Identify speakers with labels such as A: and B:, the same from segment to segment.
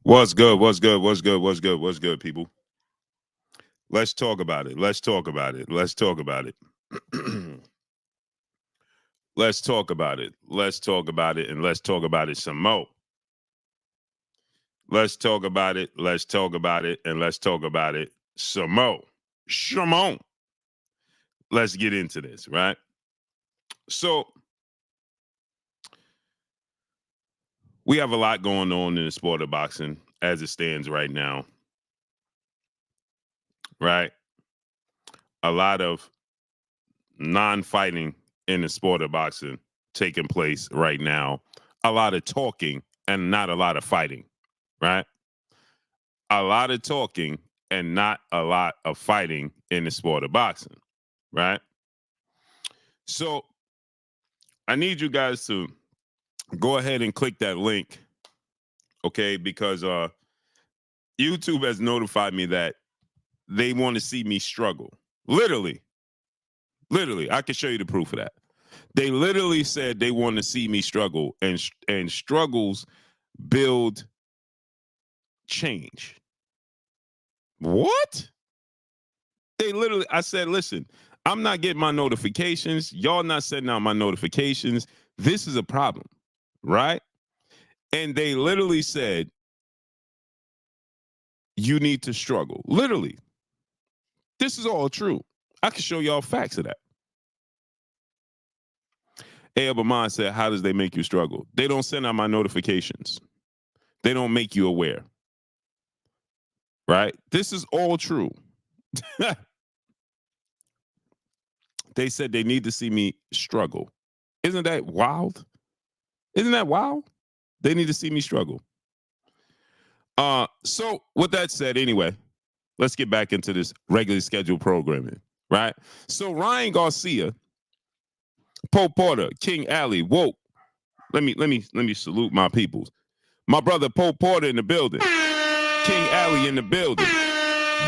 A: What's good? What's good? What's good? What's good? What's good, people? Let's talk about it. Let's talk about it. Let's talk about it. Let's talk about it. Let's talk about it. And let's talk about it some more. Let's talk about it. Let's talk about it. And let's talk about it some more. Shimon. Let's get into this, right? So, we have a lot going on in the sport of boxing as it stands right now, right? A lot of non-fighting in the sport of boxing taking place right now. A lot of talking and not a lot of fighting, right? A lot of talking and not a lot of fighting in the sport of boxing, right? So I need you guys to go ahead and click that link, okay? Because YouTube has notified me that they want to see me struggle. Literally, I can show you the proof of that. They literally said they want to see me struggle, and struggles build change. What? They literally, I said, listen, I'm not getting my notifications. Y'all not sending out my notifications. This is a problem, right? And they literally said, you need to struggle. Literally. This is all true. I can show y'all facts of that. Abut said, how does they make you struggle? They don't send out my notifications. They don't make you aware. Right? This is all true. They said they need to see me struggle. Isn't that wild? Isn't that wild? They need to see me struggle. So with that said, anyway, let's get back into this regularly scheduled programming, right? So Ryan Garcia, Poe Porter, King Ali, Woke. Let me salute my peoples. My brother Poe Porter in the building. King Ali in the building.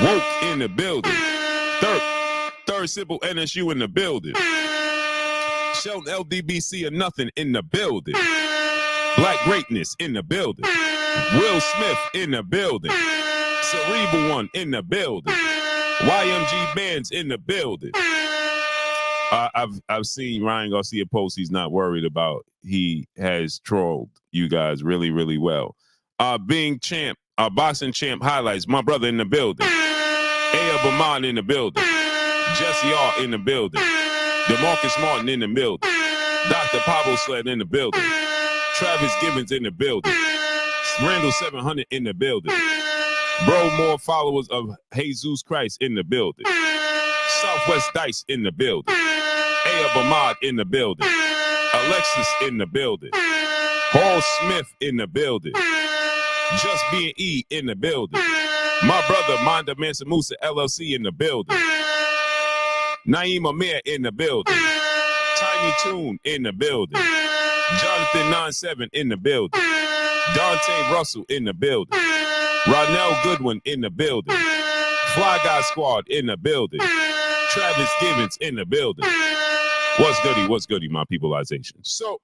A: Woke in the building. Third Simple NSU in the building. Shelton LDBC or nothing in the building. Black Greatness in the building. Will Smith in the building. Cerebral One in the building. YMG Bands in the building. I've seen Ryan Garcia post he's not worried about. He has trolled you guys really, really well. Being champ, boxing champ highlights. My brother in the building. Abut in the building. Jesse R in the building. DeMarcus Martin in the building. Dr. Pablo Sled in the building. Travis Gibbons in the building. Randall 700 in the building. Bro, more followers of Jesus Christ in the building. Southwest Dice in the building. Abut in the building. Alexis in the building. Paul Smith in the building. Just Being E in the building. My brother Manda Mansa Musa LLC in the building. Naeem Amir in the building. Tiny Toon in the building. Jonathan 97 in the building. Dante Russell in the building. Ronell Goodwin in the building. Fly Guy Squad in the building. Travis Gibbons in the building. What's goody, my peopleization. So,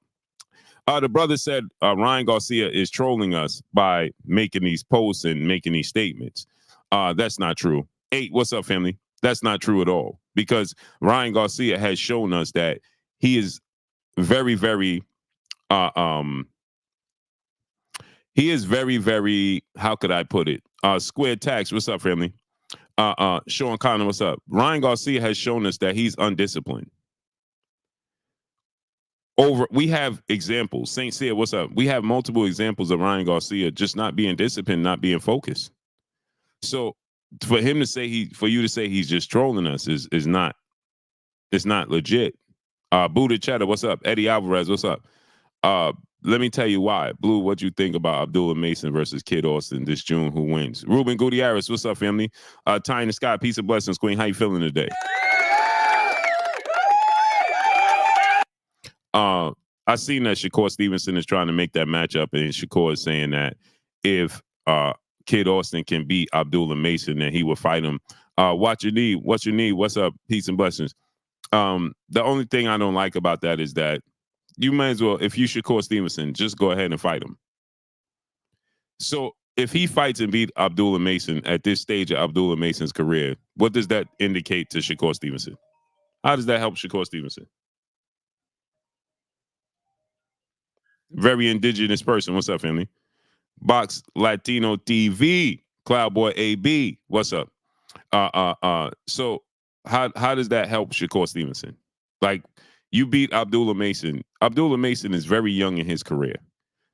A: the brother said Ryan Garcia is trolling us by making these posts and making these statements. That's not true. 8, what's up, family? That's not true at all. Because Ryan Garcia has shown us that he is very, very, he is very, very, how could I put it? Square Tax, what's up, family? Sean Connor, what's up? Ryan Garcia has shown us that he's undisciplined. We have examples. Saint Cyr, what's up? We have multiple examples of Ryan Garcia just not being disciplined, not being focused. So for him to say for you to say he's just trolling us is not, it's not legit. Buddha Cheddar, what's up? Eddie Alvarez, what's up? Let me tell you why. Blue, what you think about Abdullah Mason versus Kid Austin this June? Who wins? Ruben Gutierrez, what's up, family? Ty in the Sky, peace and blessings, Queen. How you feeling today? I seen that Shakur Stevenson is trying to make that matchup, and Shakur is saying that if Kid Austin can beat Abdullah Mason, then he will fight him. What you need? What's up? Peace and blessings. The only thing I don't like about that is that you might as well, if you Shakur Stevenson, just go ahead and fight him. So if he fights and beat Abdullah Mason at this stage of Abdullah Mason's career, what does that indicate to Shakur Stevenson? How does that help Shakur Stevenson? Very indigenous person. What's up, family? Box Latino TV. Cloudboy AB. What's up? So how does that help Shakur Stevenson? Like, you beat Abdullah Mason. Abdullah Mason is very young in his career.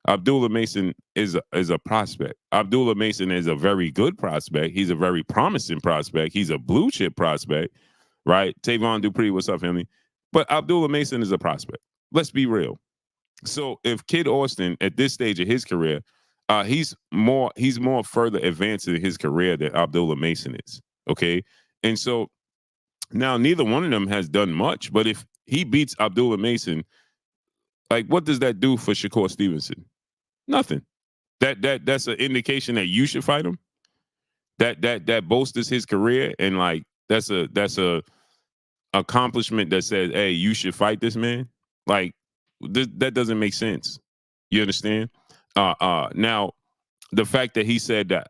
A: Abdullah Mason is a prospect. Abdullah Mason is a very good prospect. He's a very promising prospect. He's a blue chip prospect, right? Tavon Dupree, what's up, family? But Abdullah Mason is a prospect. Let's be real. So if Kid Austin at this stage of his career, he's more further advanced in his career than Abdullah Mason is. Okay, and so now neither one of them has done much. But if he beats Abdullah Mason, like, what does that do for Shakur Stevenson? Nothing. That's an indication that you should fight him. That bolsters his career, and like that's a accomplishment that says, hey, you should fight this man. Like, that doesn't make sense. You understand? Now, the fact that he said that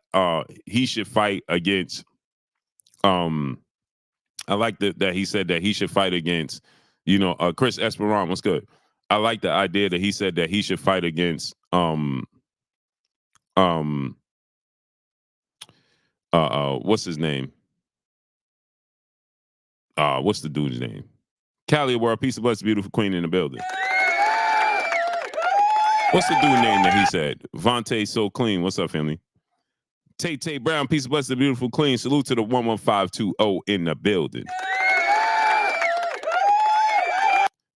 A: he should fight against, I like that he said that he should fight against, Chris Esperon. What's good? I like the idea that he said that he should fight against what's his name? What's the dude's name? Callie World, peace of blessed, beautiful queen in the building. What's the dude name that he said? Vontae So Clean. What's up, family? Tay Brown, peace of blessed, beautiful queen. Salute to the 11520 in the building.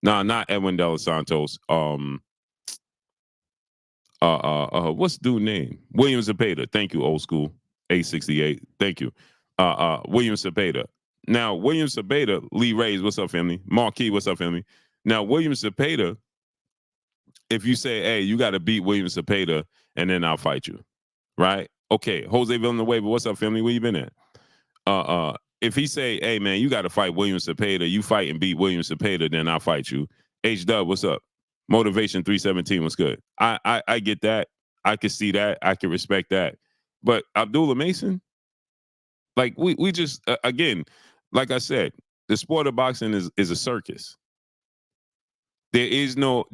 A: Nah, not Edwin De Los Santos. What's the dude name? William Zepeda. Thank you, old school. 868. Thank you. William Zepeda. Now, William Zepeda, Lee Reyes, what's up, family? Marquis, what's up, family? Now, William Zepeda, if you say, hey, you got to beat William Zepeda, and then I'll fight you, right? Okay, Jose Villanueva, what's up, family? Where you been at? If he say, hey, man, you got to fight William Zepeda, you fight and beat William Zepeda, then I'll fight you. H-Dub, what's up? Motivation 317, what's good? I get that. I can see that. I can respect that. But Abdullah Mason, like, we just, again, like I said, the sport of boxing is a circus. There is no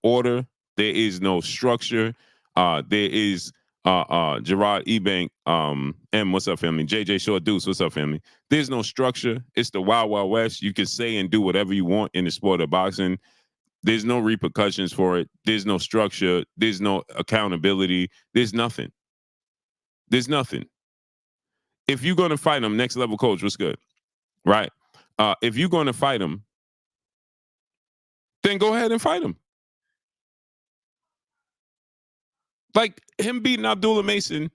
A: order. There is no structure. There is Gerard Ebank. M, what's up, family? JJ Short Deuce, what's up, family? There's no structure. It's the Wild Wild West. You can say and do whatever you want in the sport of boxing. There's no repercussions for it. There's no structure. There's no accountability. There's nothing. There's nothing. If you're going to fight him, next level coach, what's good? Right? If you're going to fight him, then go ahead and fight him. Like, him beating Abdullah Mason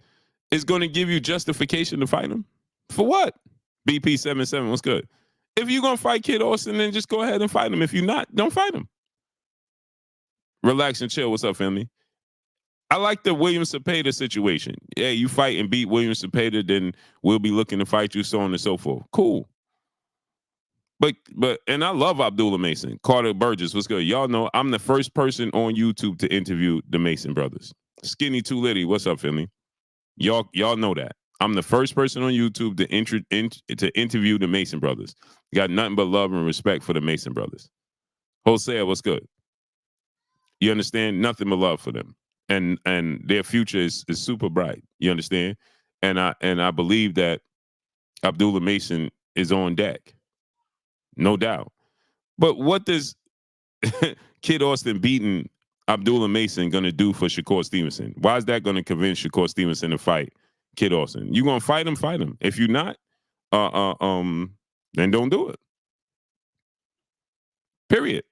A: is going to give you justification to fight him? For what? BP77, what's good? If you're going to fight Kid Austin, then just go ahead and fight him. If you're not, don't fight him. Relax and chill. What's up, family? I like the William Zepeda situation. Yeah, you fight and beat William Zepeda, then we'll be looking to fight you, so on and so forth. Cool. But and I love Abdullah Mason. Carter Burgess, what's good? Y'all know I'm the first person on YouTube to interview the Mason brothers. Skinny Too Litty, what's up, family? Y'all know that. I'm the first person on YouTube to interview the Mason brothers. Got nothing but love and respect for the Mason brothers. Hosea, what's good? You understand? Nothing but love for them. And their future is super bright. You understand? And I believe that Abdullah Mason is on deck. No doubt. But what does Kid Austin beating Abdullah Mason going to do for Shakur Stevenson? Why is that going to convince Shakur Stevenson to fight Kid Austin? You going to fight him? Fight him. If you're not, then don't do it. Period.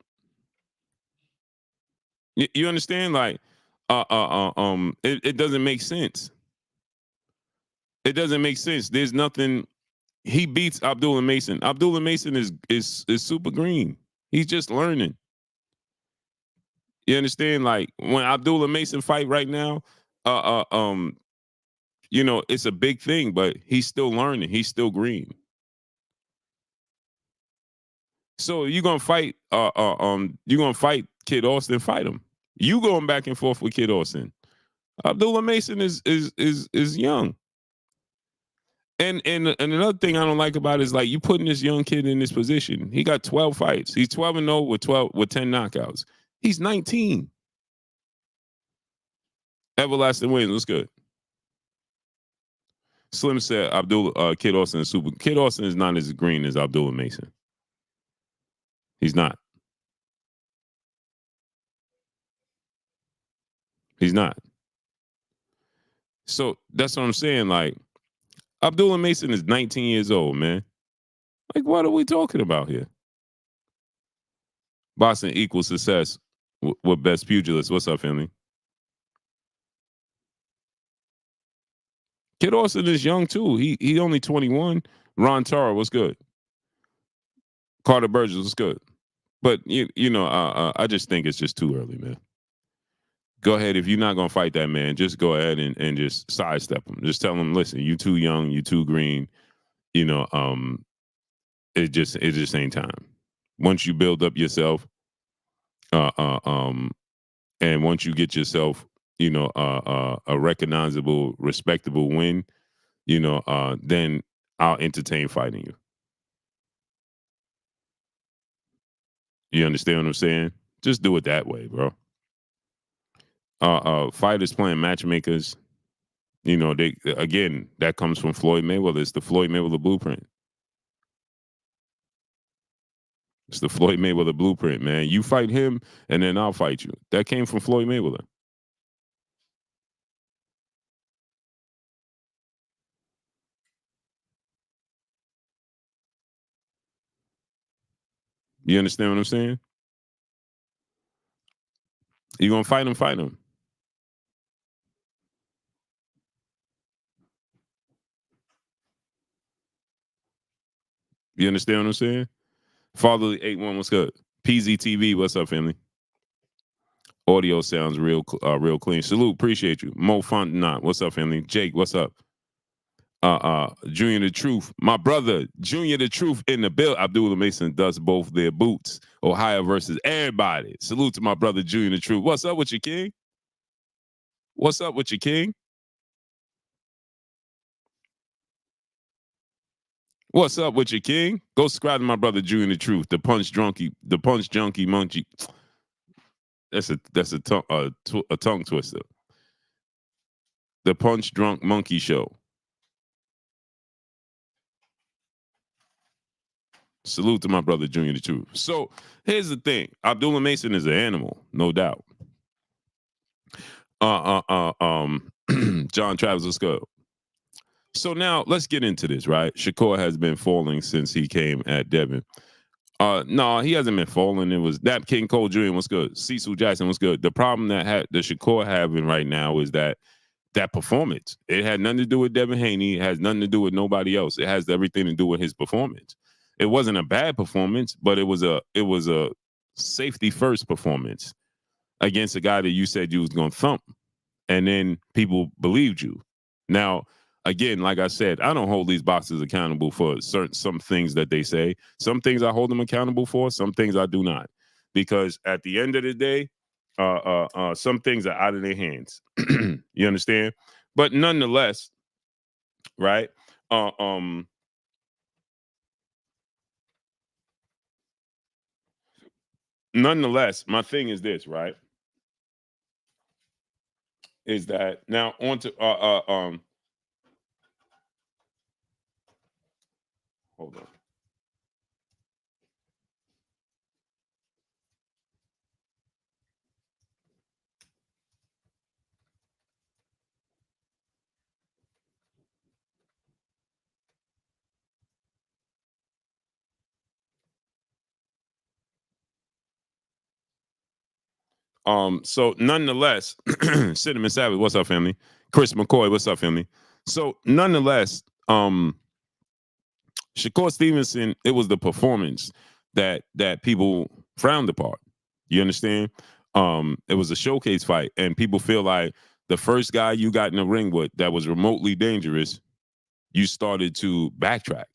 A: You understand? Like, it doesn't make sense. It doesn't make sense. There's nothing. He beats Abdullah Mason. Abdullah Mason is super green. He's just learning. You understand? Like, when Abdullah Mason fight right now, it's a big thing, but he's still learning. He's still green. So you're gonna fight Kid Austin, fight him. You going back and forth with Kid Austin. Abdullah Mason is young. And another thing I don't like about it is like you putting this young kid in this position. He got 12 fights. He's 12-0 with 10 knockouts. He's 19. Everlasting wins. What's good? Slim said Kid Austin is super. Kid Austin is not as green as Abdullah Mason. He's not. He's not. So that's what I'm saying. Like, Abdullah Mason is 19 years old, man. Like, what are we talking about here? Boston equals success with best pugilist. What's up, family? Kid Austin is young too. He only 21. Ron Tara, what's good? Carter Burgess, what's good? But I just think it's just too early, man. Go ahead. If you're not gonna fight that man, just go ahead and just sidestep him. Just tell him, listen, you too young, you too green. It just ain't time. Once you build up yourself, and once you get yourself, a recognizable, respectable win, then I'll entertain fighting you. You understand what I'm saying? Just do it that way, bro. Fighters playing matchmakers, they again, that comes from Floyd Mayweather. It's the Floyd Mayweather blueprint. It's the Floyd Mayweather blueprint, man. You fight him, and then I'll fight you. That came from Floyd Mayweather. You understand what I'm saying? You gonna fight him, fight him. You understand what I'm saying? Fatherly 81, what's good? PZTV, what's up, family? Audio sounds real clean. Salute, appreciate you. Mo Fontenot, what's up, family? Jake, what's up? Junior the Truth, my brother, Junior the Truth in the bill. Abdullah Mason does both their boots. Ohio versus everybody. Salute to my brother, Junior the Truth. What's up with you, King? What's up with you, King? What's up with you, King? Go subscribe to my brother, Junior the Truth, the punch junkie monkey. That's a tongue twister. The Punch Drunk Monkey Show. Salute to my brother, Junior the Truth. So here's the thing: Abdullah Mason is an animal, no doubt. John Travis, let's go. So now let's get into this, right? Shakur has been falling since he came at Devin. No, he hasn't been falling. It was that King Cole Jr. was good. Cecil Jackson was good. The problem that the Shakur having right now is that performance. It had nothing to do with Devin Haney. It has nothing to do with nobody else. It has everything to do with his performance. It wasn't a bad performance, but it was a safety first performance against a guy that you said you was gonna thump, and then people believed you. Now, again, like I said, I don't hold these boxers accountable for some things that they say. Some things I hold them accountable for. Some things I do not, because at the end of the day, some things are out of their hands. You understand? But nonetheless, right? Nonetheless, my thing is this, right? Is that now on to hold on. So nonetheless, Cinnamon Savage, what's up, family? Chris McCoy, what's up, family? So nonetheless, Shakur Stevenson, it was the performance that people frowned upon. You understand? It was a showcase fight, and people feel like the first guy you got in the ring with that was remotely dangerous, you started to backtrack.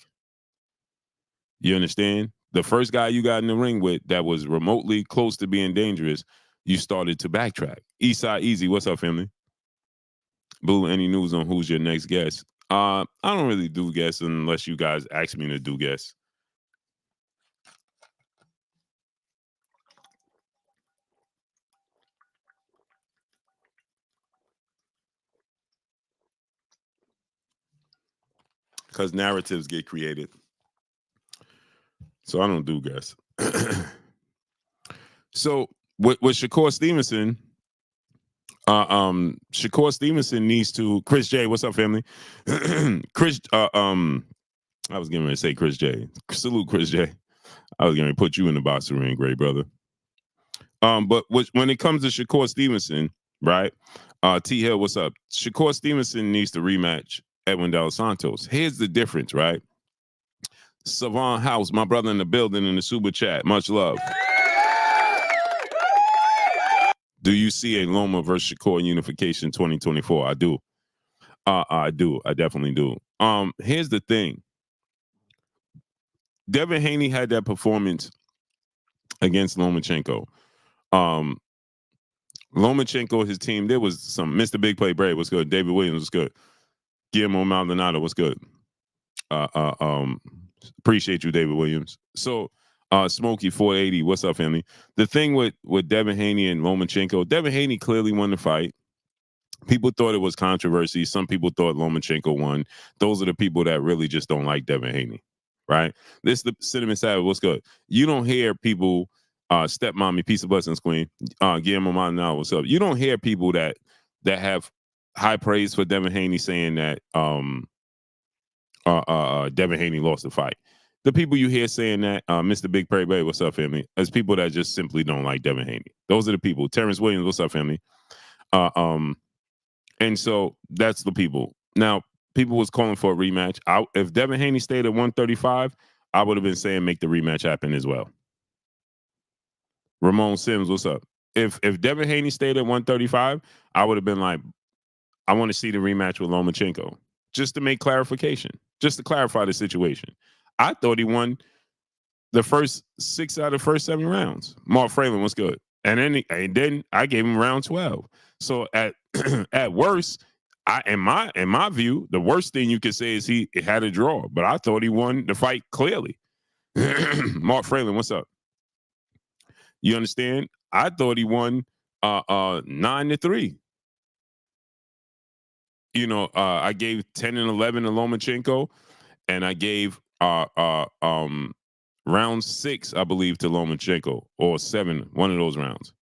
A: You understand? The first guy you got in the ring with that was remotely close to being dangerous, you started to backtrack. Eastside Easy, what's up, family? Blue, any news on who's your next guest? I don't really do guests unless you guys ask me to do guests. Because narratives get created. So I don't do guests. So with Shakur Stevenson, Shakur Stevenson needs to Chris J. What's up, family? Chris, I was going to say Chris J. Salute Chris J. I was going to put you in the boxing ring, great brother. But when it comes to Shakur Stevenson, right? T Hill, what's up? Shakur Stevenson needs to rematch Edwin De Los Santos. Here's the difference, right? Savon House, my brother in the building in the super chat. Much love. Do you see a Loma versus Shakur unification 2024? I do. I do. I definitely do. Here's the thing. Devin Haney had that performance against Lomachenko. Lomachenko, his team, there was some Mr. Big Play Brave, what's good? David Williams, what's good? Guillermo Maldonado, what's good? Appreciate you, David Williams. So Smokey 480, what's up, family? The thing with Devin Haney and Lomachenko, Devin Haney clearly won the fight. People thought it was controversy. Some people thought Lomachenko won. Those are the people that really just don't like Devin Haney, right? This is the Cinnamon Savage, what's good? You don't hear people, stepmommy, peace of blessings, queen, Guillermo Maldonado, what's up? You don't hear people that have high praise for Devin Haney saying that Devin Haney lost the fight. The people you hear saying that, Mr. Big Prairie Bay, what's up, family? As people that just simply don't like Devin Haney. Those are the people. Terence Williams, what's up, family? And so that's the people. Now, people was calling for a rematch. If Devin Haney stayed at 135, I would have been saying make the rematch happen as well. Ramon Sims, what's up? If Devin Haney stayed at 135, I would have been like, I want to see the rematch with Lomachenko. Just to make clarification. Just to clarify the situation. I thought he won the first 6 out of the first 7 rounds. Mark Fralin, what's good? And then I gave him round 12. So at at worst, in my view, the worst thing you could say is he had a draw. But I thought he won the fight clearly. Mark Fralin, what's up? You understand? I thought he won 9-3. You know, I gave 10 and 11 to Lomachenko, and I gave round 6, I believe, to Lomachenko, or 7, one of those rounds.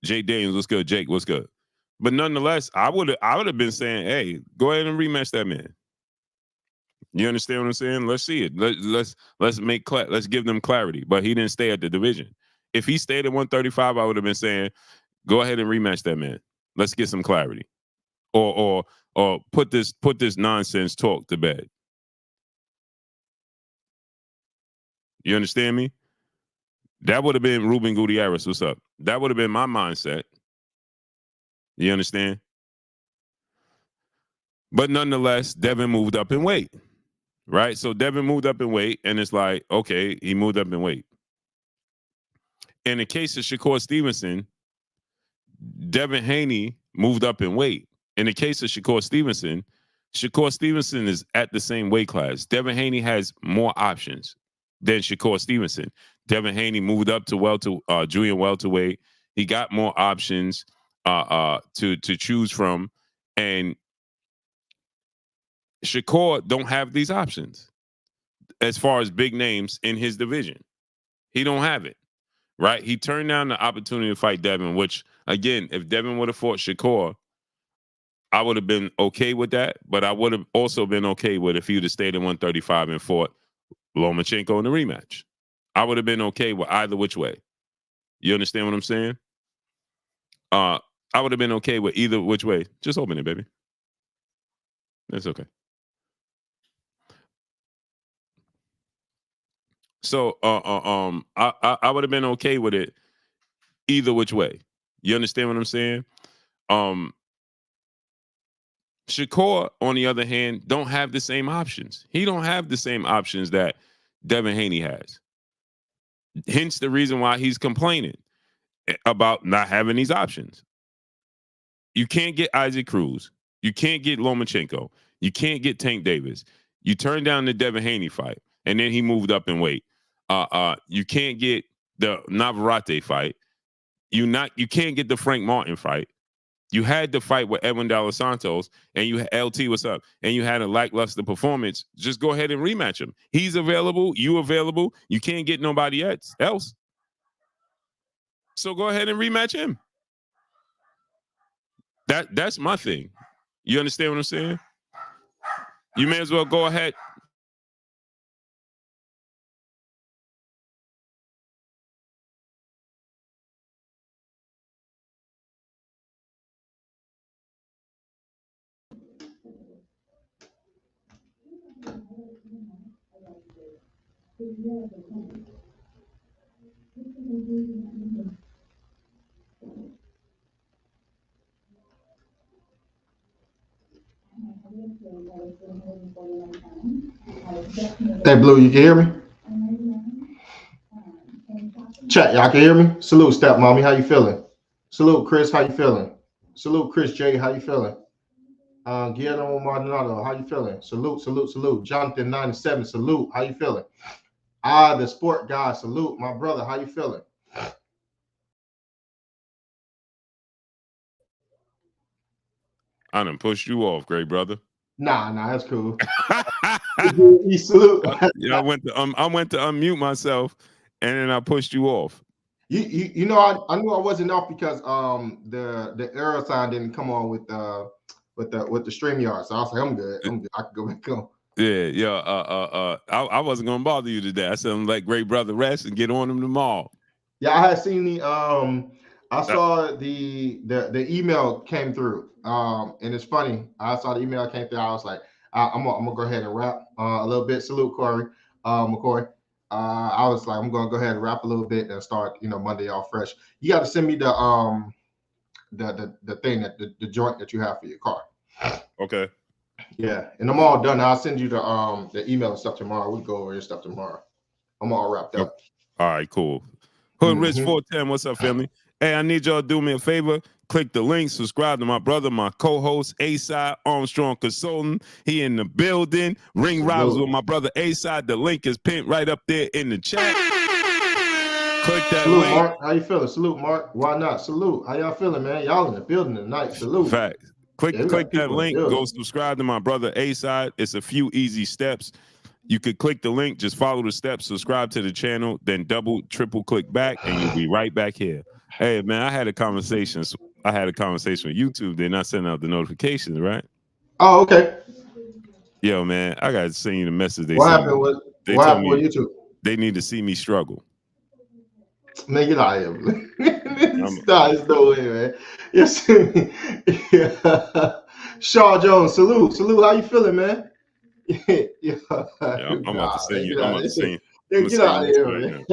A: Jake Daniels, what's good? Jake, what's good? But nonetheless, I would have been saying, hey, go ahead and rematch that man. You understand what I'm saying? Let's see it. Let's give them clarity. But he didn't stay at the division. If he stayed at 135, I would have been saying, go ahead and rematch that man. Let's get some clarity. Or put this nonsense talk to bed. You understand me? That would have been Ruben Gutierrez. What's up? That would have been my mindset. You understand? But nonetheless, Devin moved up in weight, right? So Devin moved up in weight, and it's like, okay, he moved up in weight. In the case of Shakur Stevenson, Devin Haney moved up in weight. In the case of Shakur Stevenson is at the same weight class. Devin Haney has more options than Shakur Stevenson. Devin Haney moved up to junior welterweight. He got more options to choose from, and Shakur don't have these options as far as big names in his division. He don't have it, right? He turned down the opportunity to fight Devin, which, again, if Devin would have fought Shakur, I would have been okay with that, but I would have also been okay with if he would have stayed at 135 and fought Lomachenko in the rematch. I would have been okay with either which way. You understand what I'm saying? I would have been okay with either which way. Just open it, baby. It's okay. So I would have been okay with it either which way. You understand what I'm saying? Shakur, on the other hand, don't have the same options. He don't have the same options that Devin Haney has. Hence the reason why he's complaining about not having these options. You can't get Isaac Cruz. You can't get Lomachenko. You can't get Tank Davis. You turned down the Devin Haney fight, and then he moved up in weight. You can't get the Navarrete fight. You can't get the Frank Martin fight. You had the fight with Edwin De Los Santos, and you LT, what's up? And you had a lackluster performance. Just go ahead and rematch him. He's available. You available. You can't get nobody else. So go ahead and rematch him. That's my thing. You understand what I'm saying? You may as well go ahead.
B: Hey, Blue, you can hear me? Chat, y'all can hear me? Salute, Step Mommy, how you feeling? Salute, Chris, how you feeling? Salute, Chris J, how you feeling? Guillermo Maldonado, how you feeling? Salute, salute, salute. Jonathan 97, salute, how you feeling? The sport guy, salute, my brother, how you feeling?
A: I done pushed you off, great brother.
B: Nah, that's cool. You salute.
A: Yeah, I went to unmute myself, and then I pushed you off.
B: You know, I knew I wasn't off because the error sign didn't come on with the StreamYard, so I was like, I'm good. I can go back on.
A: Yeah. I wasn't gonna bother you today. I said, let great brother rest and get on him tomorrow.
B: Yeah, I had seen the I saw the email came through. And it's funny. I saw the email came through. I was like, I'm gonna go ahead and rap a little bit. Salute, Corey, McCoy. I was like, I'm gonna go ahead and rap a little bit and start, Monday off fresh. You got to send me the thing the joint that you have for your car.
A: Okay.
B: Yeah, and I'm all done. I'll send you the email and stuff tomorrow. We go over your stuff tomorrow. I'm all wrapped up.
A: All right, cool. Hood Rich 410, what's up, family? Hey, I need y'all to do me a favor. Click the link, subscribe to my brother, my co-host, A-Side Armstrong Consultant. He in the building. Ring Robs with my brother A-Side. The link is pinned right up there in the chat. Click that
B: Salute,
A: link.
B: Mark. How you feeling? Salute, Mark. Why not? Salute. How y'all feeling, man? Y'all in the building tonight. Salute.
A: Facts. Click that link. Go subscribe to my brother A-Side. It's a few easy steps. You could click the link, just follow the steps, subscribe to the channel, then triple click back, and you'll be right back here. Hey, man, I had a conversation with YouTube. They're not sending out the notifications, right?
B: Oh, okay.
A: Yo, man, I got to send you the message.
B: What happened with YouTube?
A: They need to see me struggle.
B: Man, get out of here. It's no way, man. Yes. Yeah. Shaw Jones, salute. Salute, how you feeling, man?
A: Yeah, I'm about to send you. I'm about to send you.
B: Get out of here, man.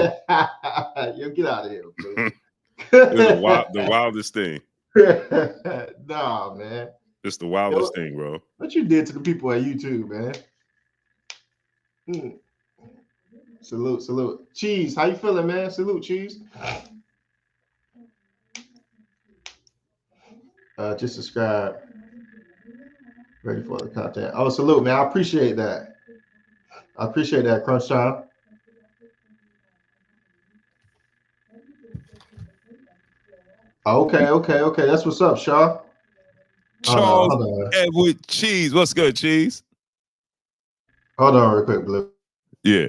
B: Yo, get out of here, man.
A: The wildest thing.
B: Nah, man.
A: It's the wildest thing, bro.
B: What you did to the people at YouTube, man? Salute. Cheese, how you feeling, man? Salute, Cheese. Just subscribe. Ready for the content. Oh, salute, man. I appreciate that. Crunch time. Okay. That's what's up, Shaw.
A: Charles Edward Cheese. What's good, Cheese?
B: Hold on real quick, Blue.
A: Yeah.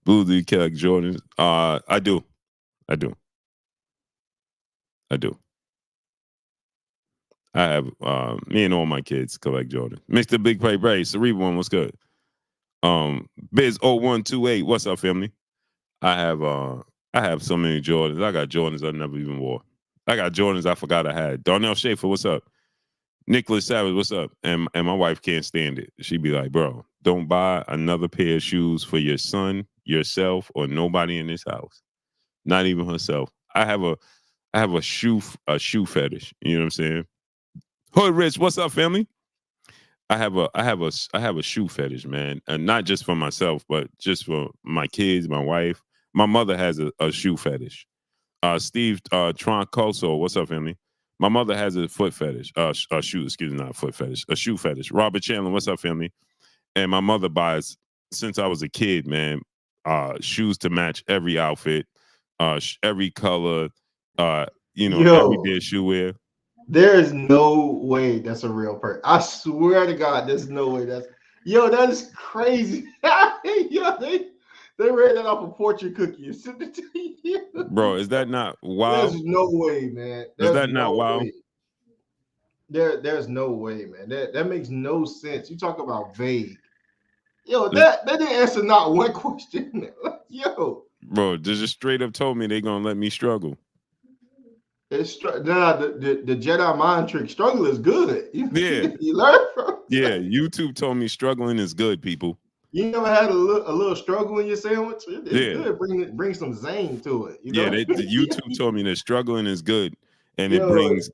A: Blue, do you collect Jordans? I do. I have me and all my kids collect Jordans. Mr. Big Play Bray, Cerebral One, what's good? Biz 0128, what's up, family? I have so many Jordans. I got Jordans I never even wore. I got Jordans I forgot I had. Darnell Schaefer, what's up? Nicholas Savage, what's up? And my wife can't stand it. She'd be like, bro, don't buy another pair of shoes for your son, yourself, or nobody in this house. Not even herself. I have a shoe fetish. You know what I'm saying? Hood Rich, what's up, family? I have a shoe fetish, man, and not just for myself, but just for my kids, my wife. My mother has a shoe fetish. Steve Troncoso, what's up, family? My mother has a foot fetish. Not foot fetish, a shoe fetish. Robert Chandler, what's up, family? And my mother buys since I was a kid, man. Shoes to match every outfit, every color. Everyday shoe wear.
B: There is no way that's a real person. I swear to God, there's no way that is crazy. They read that off a fortune cookie and sent it to you.
A: Bro, is that not wild?
B: There's no way, man.
A: Is that not wild?
B: There's no way, man. That makes no sense. You talk about vague. That didn't answer not one question.
A: Bro, they just straight up told me they gonna let me struggle.
B: It's the Jedi mind trick. Struggle is good. You learn from.
A: Yeah, YouTube told me struggling is good, people.
B: You never had a little struggle in your sandwich? It's good. Bring some zing to it.
A: The YouTube told me that struggling is good, and it brings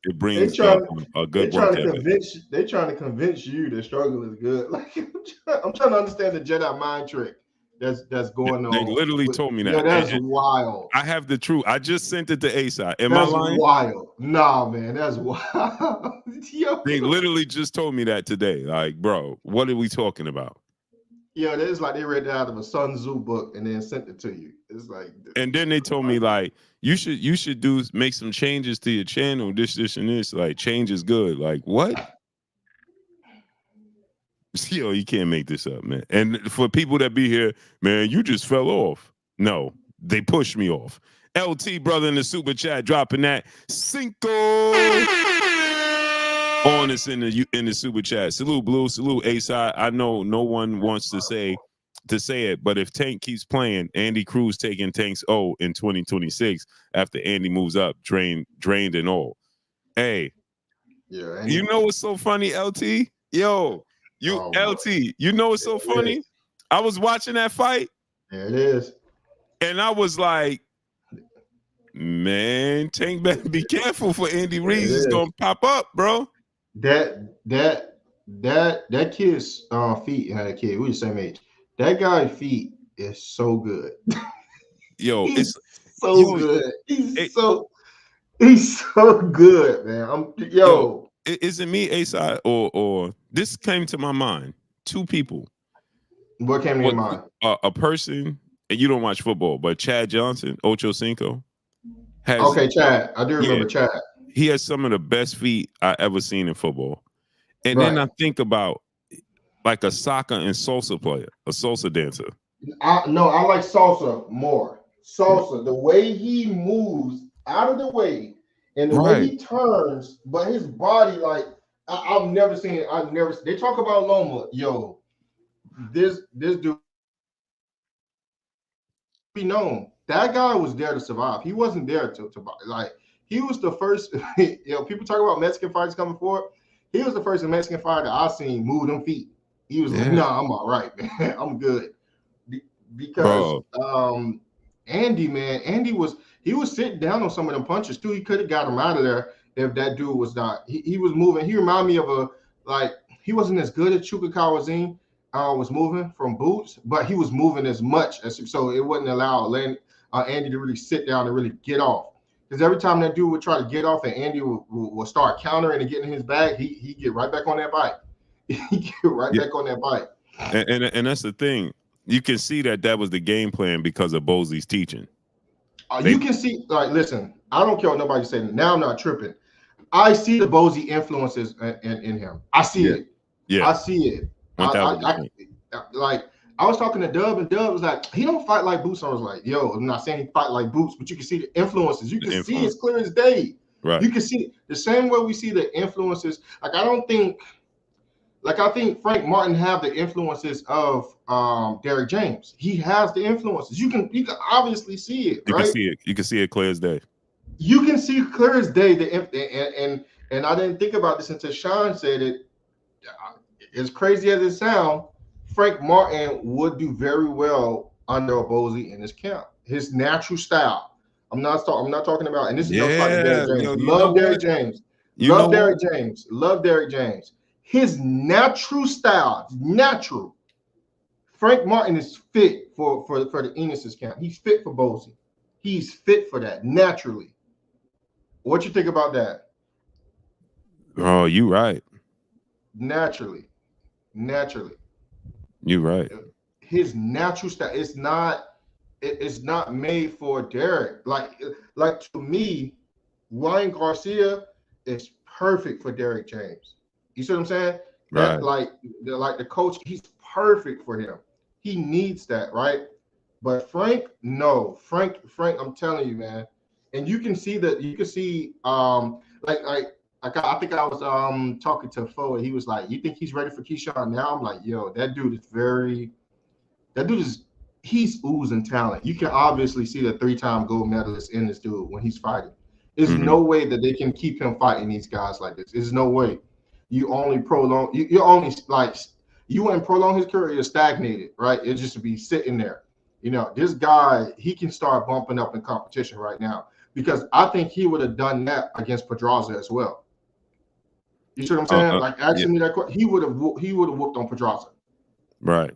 A: a good work ethic.
B: They're trying to convince you that struggle is good. Like I'm trying to understand the Jedi mind trick that's going on.
A: They literally told me that.
B: Yeah, that's wild.
A: I have the truth. I just sent it to ASI. Am
B: that's
A: I lying?
B: Wild. Nah, man, that's wild.
A: They literally just told me that today. Like, bro, what are we talking about?
B: Yeah, it's like they read it out of a Sun Tzu book and then sent it to you. It's like,
A: and then they told me like you should make some changes to your channel. This and this. Like, change is good. Like, what? Yo, you can't make this up, man. And for people that be here, man, you just fell off. No, they pushed me off. LT brother in the super chat dropping that Cinco on us in the super chat. Salute Blue, salute A-Side. I know no one wants to say it, but if Tank keeps playing, Andy Cruz taking Tank's O in 2026 after Andy moves up, drained and all. Hey, yeah, you know what's so funny, LT? Yo. LT, you know what's so funny? I was watching that fight.
B: There it is.
A: And I was like, man, Tank better be careful for Andy Reid. It's gonna pop up, bro.
B: That kid's feet had a kid. We're the same age. That guy's feet is so good.
A: Yo,
B: it's so good. He's so good, man.
A: Is it me, A-Side, or this came to my mind? Two people.
B: What came to your mind?
A: A person, and you don't watch football, but Chad Johnson, Ocho Cinco.
B: Chad. I do remember Chad.
A: He has some of the best feet I ever seen in football. And then I think about like a soccer and salsa player, a salsa dancer.
B: I like salsa more. Salsa, the way he moves out of the way. And the way he turns, but his body, like I've never seen it. They talk about Loma. Yo, this dude be known. That guy was there to survive. He wasn't there to like he was the first. People talk about Mexican fighters coming forward. He was the first Mexican fighter I seen move them feet. He was like, "Nah, I'm all right, man. I'm good." Because Andy, man, he was sitting down on some of them punches too. He could have got him out of there if that dude was not. He was moving. He reminded me of he wasn't as good as Chuka Kawazin was moving from boots, but he was moving as much as so it wouldn't allow Andy to really sit down and really get off. Because every time that dude would try to get off and Andy would start countering and getting in his bag, he get right back on that bike. He get right back on that bike.
A: And that's the thing. You can see that was the game plan because of Bosey's teaching.
B: You can see, like, listen, I don't care what nobody saying. Now I'm not tripping. I see the Bosey influences in him. I see it. Yeah, I see it. I was talking to Dub, and Dub was like, he don't fight like Boots. I was like, yo, I'm not saying he fight like Boots, but you can see the influences. You can see it's clear as day. Right. You can see the same way we see the influences. I think Frank Martin have the influences of Derrick James. He has the influences. You can obviously see it.
A: You can see it. You can see it clear as day.
B: You can see clear as day. And I didn't think about this until Sean said it. As crazy as it sounds, Frank Martin would do very well under a Bosey in his camp. His natural style. I'm not talking about. And this is no fight to Derrick James. Love Derrick James. Love Derrick James. His natural style, Frank Martin is fit for the Enos's camp. He's fit for Bosey. He's fit for that naturally. What you think about that?
A: Oh, you right.
B: Naturally.
A: You right.
B: His natural style. It's not made for Derek. Like to me, Ryan Garcia is perfect for Derek James. You see what I'm saying?
A: Right.
B: That like the coach, he's perfect for him. He needs that, right? But Frank, no, Frank, I'm telling you, man. And you can see I think I was talking to Fo, and he was like, "You think he's ready for Keyshawn now?" I'm like, "Yo, that dude is he's oozing talent. You can obviously see the 3-time gold medalist in this dude when he's fighting. There's no way that they can keep him fighting these guys like this. There's no way. You only prolong. You only like you wouldn't prolong his career. You're stagnated, right? It just be sitting there. You know, this guy, he can start bumping up in competition right now because I think he would have done that against Pedraza as well. You see what I'm saying? Like asking me that question, he would have whooped on Pedraza.
A: Right.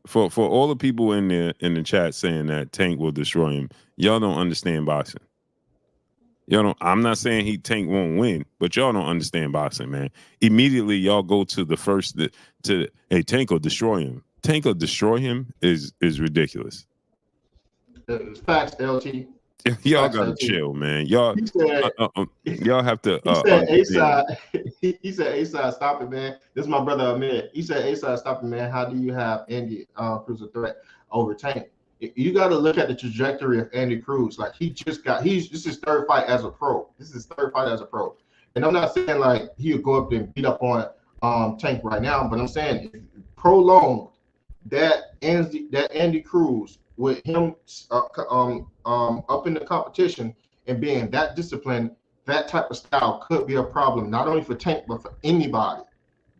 A: For all the people in the chat saying that Tank will destroy him, y'all don't understand boxing. Y'all don't. I'm not saying Tank won't win, but y'all don't understand boxing, man. Immediately y'all go to the first to hey, Tank will destroy him. Tank will destroy him is ridiculous.
B: Facts, LT.
A: Y'all gotta chill, man. Y'all y'all have to.
B: He said A-side. He said A-side, stop it, man. This is my brother Ahmed. He said A-side, stop it, man. How do you have Andy Cruz a threat over Tank? You got to look at the trajectory of Andy Cruz. Like this is his third fight as a pro. This is his third fight as a pro. And I'm not saying like he'll go up there and beat up on Tank right now, but I'm saying if prolonged that Andy Cruz with him up in the competition and being that disciplined, that type of style could be a problem, not only for Tank, but for anybody.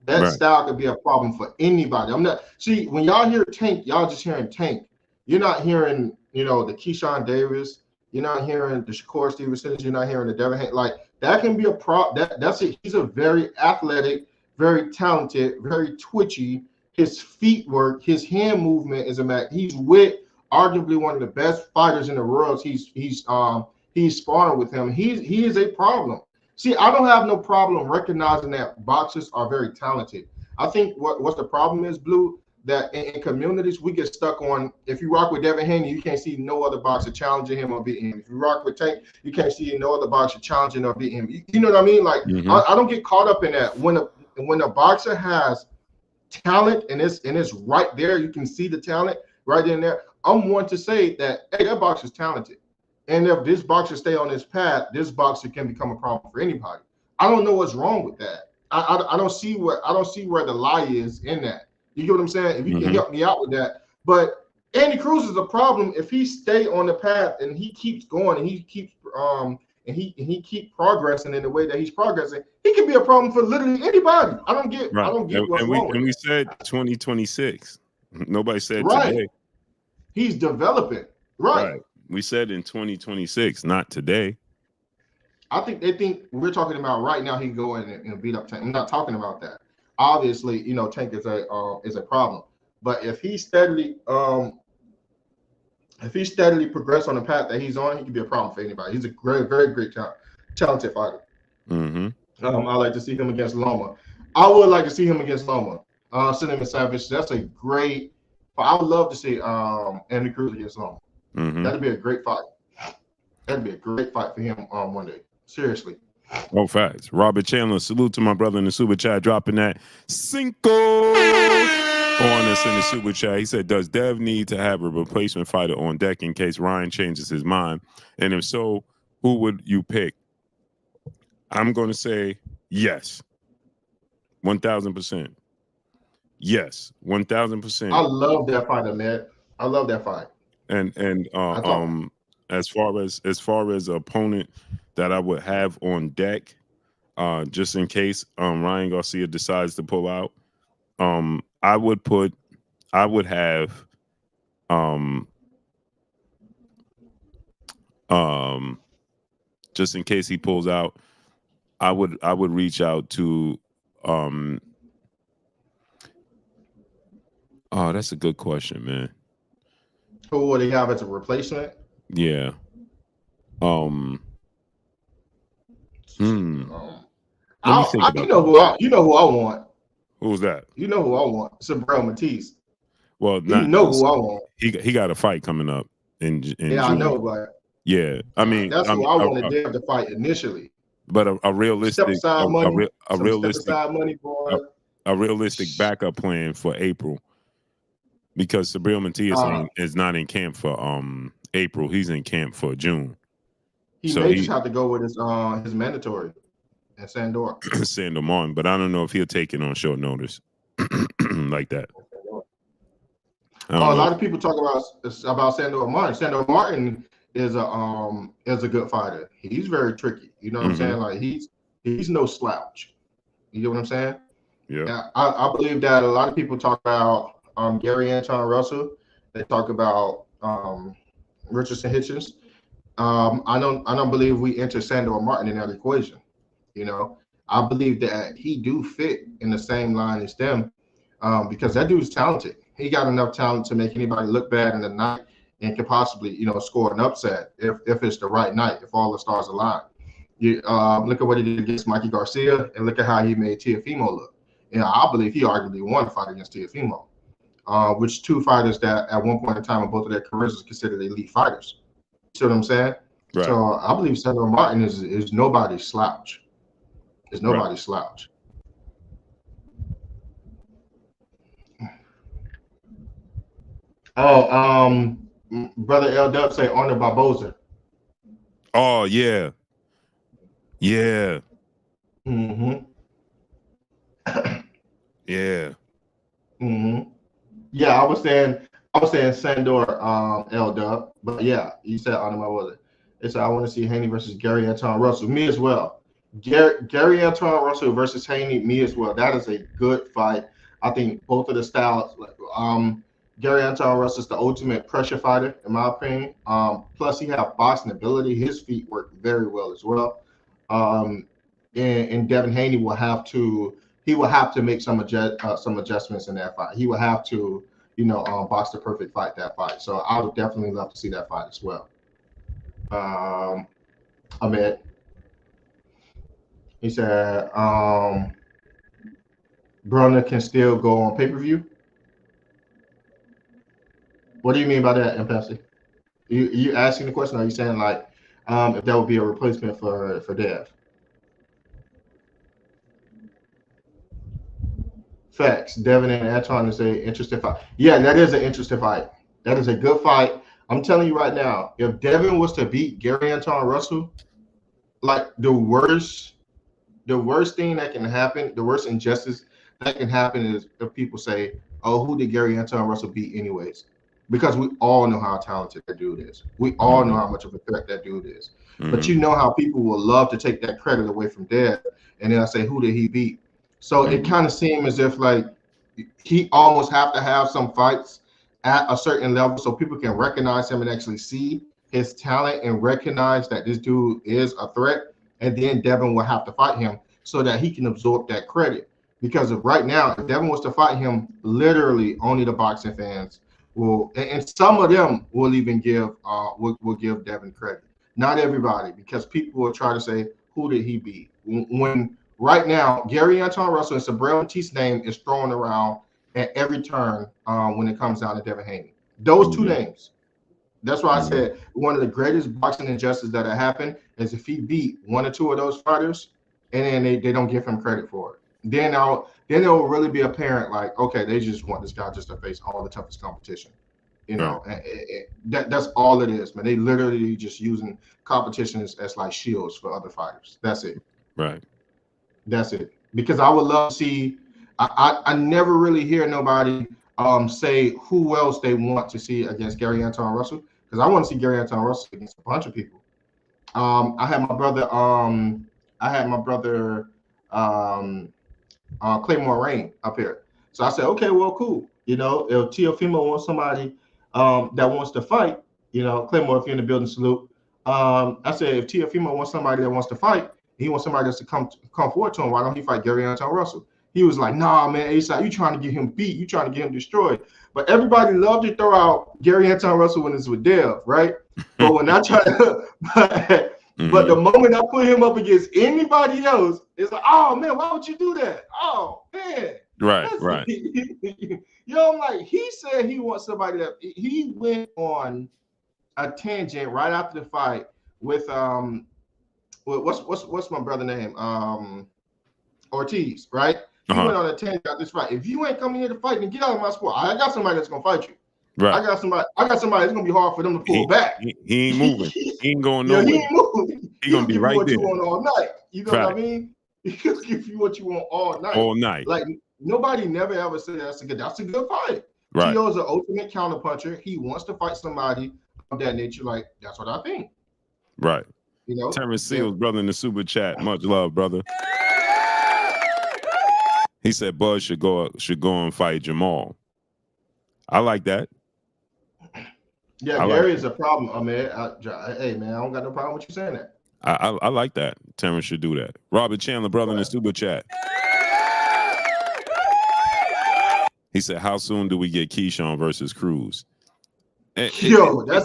B: That style could be a problem for anybody. When y'all hear Tank, y'all just hearing Tank. You're not hearing, the Keyshawn Davis. You're not hearing the Shakur Stevenson. You're not hearing the Devin Haney. Like, that can be a problem. That's it. He's a very athletic, very talented, very twitchy. His feet work, his hand movement is a match. He's with arguably one of the best fighters in the world. He's sparring with him. He is a problem. See, I don't have no problem recognizing that boxers are very talented. I think what's the problem is, Blue, that in communities we get stuck on, if you rock with Devin Haney, you can't see no other boxer challenging him or beating him. If you rock with Tank, you can't see no other boxer challenging or beating him. You know what I mean? Like, I don't get caught up in that. When a boxer has talent and it's right there, you can see the talent right in there. I'm one to say that, hey, that boxer's talented. And if this boxer stay on this path, this boxer can become a problem for anybody. I don't know what's wrong with that. I don't see where the lie is in that. You get what I'm saying? If you can help me out with that. But Andy Cruz is a problem if he stay on the path and he keeps going and he keeps he keep progressing in the way that he's progressing. He can be a problem for literally anybody. I don't get what's wrong with
A: we said 2026. Nobody said
B: right.
A: Today.
B: He's developing. Right.
A: We said in 2026, not today.
B: I think they think we're talking about right now. He can go in and beat up Tank. I'm not talking about that. Obviously, Tank is a problem. But if he steadily progress on the path that he's on, he can be a problem for anybody. He's a very, very great talented fighter. I like to see him against Loma. I would like to see him against Loma. Cinnamon Savage. That's a great. I would love to see Andy Cruz against Loma. That'd be a great fight. That'd be a great fight for him one day. Seriously.
A: Oh, facts. Robert Chandler, salute to my brother in the super chat, dropping that Cinco on us in the super chat. He said, does Dev need to have a replacement fighter on deck in case Ryan changes his mind? And if so, who would you pick? I'm going to say yes. 1,000%. Yes, 1,000%.
B: I love that fighter, man. I love that fight.
A: And as far as opponent that I would have on deck, just in case Ryan Garcia decides to pull out, I would have just in case he pulls out, I would reach out to oh, that's a good question, man.
B: Who would he have as a replacement?
A: Yeah. Hmm. Let me think about that.
B: You know who I want.
A: Who's that?
B: You know who I want. Sabrel Matisse.
A: Well,
B: You
A: not
B: know who I want.
A: he got a fight coming up in
B: Yeah, I
A: June.
B: know, but
A: Yeah, I mean,
B: that's who I wanted Dev to fight initially.
A: but a
B: Step
A: realistic,
B: aside money,
A: a
B: some step
A: realistic,
B: aside money, boy.
A: a realistic backup plan for April, because Sabril Matias is not in camp for April. He's in camp for June.
B: He may just have to go with his mandatory and Sandor.
A: Sandor Martin, but I don't know if he'll take it on short notice like that.
B: A lot of people talk about Sandor Martin. Sandor Martin is a good fighter. He's very tricky. You know what I'm saying? Like he's no slouch. You know what I'm saying?
A: Yeah.
B: I believe that a lot of people talk about Gary Anton Russell. They talk about Richardson Hitchens. I don't believe we enter Sandor Martin in that equation. You know, I believe that he do fit in the same line as them because that dude's talented. He got enough talent to make anybody look bad in the night and could possibly, score an upset if it's the right night, if all the stars align. You look at what he did against Mikey Garcia and look at how he made Teofimo look. I believe he arguably won a fight against Teofimo, which two fighters that at one point in time in both of their careers was considered elite fighters. See what I'm saying? Right. So I believe Sandor Martin is nobody's slouch. Is nobody's slouch. Oh, brother L Dub say honored by Bozer.
A: Oh yeah, yeah.
B: Mm-hmm.
A: Yeah.
B: Mm-hmm. Yeah, I was saying Sandor L Dub, but yeah, you said honored by Bozer. It's I want to see Haney versus Gary Anton Russell. Me as well. Gary Anton Russell versus Haney. Me as well. That is a good fight. I think both of the styles. Gary Anton Russell is the ultimate pressure fighter, in my opinion. Plus, he has boxing ability. His feet work very well as well. And Devin Haney will have to make some adjustments in that fight. He will have to, box the perfect fight that fight. So I would definitely love to see that fight as well. Ahmed. He said, Brunner can still go on pay-per-view. What do you mean by that, Empathy? You asking the question, or are you saying like if that would be a replacement for Dev? Facts. Devin and Anton is a interesting fight. Yeah, that is an interesting fight. That is a good fight. I'm telling you right now, if Devin was to beat Gary Anton Russell, like the worst thing that can happen, the worst injustice that can happen is if people say, "Oh, who did Gary Anton Russell beat anyways?" Because we all know how talented that dude is. We all know how much of a threat that dude is. But you know how people will love to take that credit away from Dev, and then I say, "Who did he beat?" So it kind of seemed as if like he almost have to have some fights at a certain level so people can recognize him and actually see his talent and recognize that this dude is a threat. And then Devin will have to fight him so that he can absorb that credit. Because of right now, if Devin was to fight him, literally only the boxing fans will, and some of them will even give will give Devin credit. Not everybody, because people will try to say, who did he beat? When right now, Gary Anton Russell and Sabrel Mati's name is thrown around at every turn when it comes down to Devin Haney. Those two names. That's why I said one of the greatest boxing injustices that have happened is if he beat one or two of those fighters and then they don't give him credit for it. Then it will really be apparent, like, okay, they just want this guy just to face all the toughest competition. That's all it is, man. They literally just using competitions as like shields for other fighters. That's it.
A: Right.
B: That's it. Because I would love to see. I never really hear nobody say who else they want to see against Gary Anton Russell. Because I want to see Gary Anton Russell against a bunch of people. I had my brother. Claymore Rain up here. So I said, okay, well, cool. If Teofimo wants somebody that wants to fight, Claymore, if you're in the building, salute. I said, if Teofimo wants somebody that wants to fight, he wants somebody that's to come forward to him. Why don't he fight Gary Anton Russell? he was like, nah, man, A-Side, you trying to get him beat. You trying to get him destroyed. But everybody loved to throw out Gary Anton Russell when it's with Dev, right? But when I try to, but the moment I put him up against anybody else, it's like, oh, man, why would you do that? Oh, man.
A: Right.
B: I'm like, he said he wants somebody that he went on a tangent right after the fight with what's my brother name? Ortiz, right? He went on a tangent about this fight. If you ain't coming here to fight, then get out of my sport. I got somebody that's gonna fight you. Right. I got somebody that's gonna be hard for them to pull back.
A: He ain't moving. He ain't going nowhere.
B: He ain't moving.
A: He gonna be right there.
B: You want all night. You know what I mean? He'll give you what you want all night.
A: All night.
B: Like nobody never ever said that's a good fight.
A: Right.
B: Tio's an ultimate counterpuncher. He wants to fight somebody of that nature. Like that's what I think.
A: Right.
B: You know,
A: Terence Seals, brother in the super chat. Much love, brother. He said Buzz should go and fight Jamal. I like that.
B: Yeah, Gary is a problem. I mean, hey man, I don't got no problem with you saying that.
A: I like that. Terence should do that. Robert Chandler, brother in the super chat. He said, "How soon do we get Keyshawn versus Cruz?"
B: That's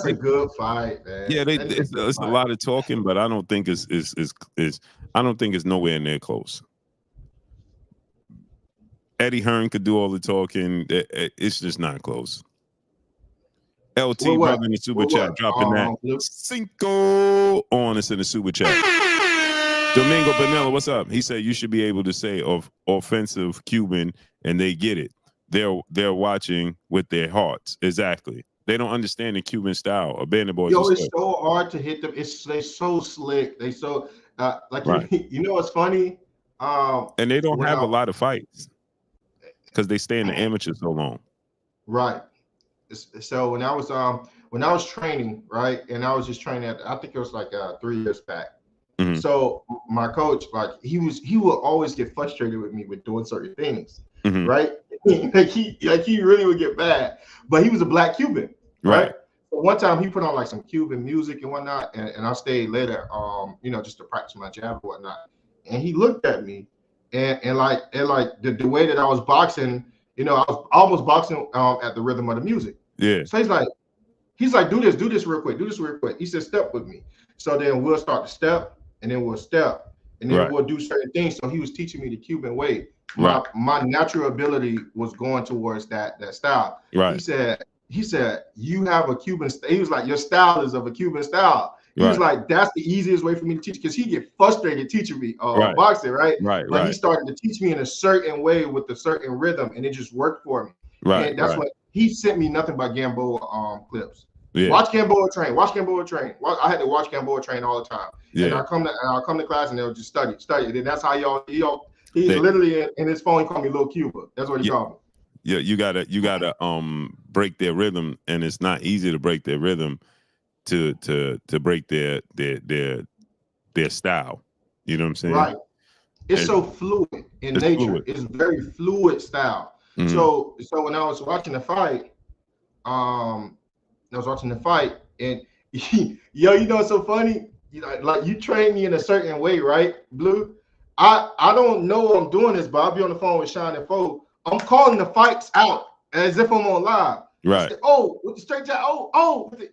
B: a good fight, man.
A: Yeah, it's a lot of talking, but I don't think it's nowhere near close. Eddie Hearn could do all the talking. It's just not close. LT brother in the super chat dropping that Cinco on us in the super chat. Domingo Benella, what's up? He said you should be able to say of offensive Cuban, and they get it. They're watching with their hearts. Exactly. They don't understand the Cuban style. Abandoned boys.
B: It's so hard to hit them. They're so slick. They so right. You know what's funny?
A: And they don't have a lot of fights because they stay in the amateur so long.
B: Right. So when I was training, right, and I was just training I think it was like 3 years back. Mm-hmm. So my coach, like he would always get frustrated with me with doing certain things, mm-hmm. right? like he really would get mad. But he was a black Cuban, right? So one time he put on like some Cuban music and whatnot, and I stayed later, just to practice my jab and whatnot. And he looked at me, and the way that I was boxing. I was almost boxing at the rhythm of the music. Yeah. So he's like, do this real quick. He said, step with me. So then we'll start to step, and then we'll step, and then we'll do certain things. So he was teaching me the Cuban way. My natural ability was going towards that style. Right. He said, you have a Cuban. He was like, your style is of a Cuban style. He was like, that's the easiest way for me to teach, because he get frustrated teaching me boxing, right? But he started to teach me in a certain way with a certain rhythm, and it just worked for me. Right. And that's what he sent me nothing but Gamboa clips. Yeah. Watch Gamboa train. I had to watch Gamboa train all the time. Yeah. And I'll come to class and they'll just study. And that's how he literally in his phone he called me Little Cuba. That's what he called me.
A: Yeah, you gotta break their rhythm, and it's not easy to break their rhythm. To break their style, you know what I'm saying? Right.
B: It's so fluid in nature. Fluid. It's very fluid style. Mm-hmm. So when I was watching the fight, and it's so funny. Like you train me in a certain way, right, Blue? I don't know I'm doing this, but I'll be on the phone with Sean and Foe. I'm calling the fights out as if I'm on live. Right. Say, with the straight jab.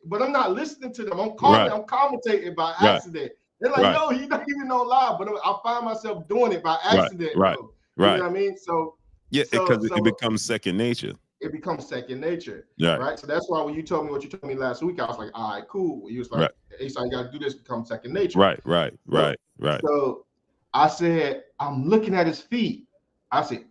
B: But I'm not listening to them. I'm calling. I'm commentating by accident. They're like, no, he's not even on live. But I find myself doing it by accident. Right. You know what I mean? So
A: because it becomes second nature.
B: It becomes second nature. Yeah. Right. So that's why when you told me what you told me last week, I was like, all right, cool. You was like, hey, so you got to do this, become second nature. Right. So I said, I'm looking at his feet. I said,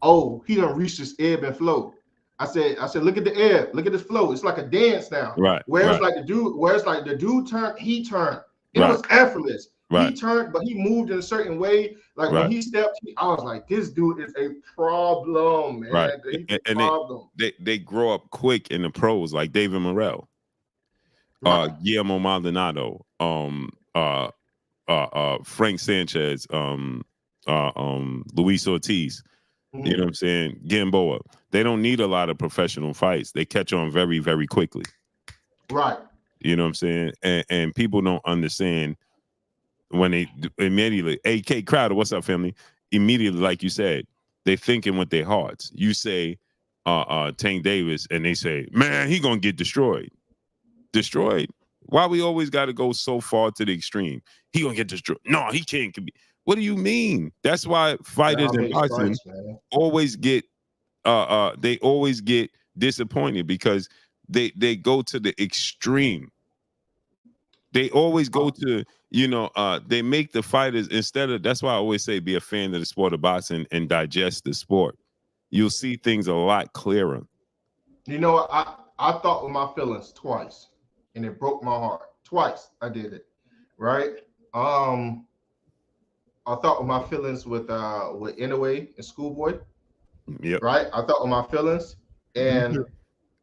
B: he done reached his ebb and flow. I said, look at the air, look at this flow. It's like a dance now. Right. Where the dude turned, he turned. It was effortless. Right. He turned, but he moved in a certain way. Like when he stepped, I was like, this dude is a problem, man. Right.
A: And problem. They grow up quick in the pros, like David Morrell, Guillermo Maldonado, Frank Sanchez, Luis Ortiz. Mm-hmm. You know what I'm saying? Gamboa. They don't need a lot of professional fights. They catch on very, very quickly.
B: Right.
A: You know what I'm saying? And people don't understand when they immediately, AK Crowder, what's up, family? Immediately, like you said, They thinking with their hearts. You say Tank Davis, and they say, man, he gonna get destroyed. Destroyed? Why we always got to go so far to the extreme? He gonna get destroyed. No, he can't. What do you mean? That's why fighters in boxing always get they always get disappointed because they go to the extreme. They always go to, they make the fighters instead of, that's why I always say be a fan of the sport of boxing and digest the sport. You'll see things a lot clearer.
B: You know what? I thought with my feelings twice, and it broke my heart. Twice I did it, right? I thought with my feelings with Inoue and Schoolboy.
A: Yep.
B: Right? I thought with my feelings, and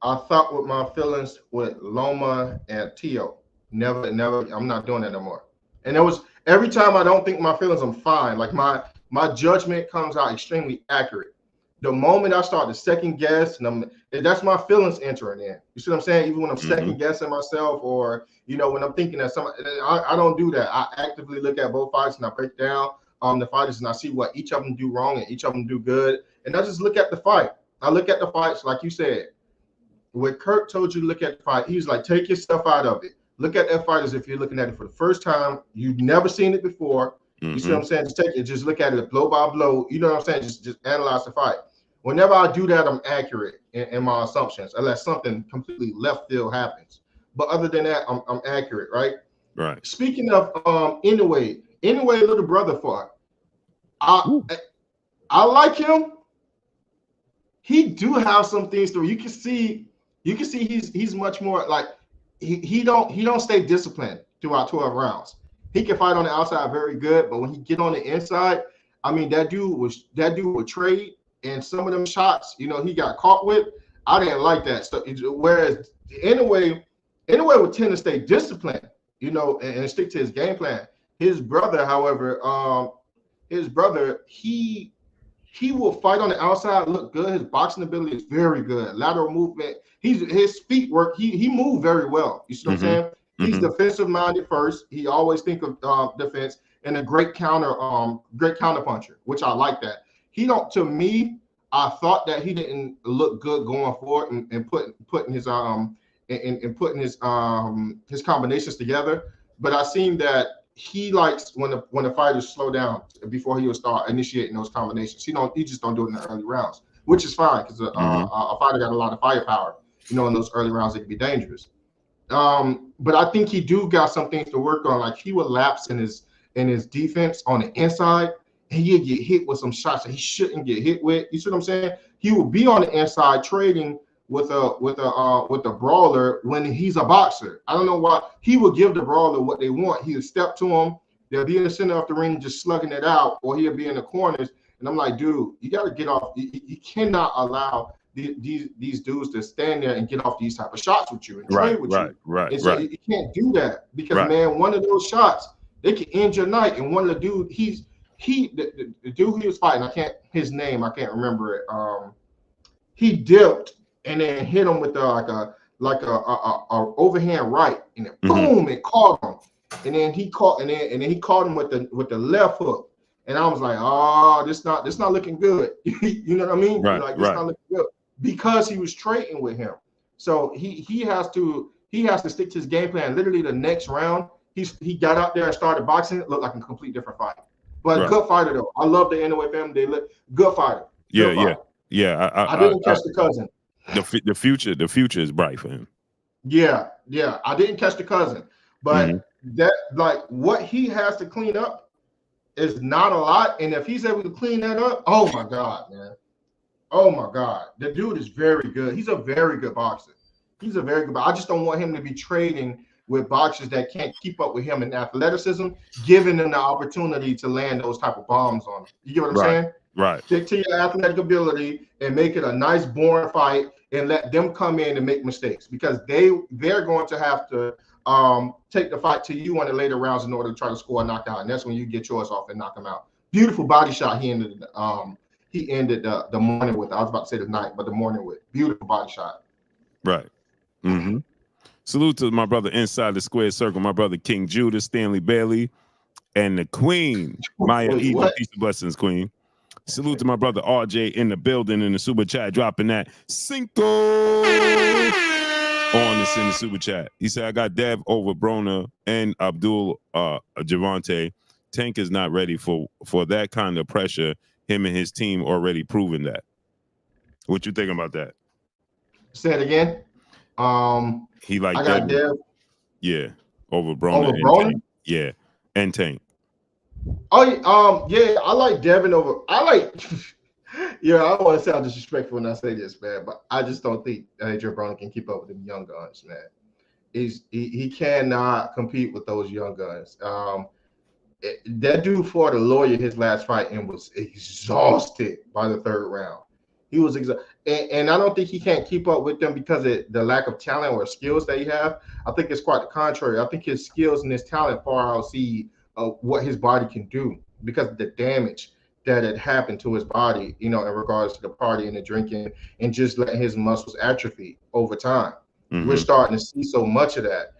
B: I thought with my feelings with Loma and Tio. Never, I'm not doing that no more. And it was every time I don't think my feelings, I'm fine. Like my judgment comes out extremely accurate. The moment I start to second guess, and that's my feelings entering in. You see what I'm saying? Even when I'm second guessing myself, or when I'm thinking that I don't do that. I actively look at both fights and I break down the fighters and I see what each of them do wrong and each of them do good. And I just look at the fight. I look at the fights, like you said. When Kurt told you to look at the fight, he's like, take your stuff out of it. Look at that fight as if you're looking at it for the first time. You've never seen it before. You see what I'm saying? Just take it. Just look at it blow by blow. You know what I'm saying? Just analyze the fight. Whenever I do that, I'm accurate in my assumptions, unless something completely left field happens. But other than that, I'm accurate, right?
A: Right.
B: Speaking of Inoue, little brother fought. I like him. He do have some things to. You can see he's much more like. He don't stay disciplined throughout 12 rounds. He can fight on the outside very good, but when he get on the inside, I mean that dude would trade, and some of them shots, he got caught with. I didn't like that stuff. Whereas Inoue would tend to stay disciplined, and stick to his game plan. His brother, however, he will fight on the outside, look good. His boxing ability is very good. Lateral movement. His feet work. He moved very well. You see what I'm saying? He's defensive minded first. He always think of defense and a great counter puncher, which I like that. He don't. To me, I thought that he didn't look good going forward and putting his his combinations together. But I seen that he likes when the fighters slow down before he will start initiating those combinations. He just don't do it in the early rounds, which is fine because a fighter got a lot of firepower. In those early rounds, it can be dangerous. But I think he do got some things to work on. Like he would lapse in his defense on the inside, and he'd get hit with some shots that he shouldn't get hit with. You see what I'm saying? He will be on the inside trading with a brawler when he's a boxer. I don't know why he would give the brawler what they want. He would step to him. They'll be in the center of the ring just slugging it out, or he'll be in the corners. And I'm like, dude, you got to get off. You cannot allow these dudes to stand there and get off these type of shots with you and trade with you. Right. And so you can't do that because man, one of those shots they can end your night. And one of the dude, the dude he was fighting, his name, I can't remember it. He dipped and then hit him with a overhand right, and then boom, it caught him. And then he caught him with the left hook. And I was like, oh, this not looking good. You know what I mean? Like this not looking good. Because he was trading with him. So he has to stick to his game plan. Literally the next round, he got out there and started boxing. It looked like a complete different fight. But good fighter though. I love the Inoue family. They look good fighter.
A: Yeah.
B: I didn't catch the cousin.
A: The future is bright for him.
B: Yeah. I didn't catch the cousin. But that like what he has to clean up is not a lot. And if he's able to clean that up, oh my God, man. Oh my God. The dude is very good. He's a very good boxer. I just don't want him to be trading with boxers that can't keep up with him in athleticism, giving them the opportunity to land those type of bombs on him. You get what I'm saying?
A: Right.
B: Stick to your athletic ability and make it a nice, boring fight and let them come in and make mistakes because they're going to have to take the fight to you on the later rounds in order to try to score a knockout. And that's when you get yours off and knock him out. Beautiful body shot. He ended the morning with. I was about to say the night, but the morning with. Beautiful body shot.
A: Right. Salute to my brother inside the square circle, my brother King Judah, Stanley Bailey, and the Queen, Maya Eva. Peace and blessings, Queen. Salute to my brother RJ in the building in the super chat, dropping that Cinco on this in the super chat. He said, I got Dev over Broner and Abdul Gervonta. Tank is not ready for that kind of pressure. Him and his team already proven that. What you think about that?
B: Say it again.
A: He like
B: I got Dev.
A: Yeah, over Broner and Tank. Yeah, and Tank.
B: Oh, yeah, I like Devin over. I like. Yeah, I don't want to sound disrespectful when I say this, man, but I just don't think Adrian Broner can keep up with them young guns, man. He cannot compete with those young guns. That dude fought a lawyer his last fight and was exhausted by the third round. He was exhausted, and I don't think he can't keep up with them because of the lack of talent or skills that he have. I think it's quite the contrary. I think his skills and his talent far outseed what his body can do because of the damage that had happened to his body, in regards to the party and the drinking and just letting his muscles atrophy over time. Mm-hmm. We're starting to see so much of that.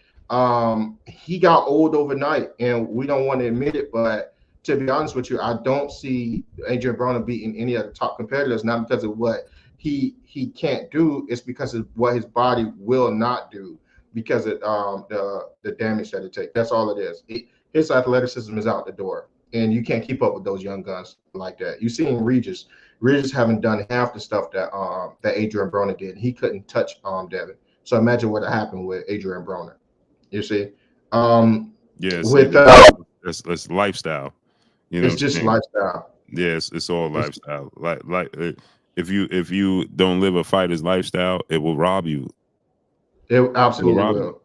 B: He got old overnight, and we don't want to admit it, but to be honest with you, I don't see Adrian Broner beating any of the top competitors, not because of what he can't do, it's because of what his body will not do because of the damage that it takes. That's all it is. His athleticism is out the door, and you can't keep up with those young guns like that. You've seen Regis. Regis haven't done half the stuff that Adrian Broner did. He couldn't touch Devin. So imagine what happened with Adrian Broner. You see? With
A: it's lifestyle.
B: It's just lifestyle.
A: Yes, it's all lifestyle. Like if you don't live a fighter's lifestyle, it will rob you.
B: It absolutely will.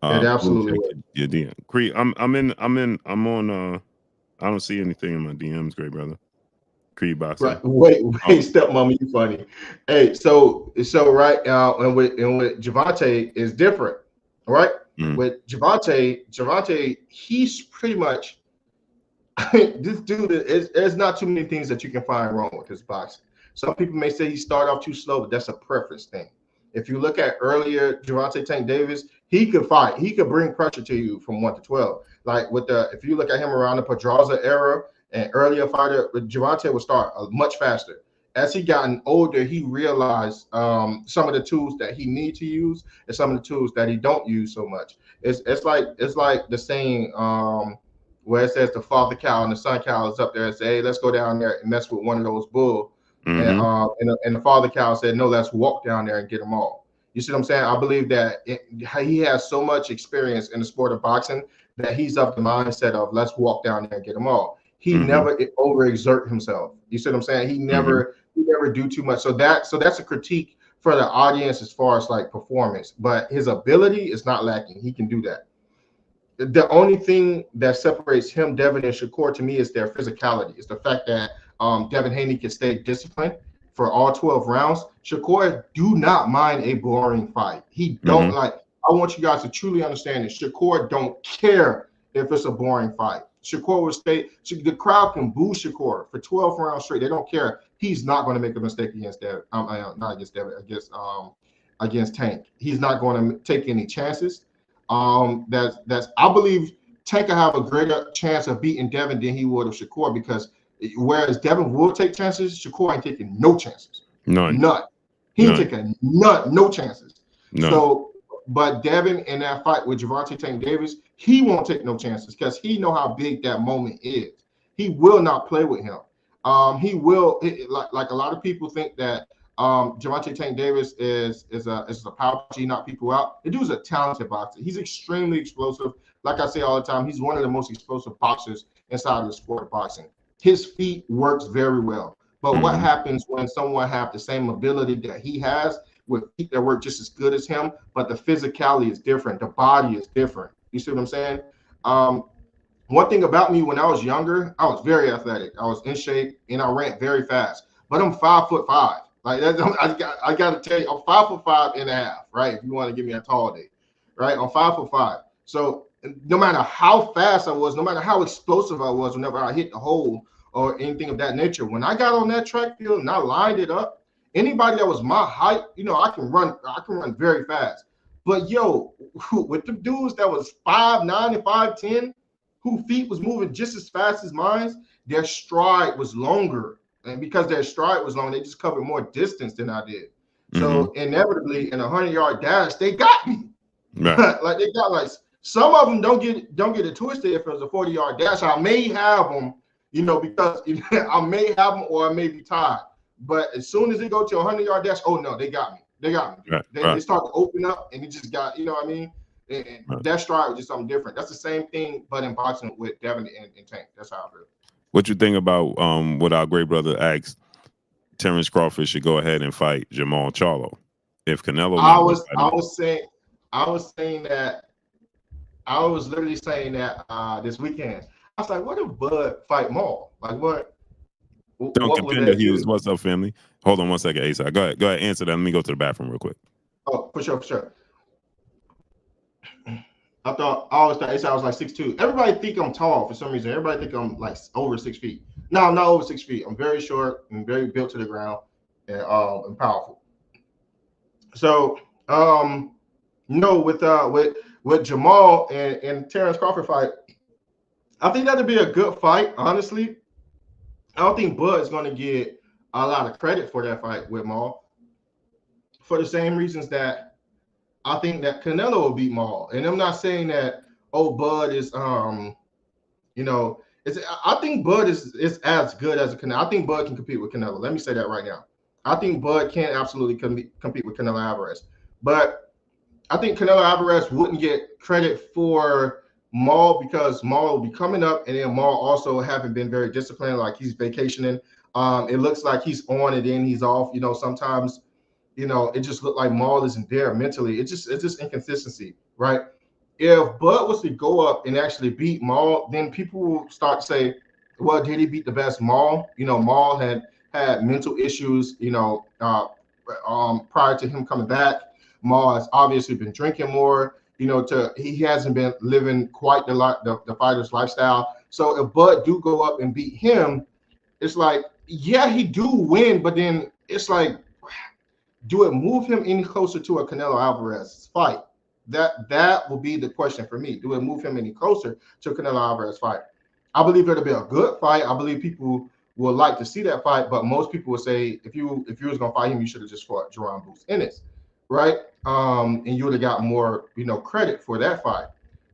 B: It absolutely will.
A: Your DM. Cree, I'm on I don't see anything in my DMs, great brother. Cree boxing.
B: Right. Wait, stepmama, you funny. Hey, so right now, and with Gervonta is different, right? Mm. With Gervonta, he's pretty much this dude there's not too many things that you can find wrong with his boxing. Some people may say he started off too slow, but that's a preference thing. If you look at earlier Gervonta Tank Davis, he could fight. He could bring pressure to you from 1 to 12. Like if you look at him around the Pedraza era and earlier fighter, Gervonta would start much faster. As he gotten older, he realized some of the tools that he need to use and some of the tools that he don't use so much. It's like the saying where it says the father cow and the son cow is up there and say, hey, let's go down there and mess with one of those bulls. Mm-hmm. And the father cow said, no, let's walk down there and get them all. You see what I'm saying? I believe that he has so much experience in the sport of boxing that he's up the mindset of let's walk down there and get them all. He never overexert himself. You see what I'm saying? He never do too much. So that's a critique for the audience as far as like performance. But his ability is not lacking. He can do that. The only thing that separates him, Devin, and Shakur to me is their physicality. It's the fact that Devin Haney can stay disciplined for all 12 rounds. Shakur do not mind a boring fight. He don't like. I want you guys to truly understand this. Shakur don't care if it's a boring fight. Shakur will stay. The crowd can boo Shakur for 12 rounds straight. They don't care. He's not going to make a mistake against Devin. Not against Devin. Against Tank. He's not going to take any chances. That's. I believe Tank will have a greater chance of beating Devin than he would of Shakur because whereas Devin will take chances, Shakur ain't taking no chances. None. He ain't taking no chances. None. So, but Devin in that fight with Gervonta Tank Davis, he won't take no chances because he know how big that moment is. He will not play with him. He will like a lot of people think that Gervonta Tank Davis is a power G, knock people out. The dude's a talented boxer. He's extremely explosive. Like I say all the time, he's one of the most explosive boxers inside of the sport of boxing. His feet works very well. But what happens when someone have the same ability that he has with feet that work just as good as him, but the physicality is different. The body is different. You see what I'm saying? One thing about me when I was younger, I was very athletic. I was in shape and I ran very fast. But I'm 5'5". Like that's, I got to tell you, I'm 5'5.5", right? If you want to give me a tall day, right? I'm 5'5". So no matter how fast I was, no matter how explosive I was, whenever I hit the hole or anything of that nature, when I got on that track field and I lined it up, anybody that was my height, I can run very fast. But with the dudes that was 5'9" and 5'10", whose feet was moving just as fast as mine, their stride was longer. And because their stride was long, they just covered more distance than I did. So inevitably, in a 100-yard dash, they got me. Right. Like they got like some of them don't get it twisted. If it was a 40-yard dash, I may have them, because I may have them or I may be tied. But as soon as they go to a 100-yard dash, oh no, they got me. They got me. Right. They start to open up, and it just got, you know what I mean? And that stride was just something different. That's the same thing, but in boxing with Devin and Tank. That's how I feel.
A: What you think about what our great brother asked? Terence Crawford should go ahead and fight Jamal Charlo. If Canelo, I was literally saying that this weekend. I was like, what if Bud fight Maul? Like what? Don't contender Hughes. What's up, family? Hold on one second, Asa. Go ahead, answer that. Let me go to the bathroom real quick.
B: Oh, for sure. I always thought Asa was like 6'2". Everybody think I'm tall for some reason. Everybody think I'm like over 6 feet. No, I'm not over 6 feet. I'm very short and very built to the ground and powerful. So with Jamal and Terence Crawford fight, I think that'd be a good fight, honestly. I don't think Bud is going to get a lot of credit for that fight with Maul for the same reasons that I think that Canelo will beat Maul. And I'm not saying that, Bud is, I think Bud is as good as a Canelo. I think Bud can compete with Canelo. Let me say that right now. I think Bud can absolutely compete with Canelo Alvarez. But I think Canelo Alvarez wouldn't get credit for Maul because Maul will be coming up, and then Maul also haven't been very disciplined, like he's vacationing. It looks like he's on and then he's off. Sometimes, it just looked like Maul isn't there mentally. It's just inconsistency, right? If Bud was to go up and actually beat Maul, then people will start to say, well, did he beat the best Maul? Maul had mental issues, prior to him coming back. Maul has obviously been drinking more. He hasn't been living quite the fighter's lifestyle. So if Bud do go up and beat him, it's like, yeah, he do win, but then it's like, do it move him any closer to a Canelo Alvarez fight? That will be the question for me. Do it move him any closer to a Canelo Alvarez fight? I believe it'll be a good fight. I believe people would like to see that fight, but most people would say if you was gonna fight him, you should have just fought Jerome Boots Ennis, right? And you would have got more, credit for that fight.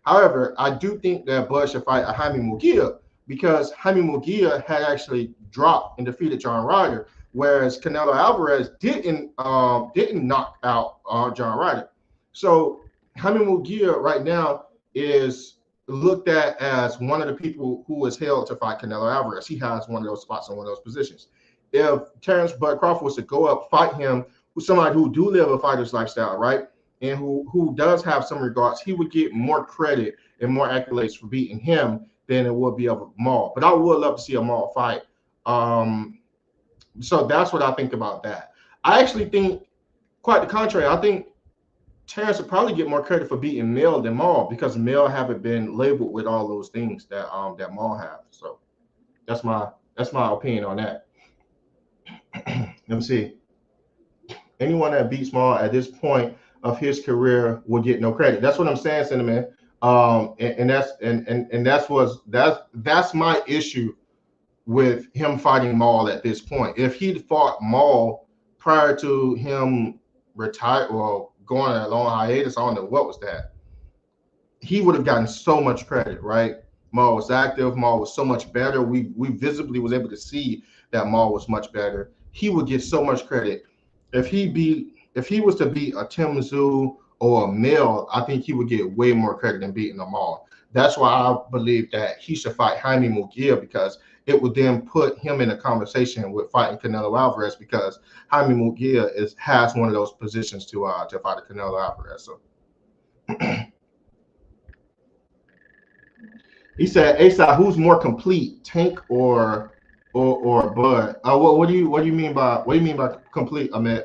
B: However, I do think that Bud should fight a Jaime Munguia because Jaime Munguia had actually dropped and defeated John Ryder, whereas Canelo Alvarez didn't knock out John Ryder. So Jaime Munguia right now is looked at as one of the people who is held to fight Canelo Alvarez. He has one of those spots in one of those positions. If Terence Bud Crawford was to go up, fight him, somebody who do live a fighter's lifestyle, right, and who does have some regards, he would get more credit and more accolades for beating him than it would be of a Maul. But I would love to see a Maul fight. So that's what I think about that. I actually think, quite the contrary, I think Terence would probably get more credit for beating Mill than Maul because Mill haven't been labeled with all those things that that Maul have. So that's my opinion on that. Let me see. Anyone that beats Maul at this point of his career will get no credit. That's what I'm saying, Cinnamon. That's my issue with him fighting Maul at this point. If he'd fought Maul prior to him retire or going on a long hiatus, I don't know what was that, he would have gotten so much credit, right? Maul was active. Maul was so much better. We visibly was able to see that Maul was much better. He would get so much credit. If he was to beat a Tim Tszyu or a Mill, I think he would get way more credit than beating a Maul. That's why I believe that he should fight Jaime Munguia because it would then put him in a conversation with fighting Canelo Alvarez because Jaime Munguia has one of those positions to fight a Canelo Alvarez. So he said, "Asa, who's more complete, Tank or Bud?" What do you mean by complete, Ahmed?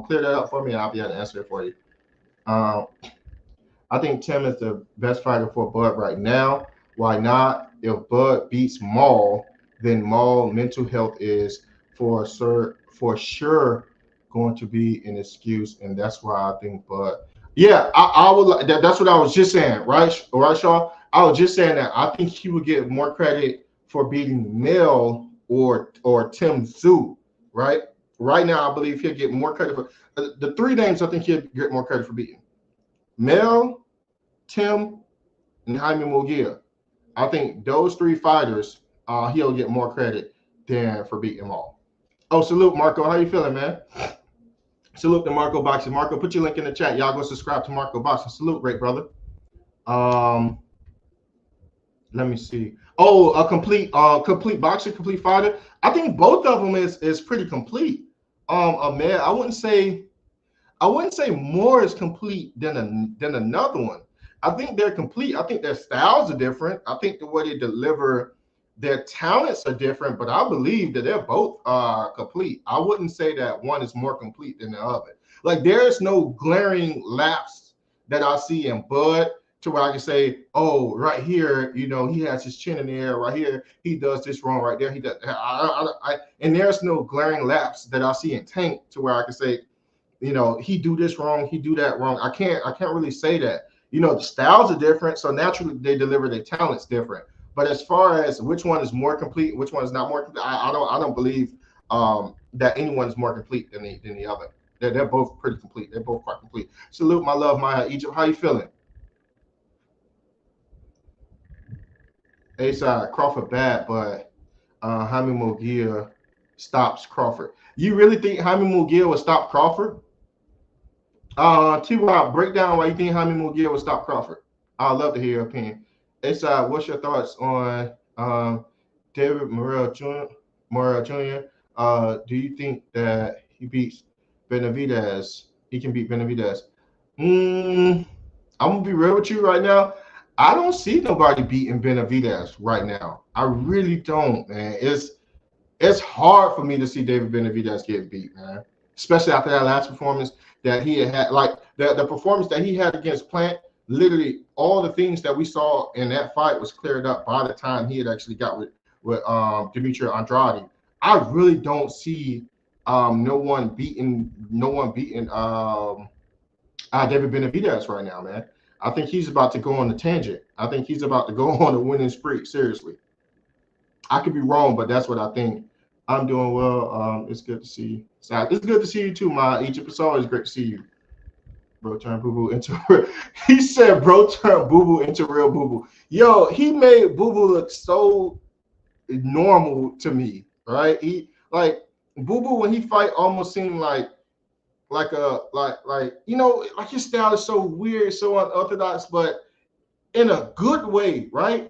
B: Clear that up for me, and I'll be able to answer it for you. I think Tim is the best fighter for Bud right now. Why not? If Bud beats Maul, then Maul mental health is for sure going to be an excuse, and that's why I think Bud. Yeah, I would. That's what I was just saying, right, Shaw? I was just saying that I think he would get more credit for beating Mel or Tim Tszyu, right? Right now, I believe he'll get more credit for the three names. I think he'll get more credit for beating Mel, Tim, and Jaime Munguia. I think those three fighters, he'll get more credit than for beating them all. Oh, salute, Marco. How you feeling, man? Salute to Marco Boxing. Marco, put your link in the chat. Y'all go subscribe to Marco Boxing. Salute, great brother. Let me see. Oh, a complete boxer, complete fighter. I think both of them is pretty complete. Man, I wouldn't say more is complete than another one. I think they're complete. I think their styles are different. I think the way they deliver their talents are different, but I believe that they're both complete. I wouldn't say that one is more complete than the other. Like there's no glaring lapse that I see in Bud to where I can say, oh, right here, you know, he has his chin in the air. Right here, he does this wrong. Right there, he does. And there's no glaring lapse that I see in Tank to where I can say, you know, he do this wrong, he do that wrong. I can't really say that. You know, the styles are different, so naturally they deliver their talents different. But as far as which one is more complete, which one is not more complete, I don't believe that anyone is more complete than the other. They're both pretty complete. They're both quite complete. Salute, my love, Maya Egypt. How you feeling? A-side, Crawford bad, but Jaime Munguia stops Crawford. You really think Jaime Munguia will stop Crawford? T-Rob, break down why you think Jaime Munguia will stop Crawford. I'd love to hear your opinion. A-side, what's your thoughts on David Morrell Jr.? Do you think that he beats Benavidez? He can beat Benavidez? I'm going to be real with you right now. I don't see nobody beating Benavidez right now. I really don't, man. It's hard for me to see David Benavidez get beat, man. Especially after that last performance that he had, like the performance that he had against Plant. Literally, all the things that we saw in that fight was cleared up by the time he had actually got with Dimitri Andrade. I really don't see no one beating David Benavidez right now, man. I think he's about to go on a tangent. I think he's about to go on a winning spree. Seriously, I could be wrong, but that's what I think. I'm doing well. It's good to see you. So it's good to see you too, my Egypt. It's always great to see you. Bro, turn boo boo into. He said, "Bro, turn boo boo into real boo boo." Yo, he made boo boo look so normal to me, right? He like boo boo when he fight almost seemed like you know, like his style is so weird, so unorthodox, but in a good way, right?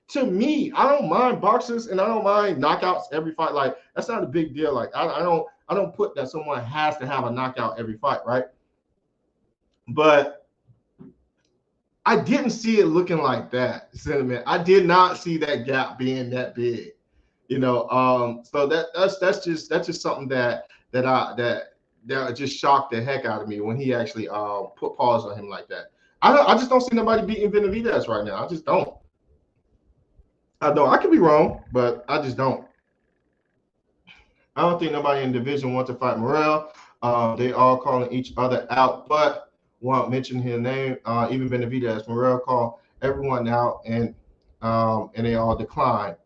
B: To me, I don't mind boxers and I don't mind knockouts every fight. Like that's not a big deal. Like I don't put that someone has to have a knockout every fight, right? But I didn't see it looking like that, sentiment. I did not see that gap being that big, you know. So that's just something that just shocked the heck out of me when he actually put pause on him like that. I just don't see nobody beating Benavidez right now. I just don't. I don't. I could be wrong, but I just don't. I don't think nobody in division wants to fight Morrell. They all calling each other out, but won't mention his name. Even Benavidez, Morrell called everyone out, and they all declined.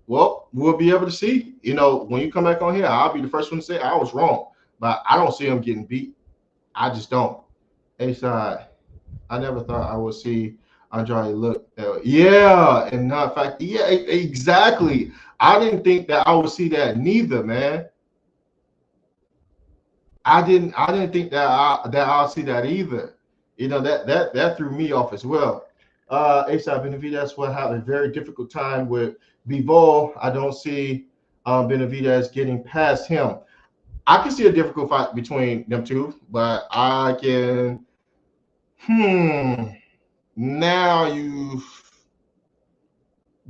B: Well, we'll be able to see. You know, when you come back on here, I'll be the first one to say I was wrong, but I don't see him getting beat. I just don't. A-side, I never thought I would see Andrade look. Yeah, and not fact, yeah, exactly. I didn't think that I would see that neither, man. I didn't think that I'll see that either. You know, that threw me off as well. A-side Benavidez will have a very difficult time with Bivol. I don't see Benavidez getting past him. I can see a difficult fight between them two, but I can. Now you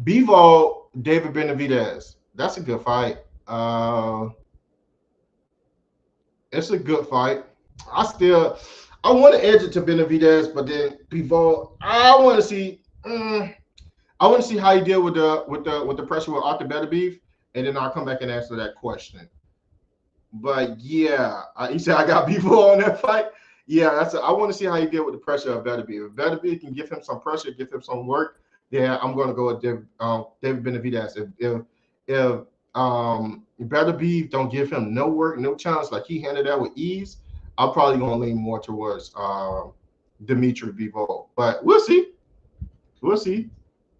B: Bivol, David Benavidez. That's a good fight. It's a good fight. I want to edge it to Benavidez, but then Bivol, I want to see how he deal with the pressure with Arthur Beterbiev, and then I'll come back and answer that question. But yeah, he said I got Bivol on that fight. Yeah, I want to see how he deal with the pressure of Beterbiev. If Beterbiev can give him some pressure, give him some work, Yeah, I'm going to go with David Benavidez. If Better Beef don't give him no work, no chance, like he handled that with ease, I'm probably going to lean more towards Dimitri Bivol. But we'll see. We'll see.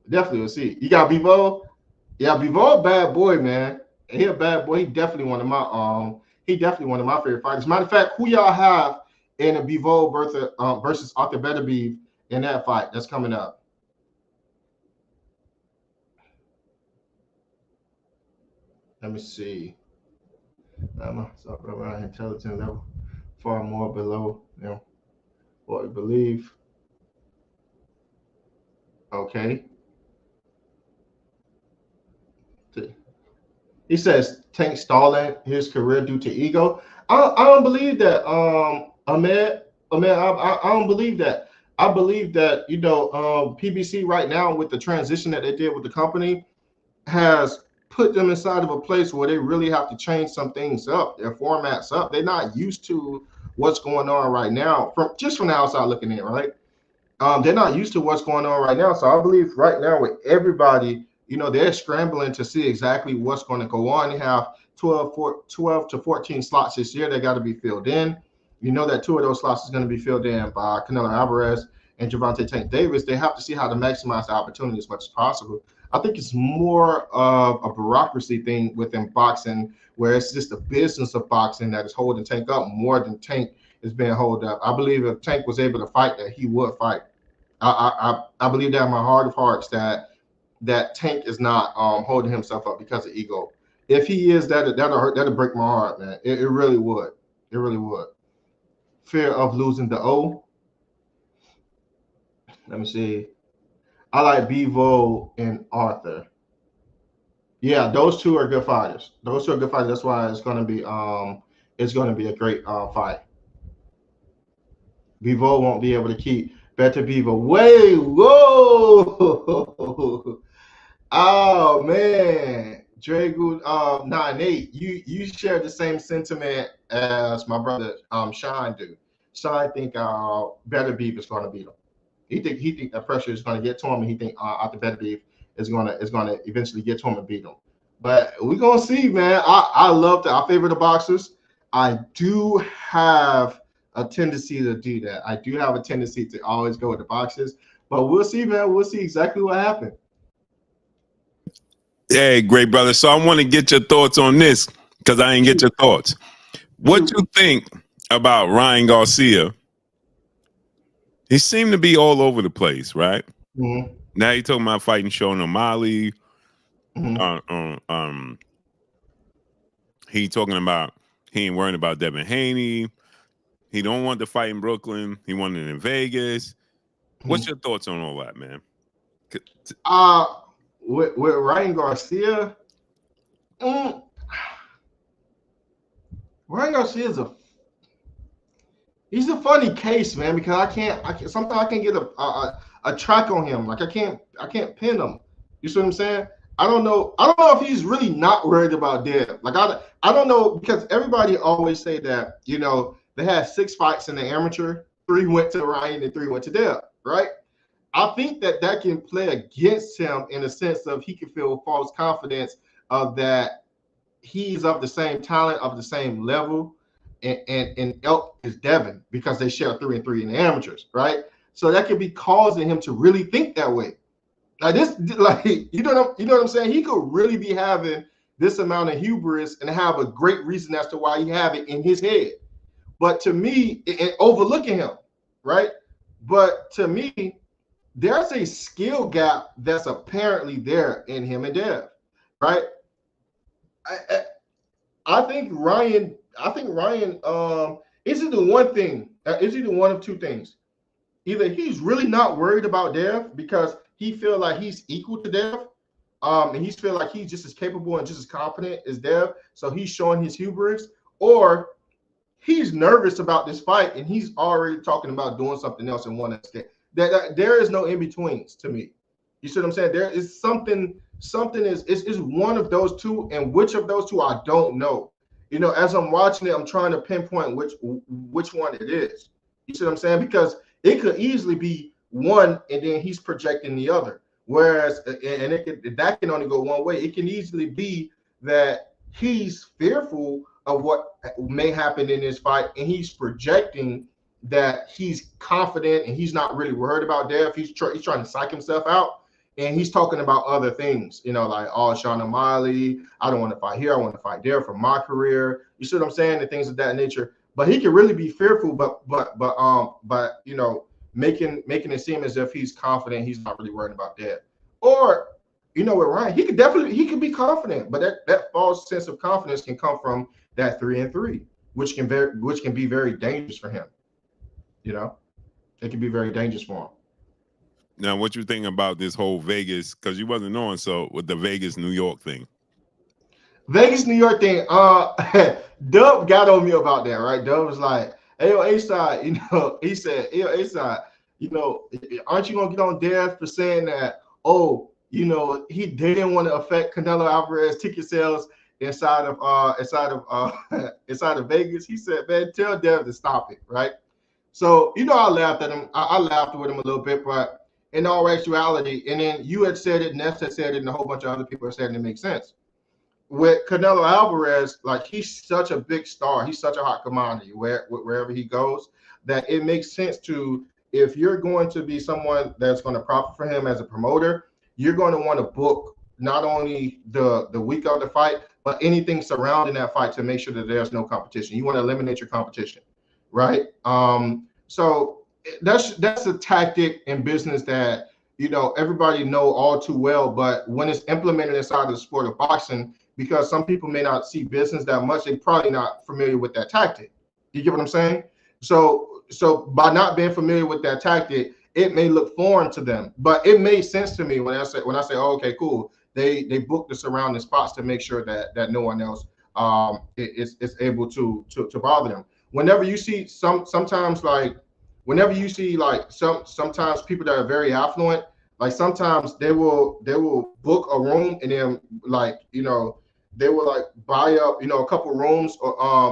B: Definitely we'll see. You got Bivol? Yeah, Bivol, bad boy, man. He a bad boy. He definitely one of my favorite fighters. Matter of fact, who y'all have in a Bivol versus Arthur Better Beef in that fight that's coming up? Let me see. My intelligence level far more below what we believe. Okay. He says Tank stalling his career due to ego. I don't believe that. Ahmed, I don't believe that. I believe that PBC right now with the transition that they did with the company has put them inside of a place where they really have to change some things up, their formats up. They're not used to what's going on right now from the outside looking in, right? They're not used to what's going on right now. So I believe right now with everybody, they're scrambling to see exactly what's going to go on. They have 12 to 14 slots this year. They got to be filled in. You know that 2 of those slots is going to be filled in by Canelo Alvarez and Gervonta Tank Davis. They have to see how to maximize the opportunity as much as possible. I think it's more of a bureaucracy thing within boxing, where it's just the business of boxing that is holding Tank up more than Tank is being held up. I believe if Tank was able to fight, that he would fight. I believe that in my heart of hearts that Tank is not holding himself up because of ego. If he is, that'll break my heart, man. It really would. It really would. Fear of losing the O. Let me see. I like Bevo and Arthur. Yeah, those two are good fighters. Those two are good fighters. That's why it's gonna be a great fight. Bevo won't be able to keep Better Bevo. Whoa. Oh man. Dragoon 9-8. You share the same sentiment as my brother Sean do. Sean think Better Beef is gonna beat him. He think that pressure is gonna get to him, and he think Arthur Better Beef is gonna eventually get to him and beat him. But we're gonna see, man. I love that. I favor the boxers. I do have a tendency to do that. I do have a tendency to always go with the boxers, but we'll see, man. We'll see exactly what happens.
A: Hey, great brother. So I want to get your thoughts on this because I didn't get your thoughts. What you think about Ryan Garcia? He seemed to be all over the place, right?
B: Mm-hmm.
A: Now you're talking about fighting Sean O'Malley.
B: Mm-hmm.
A: He talking about he ain't worrying about Devin Haney. He don't want to fight in Brooklyn. He wanted it in Vegas. What's your thoughts on all that, man?
B: With Ryan Garcia, Ryan Garcia he's a funny case, man, because I can't sometimes I can't get a track on him. Like I can't pin him. You see what I'm saying? I don't know if he's really not worried about Dev. Like I don't know, because everybody always say that, they had 6 fights in the amateur, 3 went to Ryan and 3 went to Dev, right? I think that can play against him in the sense of he can feel false confidence of that he's of the same talent, of the same level, and Elk is Devin, because they share 3 and 3 in the amateurs, right? So that could be causing him to really think that way. Like this, like you know what I'm saying? He could really be having this amount of hubris and have a great reason as to why he have it in his head. But to me, and overlooking him, right? But to me, there's a skill gap that's apparently there in him and Dev, right? I think Ryan is either one thing. Is either one of 2 things. Either he's really not worried about Dev because he feel like he's equal to Dev, and he feel like he's just as capable and just as confident as Dev, so he's showing his hubris, or he's nervous about this fight and he's already talking about doing something else and want to escape. That there is no in betweens to me. You see what I'm saying? There is something is one of those 2, and which of those 2 I don't know. As I'm watching it, I'm trying to pinpoint which one it is. You see what I'm saying? Because it could easily be one and then he's projecting the other. Whereas, and that can only go one way. It can easily be that he's fearful of what may happen in this fight, and he's projecting that he's confident and he's not really worried about death. He's trying to psych himself out, and he's talking about other things, like, oh, Sean O'Malley, I don't want to fight here, I want to fight there for my career. You see what I'm saying? And things of that nature. But he can really be fearful, but making it seem as if he's confident, he's not really worried about that. Or, with Ryan, he could be confident, but that false sense of confidence can come from that 3-3, which can be very dangerous for him. It can be very dangerous for him.
A: Now, what you think about this whole Vegas? Because you wasn't knowing, so with the Vegas New York thing.
B: Vegas New York thing. Dub got on me about that, right? Dub was like, "Hey, yo, A-Side, he said, hey, yo, A-Side, aren't you gonna get on death for saying that? Oh, they didn't want to affect Canelo Alvarez ticket sales inside of Vegas." He said, "Man, tell Dev to stop it," right? So, I laughed at him. I laughed with him a little bit, but in all actuality, and then you had said it, Ness had said it, and a whole bunch of other people had said it, and it makes sense. With Canelo Alvarez, like, he's such a big star, he's such a hot commodity wherever he goes, that it makes sense to, if you're going to be someone that's going to profit for him as a promoter, you're going to want to book not only the week of the fight, but anything surrounding that fight to make sure that there's no competition. You want to eliminate your competition, right? So that's a tactic in business that everybody know all too well, but when it's implemented inside of the sport of boxing, because some people may not see business that much, they're probably not familiar with that tactic. You get what I'm saying? So by not being familiar with that tactic, it may look foreign to them, but it made sense to me when I say, oh, okay, cool. They book the surrounding spots to make sure that no one else is able to bother them. Whenever you see sometimes people that are very affluent, like, sometimes they will book a room, and then, they will, like, buy up a couple rooms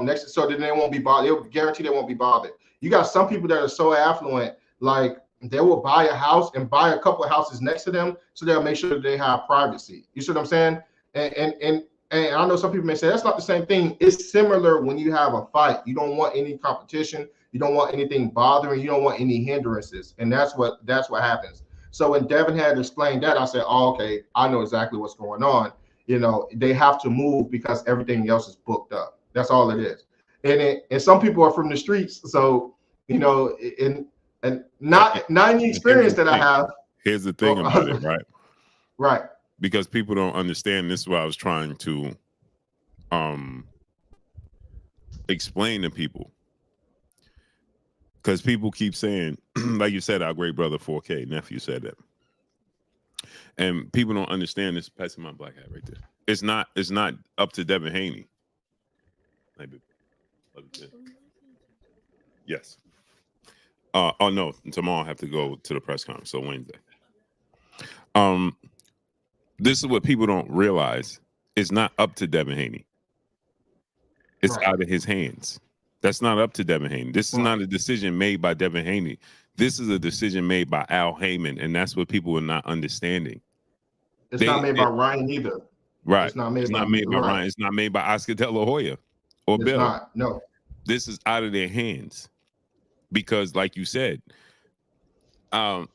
B: next, so that they won't be bothered. They'll guarantee they won't be bothered. You got some people that are so affluent, like, they will buy a house and buy a couple of houses next to them, so they'll make sure that they have privacy. You see what I'm saying? And I know some people may say that's not the same thing. It's similar when you have a fight. You don't want any competition. You don't want anything bothering. You don't want any hindrances, and that's what happens. So when Devin had explained that, I said, "Oh, okay, I know exactly what's going on." They have to move because everything else is booked up. That's all it is. And some people are from the streets, so and not any experience that I have.
A: Here's the thing about it, right?
B: Right.
A: Because people don't understand. This is what I was trying to explain to people. Because people keep saying, like you said, our great brother 4K nephew said that, and people don't understand this. Passing my black hat right there. It's not up to Devin Haney. Maybe. Yes. Oh no, tomorrow I have to go to the press conference, so Wednesday. This is what people don't realize. It's not up to Devin Haney. It's out of his hands. That's not up to Devin Haney. This is not a decision made by Devin Haney. This is a decision made by Al Heyman, and that's what people are not understanding.
B: It's not made by Ryan either.
A: Right.
B: It's not made
A: by Ryan. It's not made by Oscar De La Hoya or Bill.
B: Not. No.
A: This is out of their hands because, like you said, a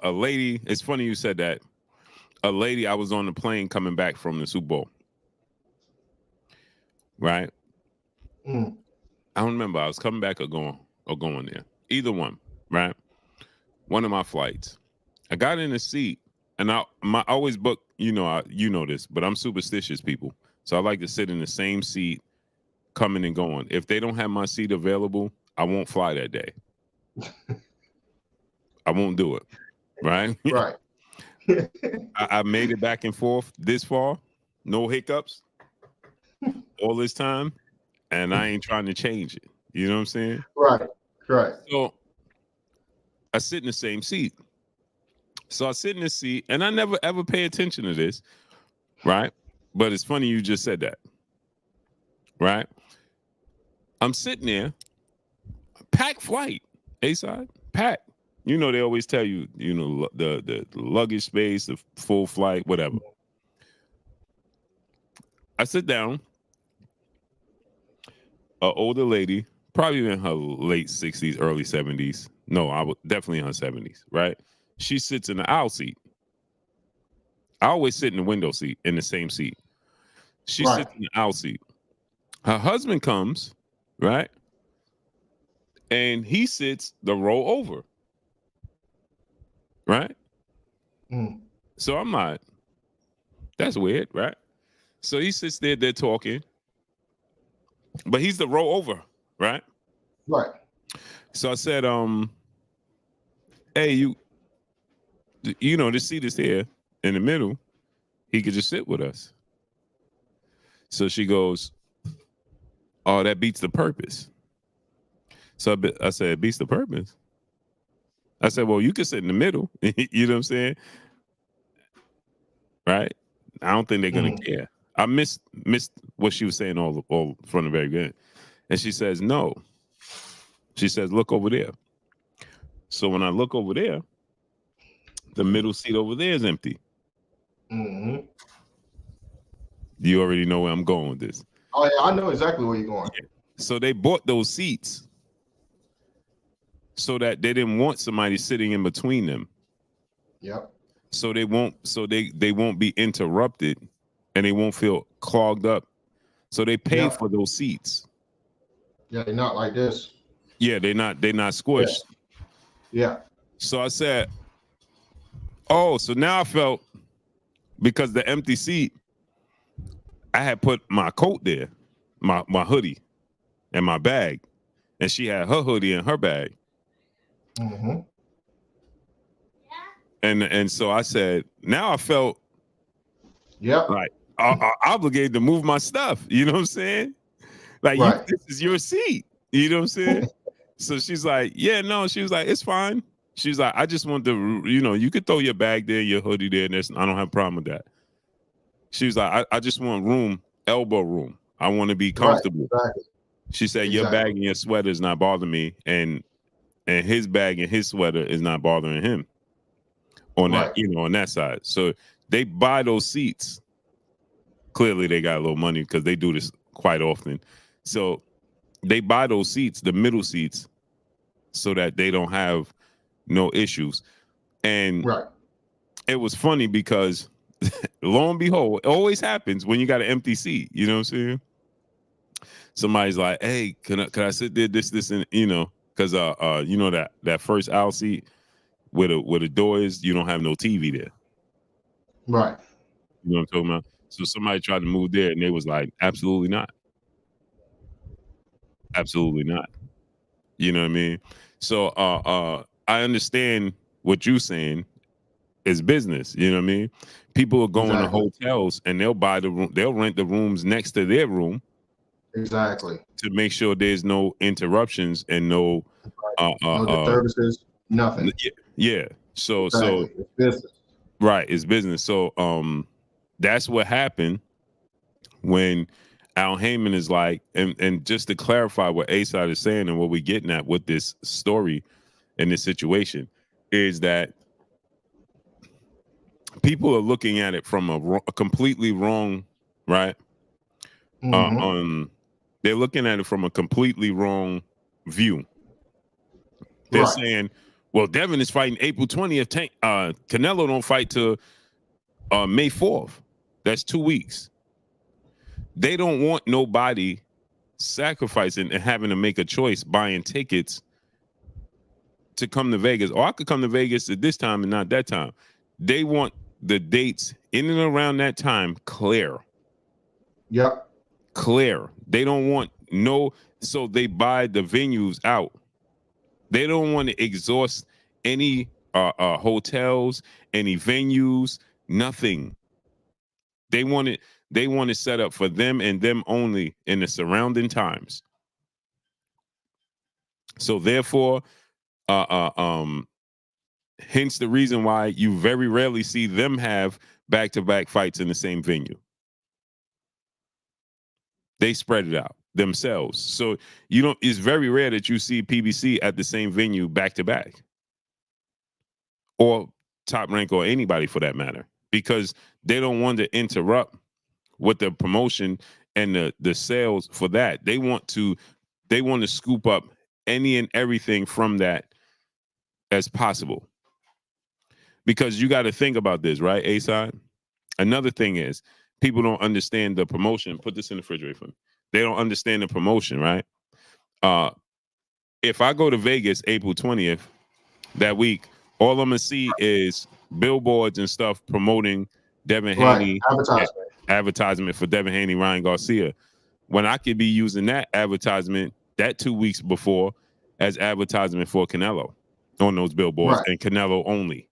A: lady. It's funny you said that. A lady. I was on the plane coming back from the Super Bowl. Right. I don't remember. I was coming back or going there. Either one. Right. One of my flights. I got in a seat, and I always book. You know this, but I'm superstitious, people. So I like to sit in the same seat, coming and going. If they don't have my seat available, I won't fly that day. I won't do it. Right.
B: Right.
A: I made it back and forth this far, no hiccups. All this time, and I ain't trying to change it. You know what I'm saying?
B: Right.
A: So I sit in the same seat. So I sit in this seat, and I never ever pay attention to this, right? But it's funny you just said that, right? I'm sitting there, packed flight, A-side, packed. You know, they always tell you, you know, the luggage space, the full flight, whatever. I sit down, an older lady, probably in her late 60s, early 70s. No, I was definitely in her 70s, right? She sits in the aisle seat. I always sit in the window seat, in the same seat. She
B: Right.
A: sits in the aisle seat. Her husband comes, right? And he sits the row over, right?
B: Mm.
A: So I'm like, that's weird, right? So he sits there, they're talking, but he's the row over, right?
B: Right.
A: So I said, hey, you know, the seat is here in the middle. He could just sit with us. So she goes, oh, that beats the purpose. So I said, it beats the purpose. I said, well, you could sit in the middle. You know what I'm saying? Right? I don't think they're gonna care. I missed what she was saying all from the very beginning. And she says, no. She says, look over there. So when I look over there, the middle seat over there is empty.
B: Mm-hmm.
A: You already know where I'm going with this.
B: Oh yeah, I know exactly where you're going.
A: Yeah. So they bought those seats so that they didn't want somebody sitting in between them.
B: Yep.
A: So they won't be interrupted and they won't feel clogged up. So they pay for those seats.
B: Yeah, they're not like this.
A: Yeah, they're not squished.
B: Yeah.
A: So I said, oh, so now I felt, because the empty seat, I had put my coat there, my hoodie and my bag. And she had her hoodie and her bag.
B: Mm-hmm.
A: And so I said, now I felt like obligated to move my stuff. You know what I'm saying? Like, this is your seat. You know what I'm saying? So she's like, yeah, no. She was like, it's fine. She's like, I just want to, you know, you could throw your bag there, your hoodie there, and I don't have a problem with that. She was like, I just want room, elbow room. I want to be comfortable.
B: Right. Exactly.
A: She said, your bag and your sweater is not bothering me, and his bag and his sweater is not bothering him on that, you know, on that side. So they buy those seats. Clearly they got a little money because they do this quite often. So they buy those seats, the middle seats, so that they don't have no issues. And it was funny because lo and behold, it always happens when you got an empty seat. You know what I'm saying? Somebody's like, hey, can I sit there, this, and, you know, because you know, that first aisle seat where the door is, you don't have no TV there.
B: Right.
A: You know what I'm talking about? So somebody tried to move there and they was like, absolutely not. Absolutely not. You know what I mean? So I understand what you're saying is business. You know what I mean? People are going to hotels and they'll buy the room, they'll rent the rooms next to their room.
B: Exactly.
A: To make sure there's no interruptions and no
B: no disturbances, nothing.
A: Yeah. So
B: it's business.
A: Right, it's business. So that's what happened when Al Heyman is like, and just to clarify what A-Side is saying and what we're getting at with this story and this situation is that people are looking at it from a completely wrong, right? They're looking at it from a completely wrong view. They're saying, well, Devin is fighting April 20th. Canelo don't fight till May 4th. That's 2 weeks. They don't want nobody sacrificing and having to make a choice buying tickets to come to Vegas. Or I could come to Vegas at this time and not that time. They want the dates in and around that time clear.
B: Yep.
A: Clear. They don't want so they buy the venues out. They don't want to exhaust any hotels, any venues, nothing. They want it set up for them and them only in the surrounding times. So therefore, hence the reason why you very rarely see them have back-to-back fights in the same venue. They spread it out themselves. So it's very rare that you see PBC at the same venue back-to-back. or Top Rank or anybody for that matter, because they don't want to interrupt with the promotion and the sales for that. They want to scoop up any and everything from that as possible. Because you got to think about this, right, A-Side? Another thing is people don't understand the promotion. Put this in the refrigerator for me. They don't understand the promotion, right? If I go to Vegas April 20th that week, all I'm gonna see is billboards and stuff promoting Devin Haney, advertisement for Devin Haney, Ryan Garcia, when I could be using that advertisement that 2 weeks before as advertisement for Canelo on those billboards, and Canelo only.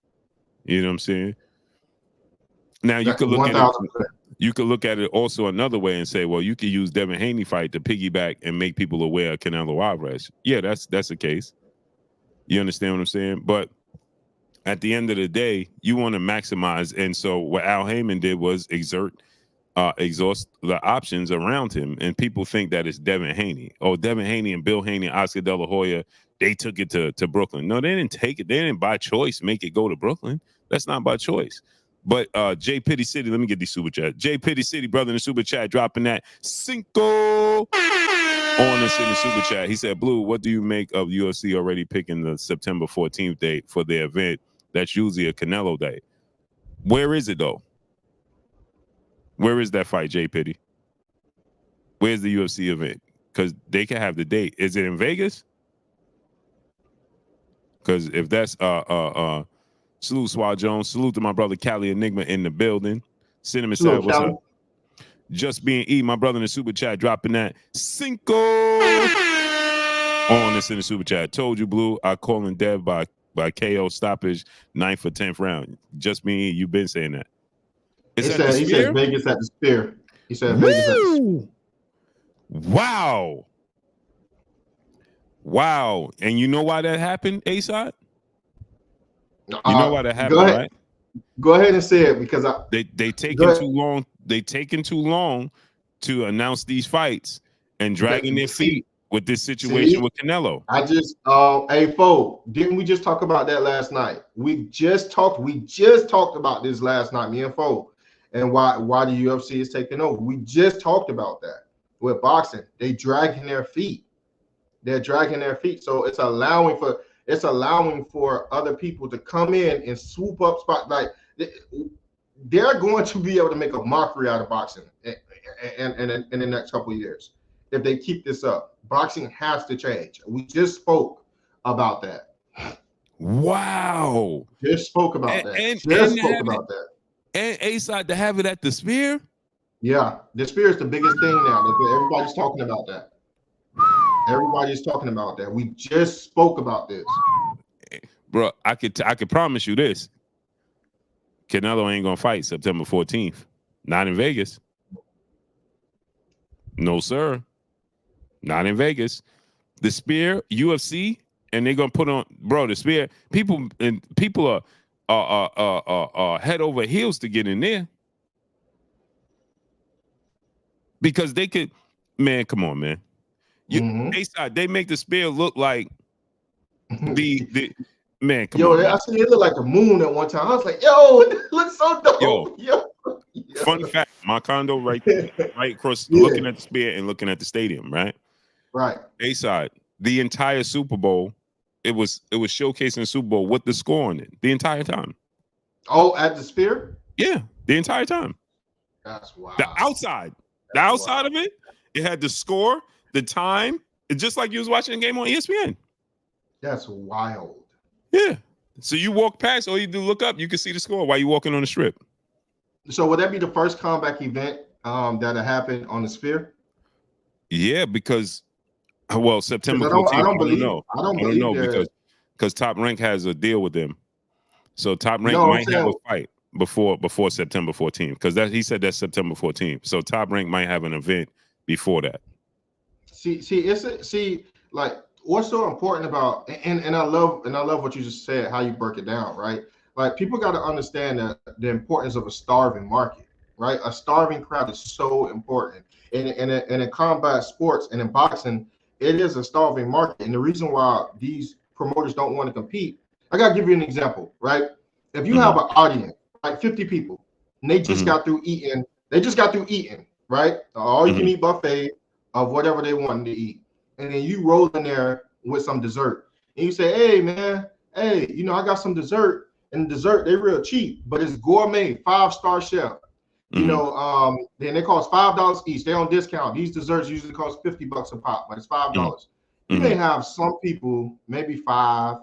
A: You know what I'm saying? Now you could look at it. You could look at it also another way and say, well, you could use Devin Haney fight to piggyback and make people aware of Canelo Alvarez. Yeah, that's the case. You understand what I'm saying? But at the end of the day, you want to maximize. And so what Al Heyman did was exhaust the options around him. And people think that it's Devin Haney. Oh, Devin Haney and Bill Haney, Oscar De La Hoya, they took it to Brooklyn. No, they didn't take it. They didn't by choice make it go to Brooklyn. That's not by choice. But J Pitty City, let me get these super chat. J Pitty City, brother, in the super chat, dropping that Cinco on the super chat. He said, Blue, what do you make of UFC already picking the September 14th date for their event? That's usually a Canelo day. Where is it, though? Where is that fight, J Pitty? Where's the UFC event? Because they can have the date. Is it in Vegas? Because if that's salute Swat Jones. Salute to my brother Cali Enigma in the building. Cinnamon said, what's up? Just being E, my brother in the super chat, dropping that Cinco on this in the super chat. Told you, Blue, I calling Dev by KO stoppage, 9th or 10th round. Just being E, you've been saying that.
B: He said Vegas at the Spear. He said Vegas at the Spear.
A: Wow. Wow. And you know why that happened, A-Side? You know why that happened, right?
B: Go ahead and say it, because
A: they taking too long. They taking too long to announce these fights and dragging their feet with this situation with Canelo.
B: Didn't we just talk about that last night? We just talked about this last night, me and Fo, and why the UFC is taking over. We just talked about that with boxing. They dragging their feet. They're dragging their feet. So it's allowing for other people to come in and swoop up spot. Like they're going to be able to make a mockery out of boxing in the next couple of years if they keep this up. Boxing has to change. We just spoke about that.
A: Wow.
B: Just spoke about that.
A: And A-Side to have it at the Spear?
B: Yeah, the Spear is the biggest thing now. Everybody's talking about that. Everybody's talking about that. We just spoke about this.
A: Bro, I could promise you this. Canelo ain't gonna fight September 14th. Not in Vegas. No, sir. Not in Vegas. The Spear, UFC, and they're gonna put on, bro, the Spear. People are head over heels to get in there. Because they could, man, come on, man. They make the Spear look like the man. Come on,
B: I seen it look like a moon at one time. I was like, yo, it looks so dope. Yo.
A: Fun fact: my condo right across, looking at the Spear and looking at the stadium. Right. A-Side, the entire Super Bowl, it was showcasing the Super Bowl with the score on it the entire time.
B: Oh, at the Spear?
A: Yeah, the entire time.
B: That's wild.
A: The outside of it, it had the score. The time, it's just like you was watching a game on ESPN.
B: That's wild.
A: Yeah. So you walk past, all you do look up, you can see the score while you're walking on the strip.
B: So would that be the first comeback event that happened on the Sphere?
A: Yeah, because September 14th. I don't know because Top Rank has a deal with them. So Top Rank might have a fight before September 14th, because he said that's September 14th. So Top Rank might have an event before that.
B: Like what's so important about, and I love what you just said, how you break it down, right? Like people got to understand the importance of a starving market, right? A starving crowd is so important. In combat sports and in boxing, it is a starving market. And the reason why these promoters don't want to compete, I gotta give you an example, right? If you have an audience, like 50 people, and they just got through eating, right? All you can eat buffet of whatever they wanted to eat. And then you roll in there with some dessert. And you say, hey man, hey, I got some dessert. And dessert, they real cheap, but it's gourmet, 5-star chef. Then they cost $5 each. They're on discount. These desserts usually cost $50 a pop, but it's $5. You may have some people, maybe 5,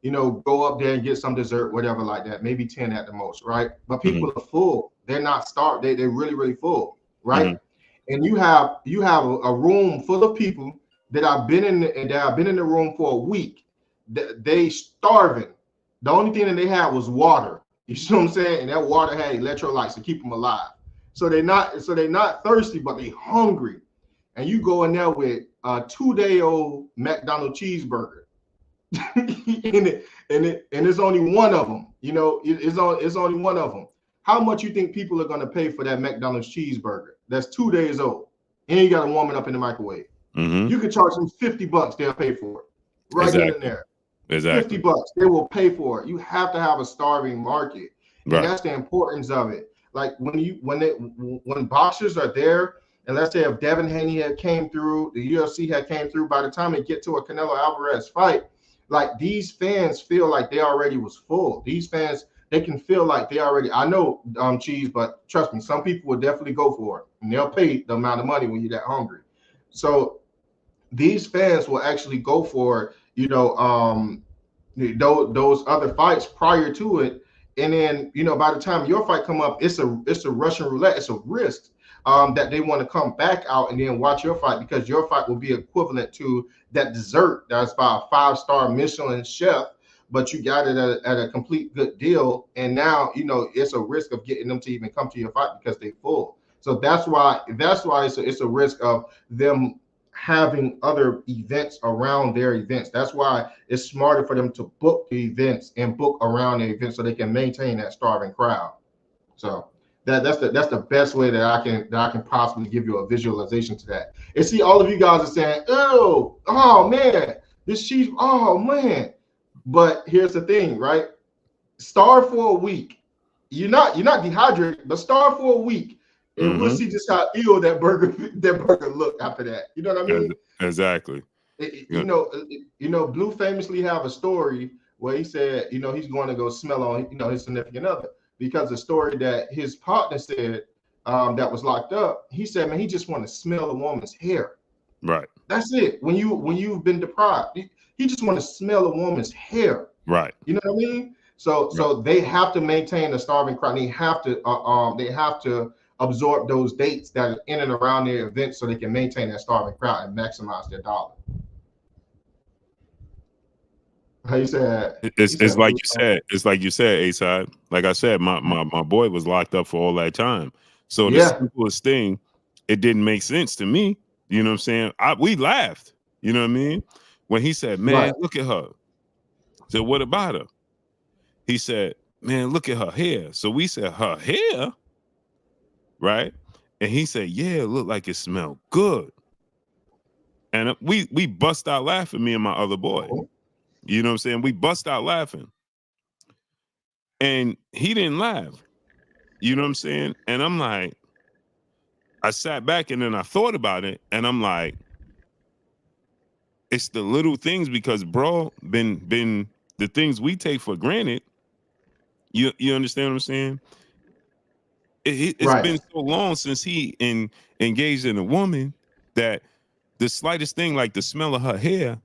B: go up there and get some dessert, whatever like that, maybe 10 at the most, right? But people are full. They're not starved. They're really, really full, right? And you have a room full of people that have been in the room for a week. They starving. The only thing that they had was water. You see what I'm saying? And that water had electrolytes to keep them alive. So they're not thirsty, but they hungry. And you go in there with a 2-day-old McDonald's cheeseburger. and it's only one of them. It's only one of them. How much you think people are going to pay for that McDonald's cheeseburger that's 2 days old? And you got to warm it up in the microwave. You can charge them $50. They'll pay for it. Right then and there.
A: Exactly.
B: $50, they will pay for it. You have to have a starving market, and that's the importance of it. Like when boxers are there, and let's say if Devin Haney had came through, the UFC had came through, by the time it get to a Canelo Alvarez fight, like these fans feel like they already was full. These fans, they can feel like they already. I know Cheese, but trust me, some people will definitely go for it, and they'll pay the amount of money when you're that hungry. So these fans will actually go for those other fights prior to it, and then by the time your fight come up, it's a Russian roulette. It's a risk that they want to come back out and then watch your fight, because your fight will be equivalent to that dessert that's by a 5-star Michelin chef, but you got it at a complete good deal, and now it's a risk of getting them to even come to your fight because they full. So that's why it's a risk of them having other events around their events. That's why it's smarter for them to book the events and book around the events so they can maintain that starving crowd. So that's the best way that I can possibly give you a visualization to that. And see, all of you guys are saying, oh man, this cheese, oh man. But here's the thing, right? Starve for a week. You're not dehydrated, but starve for a week. And we'll see just how ill that burger look after that. You know what I mean?
A: Exactly.
B: Blue famously have a story where he said, he's going to go smell on, his significant other, because the story that his partner said that was locked up, he said, man, he just want to smell a woman's hair.
A: Right.
B: That's it. When you've been deprived, he just want to smell a woman's hair.
A: Right.
B: You know what I mean? So they have to maintain a starving crowd. They have to absorb those dates that are in and around their events so they can maintain that starving crowd and maximize their dollar. How you said?
A: It's like you said. It's like you said, A-Side. Like I said, my boy was locked up for all that time. So the simplest thing, it didn't make sense to me. You know what I'm saying? We laughed. You know what I mean? When he said, man, look at her. I said, what about her? He said, man, look at her hair. So we said, her hair? Right? And he said, yeah, it looked like it smelled good. And we bust out laughing, me and my other boy. You know what I'm saying? We bust out laughing. And he didn't laugh. You know what I'm saying? And I'm like, I sat back and then I thought about it, and I'm like, it's the little things, because bro, been the things we take for granted. You understand what I'm saying? It's been so long since he engaged in a woman that the slightest thing, like the smell of her hair,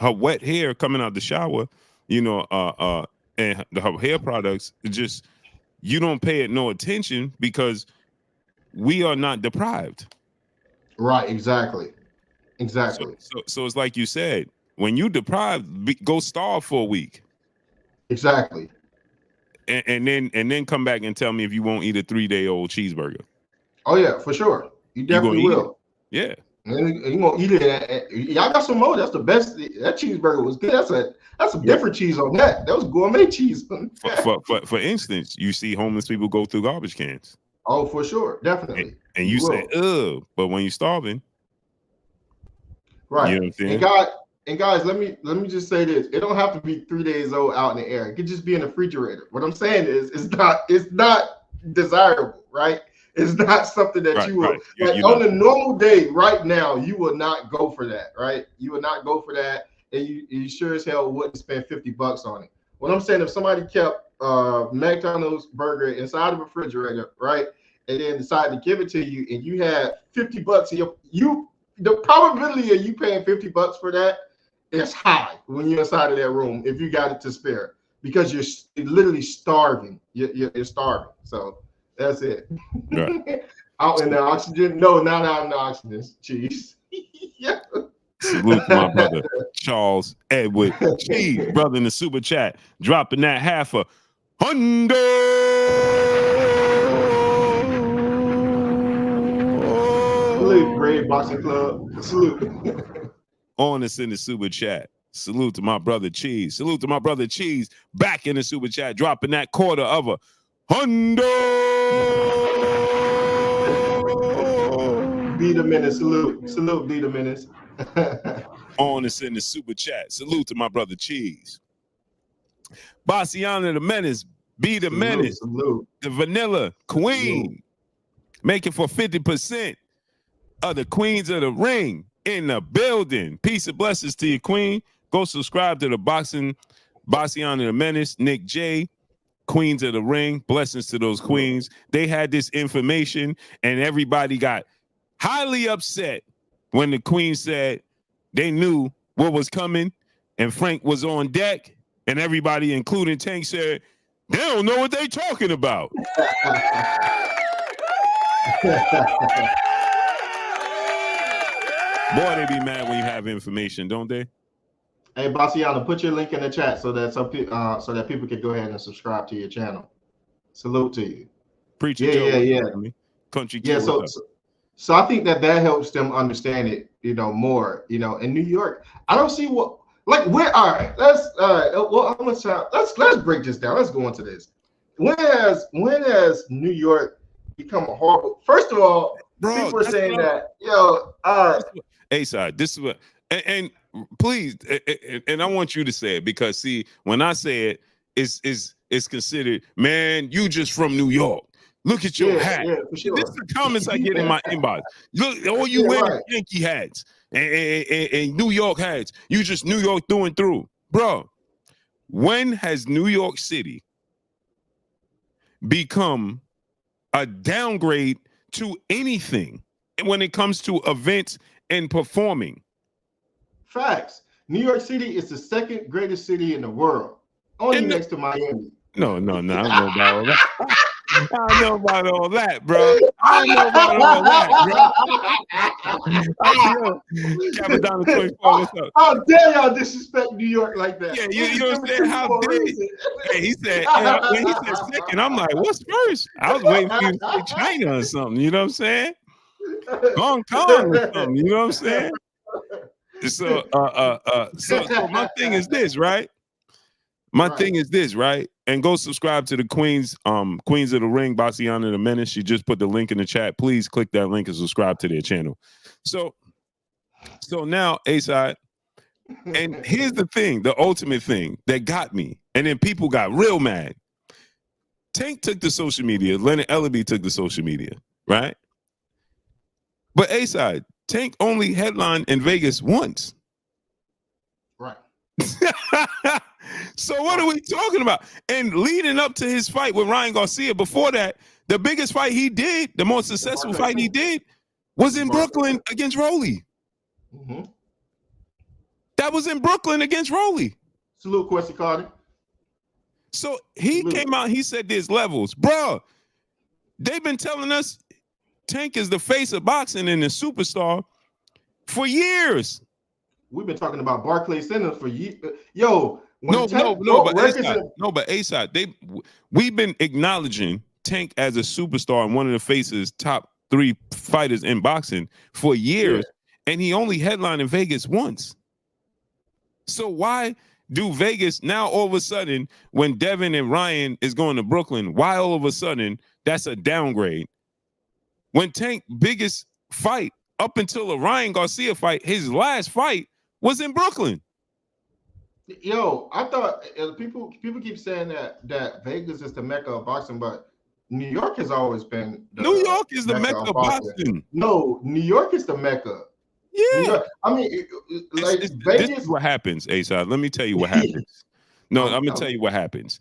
A: her wet hair coming out the shower, and her hair products, just, you don't pay it no attention because we are not deprived.
B: Right, exactly.
A: So it's like you said, when you deprived, go starve for a week.
B: Exactly.
A: And then come back and tell me if you won't eat a 3-day-old cheeseburger.
B: Oh yeah, for sure. You definitely will.
A: Yeah.
B: And you gonna eat it. Y'all got some more. That's the best. That cheeseburger was good. That's a different cheese on that. That was gourmet cheese.
A: For instance, you see homeless people go through garbage cans.
B: Oh, for sure, definitely.
A: And you say, ugh, but when you're starving,
B: right?
A: You know what I'm saying?
B: And And guys, let me just say this: it don't have to be 3 days old out in the air. It could just be in the refrigerator. What I'm saying is, it's not desirable, right? It's not something that you will like on a normal day. Right now, you will not go for that, right? You will not go for that, and you sure as hell wouldn't spend $50 on it. What I'm saying, if somebody kept McDonald's burger inside the refrigerator, right, and then decided to give it to you, and you had $50, the probability of you paying $50 for that is high when you're inside of that room if you got it to spare, because you're literally starving. You're starving. So that's it. Right. Out in the oxygen? No, not out in the oxygen. Cheese. Yeah.
A: Salute to my brother Charles Edward Cheese, brother in the super chat, dropping that half a $100.
B: Salute, Great Boxing Club. Salute.
A: On us in the super chat. Salute to my brother Cheese. Salute to my brother Cheese, back in the super chat, dropping that quarter of a $100.
B: Be the menace. Salute, be the menace.
A: On us in the super chat. Salute to my brother Cheese. Bassiana the Menace, be the menace.
B: Salute.
A: The Vanilla Queen, making for 50% of the Queens of the Ring in the building. Peace and blessings to you, Queen. Go subscribe to the Bassiana the Menace, Nick J, Queens of the Ring. Blessings to those queens. They had this information, and everybody got highly upset when the queen said they knew what was coming, and Frank was on deck, and everybody, including Tank, said they don't know what they talking about. Boy, they be mad when you have information, don't they?
B: Hey, Bassiana, put your link in the chat so that people can go ahead and subscribe to your channel. Salute to you.
A: Preacher
B: yeah.
A: Country
B: yeah, so I think that helps them understand it, more. In New York, I don't see what where. All right, let's break this down. Let's go into this. When has New York become a horrible? First of all, people are saying that,
A: A-side, this is what, and please, and I want you to say it, because see, when I say it, it's considered, man, you just from New York. Look at your hat.
B: Yeah, for sure.
A: This is the comments I get in my inbox. Look, all you wearing Yankee hats and New York hats. You just New York through and through. Bro, when has New York City become a downgrade to anything when it comes to events and performing?
B: Facts. New York City is the second greatest city in the world, only next to Miami.
A: No, I don't know about all that. I don't know about all that, bro. I don't know about all that, bro. Capadonna 24, what's up?
B: How dare y'all disrespect New York like that?
A: Yeah, you know what I'm saying? How dare you? Hey, he said, when he said second, I'm like, what's first? I was waiting for you to say China or something, you know what I'm saying? Hong Kong or something, you know what I'm saying? So my thing is this, right? And go subscribe to the Queens of the Ring, Bassiana the Menace. She just put the link in the chat. Please click that link and subscribe to their channel. So now, A-side, and here's the thing, the ultimate thing that got me, and then people got real mad. Tank took the social media, Leonard Ellaby took the social media, right? But A-side, Tank only headlined in Vegas once.
B: Right.
A: So what are we talking about? And leading up to his fight with Ryan Garcia, before that, the biggest fight he did, the most successful fight he did, was in Brooklyn against Rolly.
B: Mm-hmm.
A: That was in Brooklyn against Rolly.
B: Salute, Quincy Carter.
A: So he came out, he said there's levels. Bro, they've been telling us Tank is the face of boxing and a superstar for years.
B: We've been talking about Barclays Center for years. Yo,
A: but A-side, we've been acknowledging Tank as a superstar and one of the faces, top 3 fighters in boxing for years, and he only headlined in Vegas once. So why do Vegas now all of a sudden, when Devin and Ryan is going to Brooklyn, why all of a sudden that's a downgrade? When Tank biggest fight up until the Ryan Garcia fight, his last fight was in Brooklyn.
B: Yo, I thought people keep saying that Vegas is the mecca of boxing, but New York has always been the
A: New York is the mecca of boxing.
B: No, New York is the mecca.
A: Yeah.
B: New York, I mean, like Vegas.
A: This is what happens, A-Side. Let me tell you what happens. No, I'm gonna tell you what happens.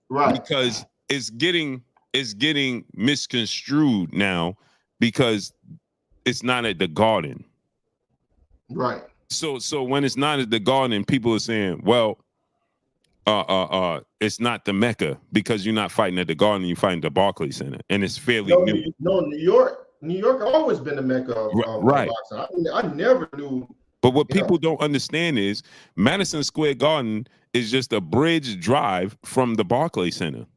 B: Right.
A: Because it's getting misconstrued now because it's not at the Garden.
B: Right.
A: So when it's not at the Garden, people are saying, well, it's not the Mecca because you're not fighting at the Garden, you're fighting the Barclays Center, and it's fairly new.
B: No, New York always been the mecca of
A: right.
B: boxing. I never knew.
A: But what people don't understand is Madison Square Garden is just a bridge drive from the Barclays Center.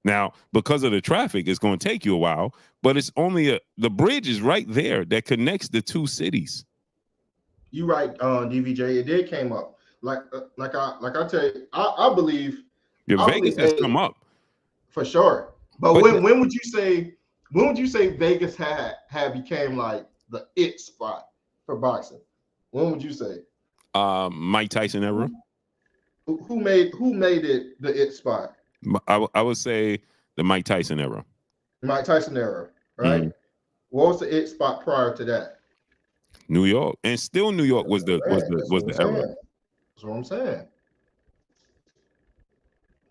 A: Now, because of the traffic, it's going to take you a while, but it's only the bridge is right there that connects the two cities.
B: You right, DVJ. It did came up. Like I tell you, I believe.
A: Vegas has come up
B: for sure. But when would you say Vegas had became like the it spot for boxing? When would you say?
A: Mike Tyson era.
B: Who made it the it spot?
A: I would say the Mike Tyson era.
B: Mike Tyson era, right? Mm-hmm. What was the it spot prior to that?
A: New York, and still New York was the era.
B: That's what I'm saying.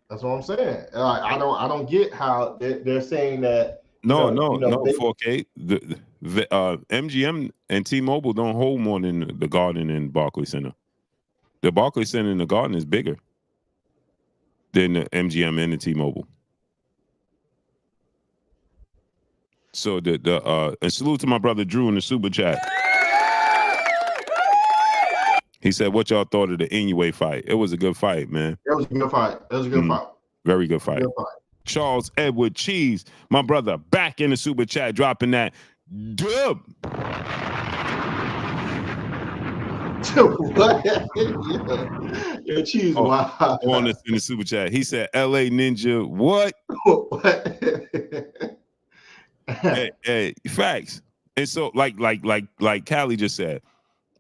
B: That's what I'm saying. I don't get how they're saying that.
A: No, 4K. The MGM and T-Mobile don't hold more than the Garden and Barclays Center. The Barclays Center and the Garden is bigger than the MGM and the T-Mobile. So and salute to my brother Drew in the super chat. He said, "What y'all thought of the Inoue fight? It was a good fight, man.
B: It was a good fight.
A: Very good fight. Charles Edward Cheese, my brother, back in the super chat, dropping that dub.
B: What? Your Cheese, wow.
A: On this in the super chat, he said, "L.A. Ninja, what? hey, facts." And so, like Callie just said,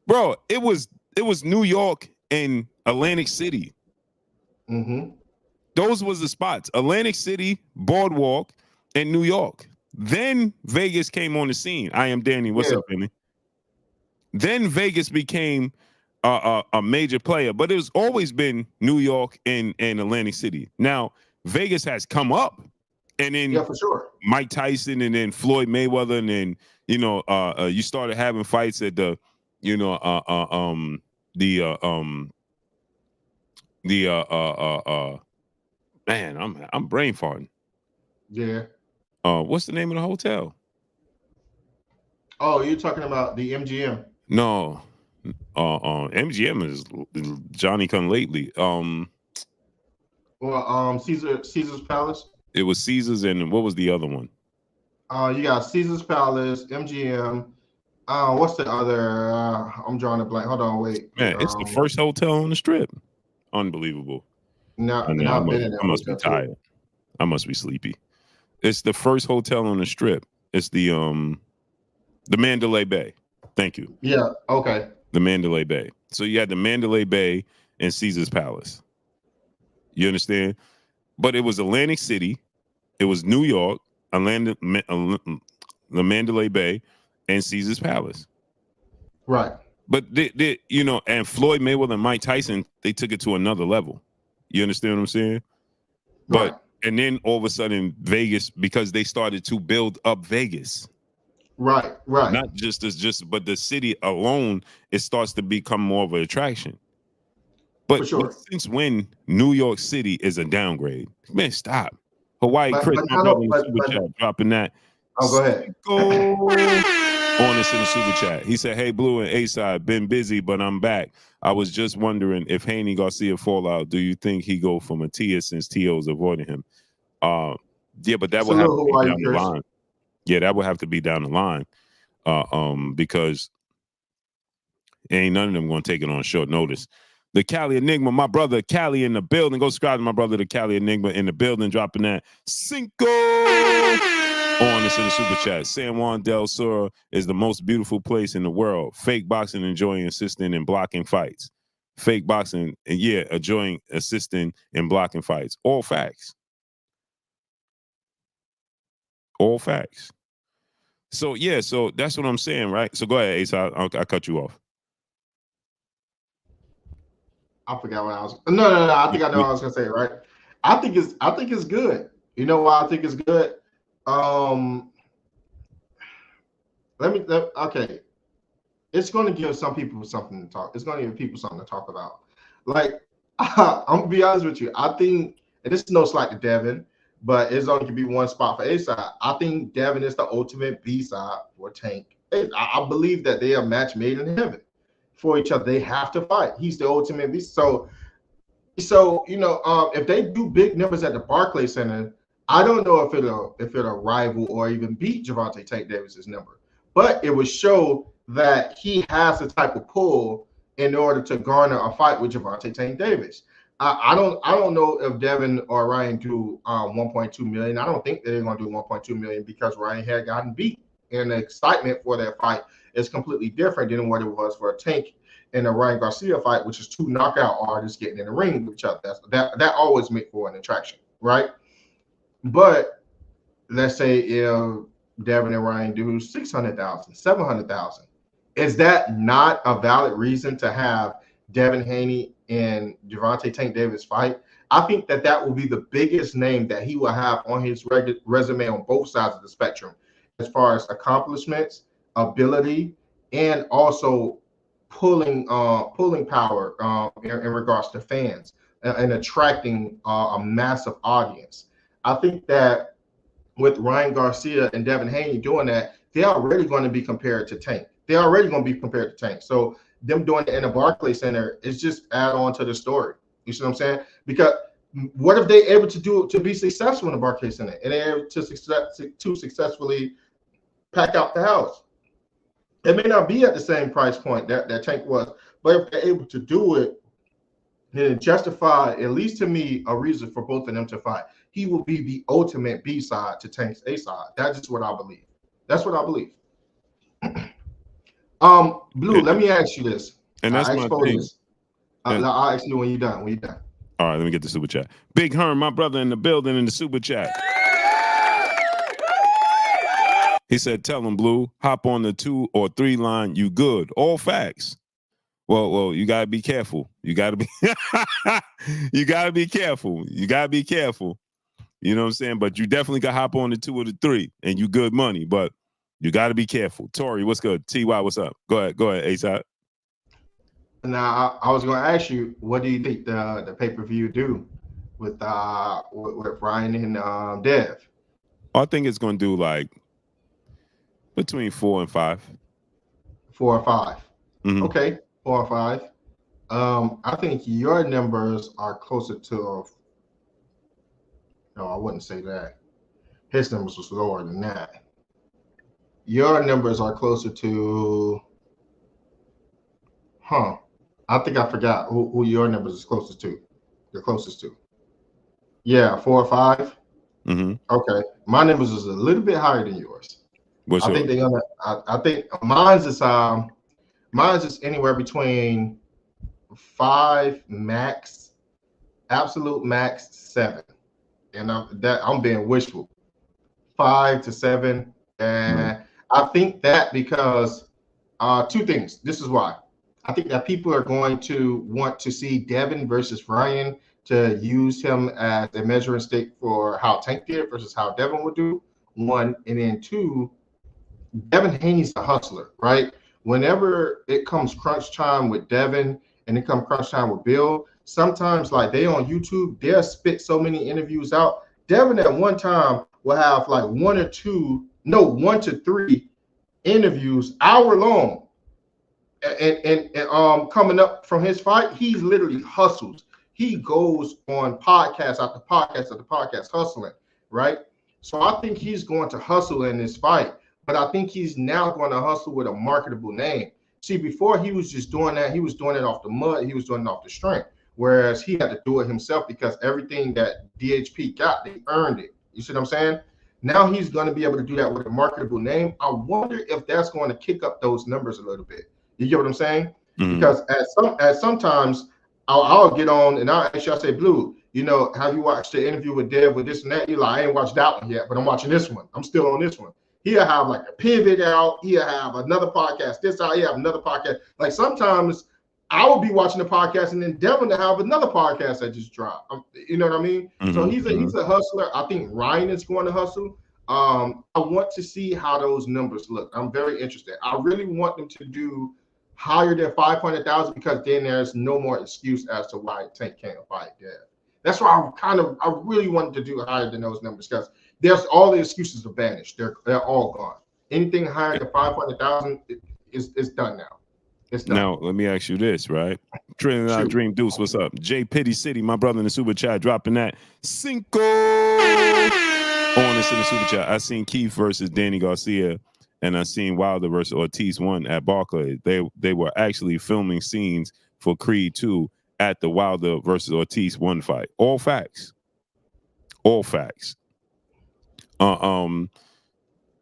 A: bro, it was New York and Atlantic City.
B: Mm-hmm.
A: Those was the spots: Atlantic City, Boardwalk, and New York. Then Vegas came on the scene. I am Danny. What's up, Danny? Then Vegas became a major player, but it's always been New York and Atlantic City. Now Vegas has come up, and then
B: for sure,
A: Mike Tyson, and then Floyd Mayweather, and then you started having fights at the man, I'm brain farting.
B: Yeah.
A: What's the name of the hotel?
B: Oh, you're talking about the MGM.
A: No. MGM is Johnny Come Lately.
B: Caesar's Palace.
A: It was Caesar's, and what was the other one?
B: You got Caesar's Palace, MGM. What's the other? I'm drawing a blank. Hold on, wait.
A: Man, it's the first hotel on the strip. Unbelievable.
B: No,
A: I must be tired. I must be sleepy. It's the first hotel on the strip. It's the Mandalay Bay. Thank you.
B: Yeah. Okay.
A: The Mandalay Bay. So you had the Mandalay Bay and Caesar's Palace. You understand? But it was Atlantic City. It was New York, the Mandalay Bay, and Caesar's Palace.
B: Right.
A: But they and Floyd Mayweather and Mike Tyson, they took it to another level. You understand what I'm saying?
B: Right.
A: And then all of a sudden Vegas, because they started to build up Vegas.
B: Right.
A: Not but the city alone, it starts to become more of an attraction. But since when New York City is a downgrade? Man, stop. Hawaii Chris, my brother in the super chat, dropping that.
B: Oh, go ahead.
A: On this in the super chat. He said, "Hey, Blue and A-Side, been busy, but I'm back. I was just wondering if Haney Garcia fallout, do you think he go for Matias since T.O.'s avoiding him?" Yeah, but that would have to be down the line. Yeah, that would have to be down the line. Because ain't none of them going to take it on short notice. The Cali Enigma, my brother Cali in the building. Go subscribe to my brother, the Cali Enigma in the building, dropping that Cinco. On into the super chat. San Juan del Sur is the most beautiful place in the world. Fake boxing enjoying assisting in blocking fights. Fake boxing, yeah, enjoying assisting in blocking fights. All facts. All facts. So yeah, so that's what I'm saying, right? So go ahead, Ace. I'll cut you off.
B: I forgot what I was. No. I think I know what I was gonna say. Right. I think it's good. You know why I think it's good? Okay. It's going to give some people something to talk. It's going to give people something to talk about. Like, I'm gonna be honest with you. I think, and this is no slight to Devin, but it's only going to be one spot for A side. I think Devin is the ultimate B side for Tank. I believe that they are match made in heaven for each other. They have to fight. He's the ultimate B. So if they do big numbers at the Barclays Center, I don't know if it'll rival or even beat Gervonta Tank Davis's number, but it would show that he has the type of pull in order to garner a fight with Gervonta Tank Davis. I don't know if Devin or Ryan do 1.2 million. I don't think they're going to do 1.2 million because Ryan had gotten beat, and the excitement for that fight is completely different than what it was for a Tank in a Ryan Garcia fight, which is two knockout artists getting in the ring with each other. That always make for an attraction, right? But let's say if Devin and Ryan do 600,000, 700,000, is that not a valid reason to have Devin Haney and Gervonta Tank Davis fight? I think that will be the biggest name that he will have on his resume on both sides of the spectrum, as far as accomplishments, ability, and also pulling power in regards to fans and attracting a massive audience. I think that with Ryan Garcia and Devin Haney doing that, they're already going to be compared to Tank. They're already going to be compared to Tank. So them doing it in the Barclays Center is just add on to the story. You see what I'm saying? Because what if they able to do to be successful in the Barclays Center and they're able to successfully pack out the house? It may not be at the same price point that Tank was, but if they're able to do it, then it justify, at least to me, a reason for both of them to fight. He will be the ultimate B side to Tank's A side. That's just what I believe. That's what I believe. Blue, let me ask you this.
A: And that's my thing.
B: I'll ask you when you're done.
A: All right, let me get the super chat. Big Herm, my brother in the building in the super chat. He said, tell him, Blue, hop on the 2 or 3 line. You good. All facts. Well, you gotta be careful. You gotta be you gotta be careful. You gotta be careful. You know what I'm saying? But you definitely got to hop on the 2 or the 3 and you good money, but you got to be careful. Tori, what's good? TY, what's up? Go ahead, A-Side.
B: Now, I was going to ask you, what do you think the pay-per-view do with Ryan and Dev?
A: I think it's going to do like between 4 and 5.
B: 4 or 5.
A: Mm-hmm.
B: Okay, 4 or 5. I think your numbers are closer to. No, I wouldn't say that. His numbers was lower than that. Your numbers are closer to. I think I forgot who your numbers is closest to. You're closest to. Yeah, 4 or 5.
A: Mm-hmm.
B: Okay, my numbers is a little bit higher than yours.
A: What's
B: I think they're gonna. I think mine's is anywhere between 5 max, absolute max 7, and I'm being wishful. 5 to 7, and I think that because 2 things. This is why. I think that people are going to want to see Devin versus Ryan to use him as a measuring stick for how Tank did versus how Devin would do. 1, and then 2, Devin Haney's a hustler, right? Whenever it comes crunch time with Devin and it comes crunch time with Bill, sometimes like they on YouTube, they'll spit so many interviews out. Devin at one time will have like 1 to 3 interviews, hour long. And coming up from his fight, he's literally hustles. He goes on podcast after podcast after podcast hustling, right? So I think he's going to hustle in this fight, but I think he's now going to hustle with a marketable name. See, before he was just doing that, he was doing it off the mud, he was doing it off the strength, whereas he had to do it himself because everything that DHP got, they earned it. You see what I'm saying? Now he's going to be able to do that with a marketable name. I wonder if that's going to kick up those numbers a little bit. You get what I'm saying? Because sometimes I'll get on and I'll actually I say, Blue, you know, have you watched the interview with Dev with this and that? You're like, I ain't watched that one yet, but I'm watching this one. I'm still on this one. He'll have like a pivot out. He'll have another podcast. This out. He'll have another podcast. Like sometimes I will be watching the podcast and then Devin to have another podcast that just dropped. You know what I mean? So he's a hustler. I think Ryan is going to hustle. I want to see how those numbers look. I'm very interested. I really want them to do higher than 500,000 because then there's no more excuse as to why Tank can't fight Dev. That's why I really wanted to do higher than those numbers because there's all the excuses are vanished. They're all gone. Anything higher than 500,000 is done now. It's done.
A: Now let me ask you this, right? Trinidad Dream Deuce, what's up? J Pity City, my brother in the super chat, dropping that Cinco on this in the super chat. I seen Keith versus Danny Garcia, and I seen Wilder versus Ortiz 1 at Barclays. They were actually filming scenes for Creed 2 at the Wilder versus Ortiz 1 fight. All facts. All facts. Now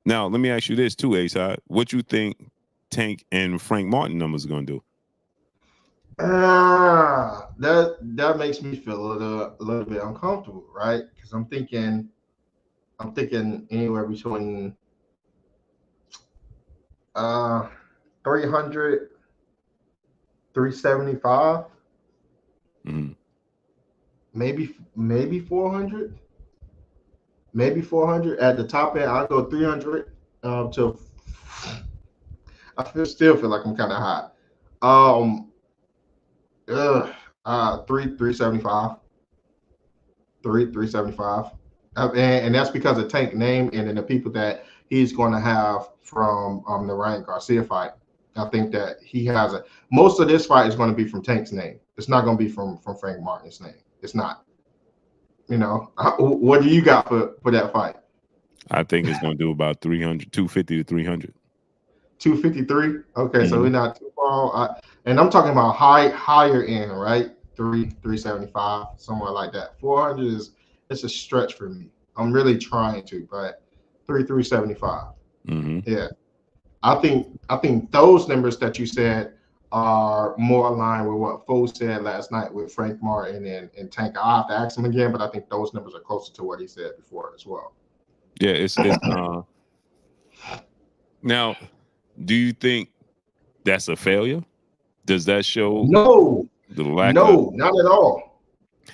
A: let me ask you this too, Ace. What you think Tank and Frank Martin numbers are gonna do?
B: That makes me feel a little bit uncomfortable, right? Because I'm thinking anywhere between 300, 375, maybe 400. Maybe 400 at the top end. I'll go 300 to. I still feel like I'm kind of hot. 375, 375, and that's because of Tank name and then the people that he's going to have from the Ryan Garcia fight. I think that he has most of this fight is going to be from Tank's name. It's not going to be from Frank Martin's name. It's not. You know, what do you got for that fight?
A: I think it's going to do about 300, 250 to 300. 253.
B: Okay, so we're not too far. And I'm talking about higher end, right? 375, somewhere like that. 400 it's a stretch for me. I'm really trying to, but 375. Yeah, I think those numbers that you said are more aligned with what Foe said last night with Frank Martin and Tank. I'll have to ask him again, but I think those numbers are closer to what he said before as well.
A: Yeah, it's now, do you think that's a failure? Does that show the lack of...
B: not at all.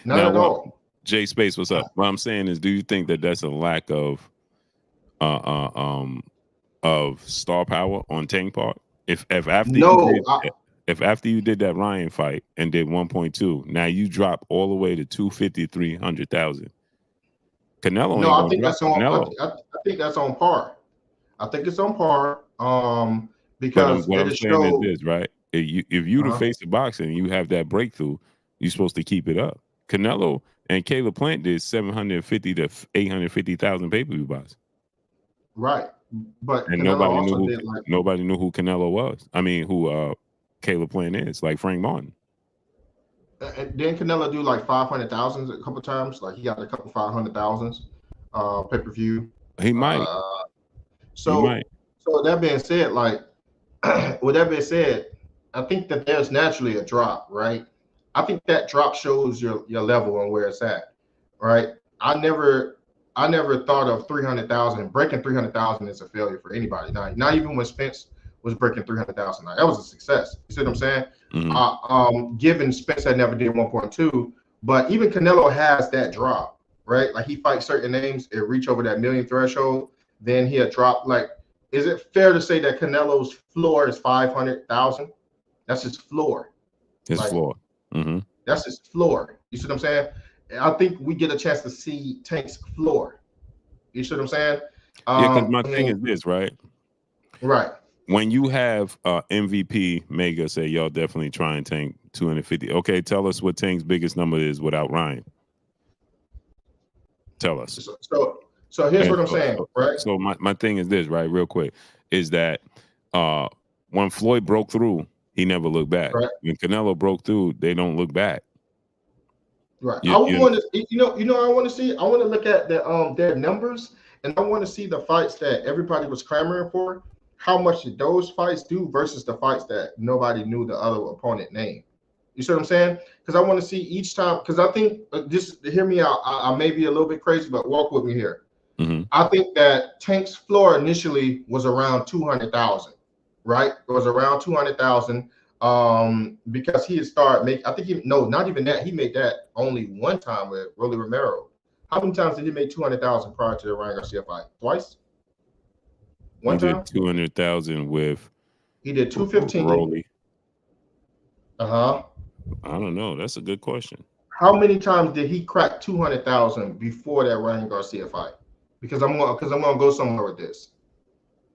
B: Not at all.
A: Jay Space, what's up? What I'm saying is, do you think that that's a lack of star power on Tank part? If after you did that Ryan fight and did 1.2, now you drop all the way to 250, 300,000. Canelo.
B: No, I think that's on. I think that's on par. I think it's on par. Because
A: what I'm saying is this, right? If you the face of boxing and you have that breakthrough, you're supposed to keep it up. Canelo and Caleb Plant did 750 to 850,000 pay-per-view buys.
B: Right. But
A: and nobody knew who Canelo was. I mean, who Caleb Plant is, like Frank Martin.
B: And didn't Canelo do like 500,000 a couple times? Like he got a couple 500,000 pay-per-view.
A: He might.
B: So that being said, like with that being said, I think that there's naturally a drop, right? I think that drop shows your level and where it's at, right? I never thought of 300,000. Breaking 300,000 is a failure for anybody. Not even when Spence was breaking 300,000. That was a success. You see what I'm saying? Given Spence had never did 1.2, but even Canelo has that drop, right? Like he fights certain names, it reach over that million threshold, then he'll drop. Like, is it fair to say that Canelo's floor is 500,000? That's his floor.
A: His floor.
B: That's his floor. You see what I'm saying? I think we get a chance to see Tank's floor. You see what I'm saying?
A: Yeah, because my thing is this, right?
B: Right.
A: When you have MVP Mega say, y'all definitely try and Tank 250. Okay, tell us what Tank's biggest number is without Ryan. Tell us.
B: So here's what I'm saying, right?
A: So my thing is this, right, real quick, is that when Floyd broke through, he never looked back. Right. When Canelo broke through, they don't look back.
B: Right. I want to see. I want to look at their numbers and I want to see the fights that everybody was clamoring for. How much did those fights do versus the fights that nobody knew the other opponent name? You see what I'm saying? Because I want to see each time. Because I think just hear me out. I may be a little bit crazy, but walk with me here.
A: Mm-hmm.
B: I think that Tank's floor initially was around 200,000, right? It was around 200,000 because he had started making. I think not even that. He made that only one time with Rolly Romero. How many times did he make 200,000 prior to the Ryan Garcia fight? Twice. One
A: he
B: time.
A: Did 200,000 with.
B: He did 215.
A: Rolly.
B: I
A: don't know. That's a good question.
B: How many times did he crack 200,000 before that Ryan Garcia fight? Because I'm gonna go somewhere with this.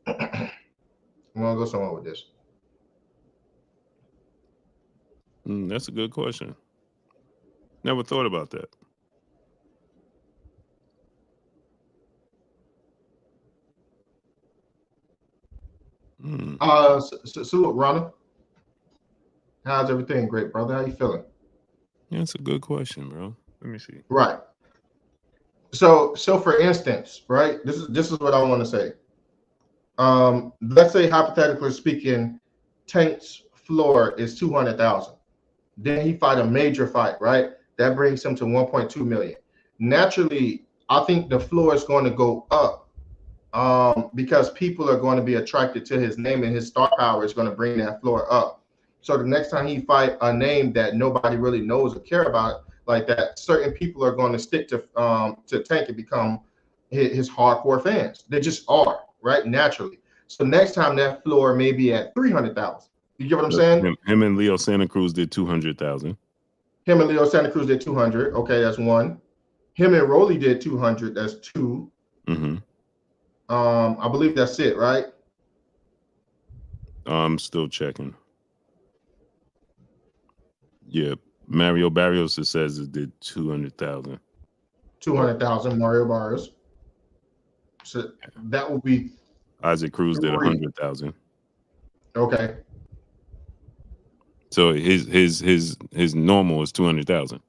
B: I'm gonna go somewhere with this.
A: That's a good question. Never thought about that.
B: So Rana, how's everything? Great, brother. How you feeling?
A: Yeah, that's a good question, bro. Let me see.
B: Right. So for instance, right, this is what I want to say. Let's say hypothetically speaking, Tank's floor is 200,000. Then he fight a major fight, right? That brings him to 1.2 million. Naturally, I think the floor is going to go up because people are going to be attracted to his name, and his star power is going to bring that floor up. So the next time he fight a name that nobody really knows or care about like that, certain people are going to stick to Tank and become his hardcore fans. They just are, right? Naturally. So next time that floor may be at 300,000. You get what I'm saying?
A: Him and Leo Santa Cruz did 200,000.
B: Him and Leo Santa Cruz did 200. Okay, that's one. Him and Rolly did 200. That's two.
A: Mm-hmm.
B: I believe that's it, right?
A: I'm still checking. Yeah, Mario Barrios says it did 200,000.
B: 200,000 Mario Barrios. So that would be.
A: Isaac Cruz did 100,000.
B: Okay.
A: So his normal is 200,000.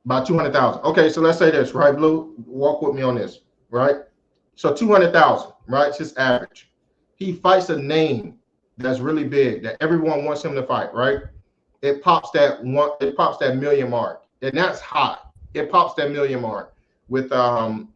B: About 200,000. Okay, so let's say this, right, Blue? Walk with me on this, right? So 200,000, right? It's his average. He fights a name that's really big that everyone wants him to fight, right? It pops that million mark, and that's hot. It pops that million mark with Ryan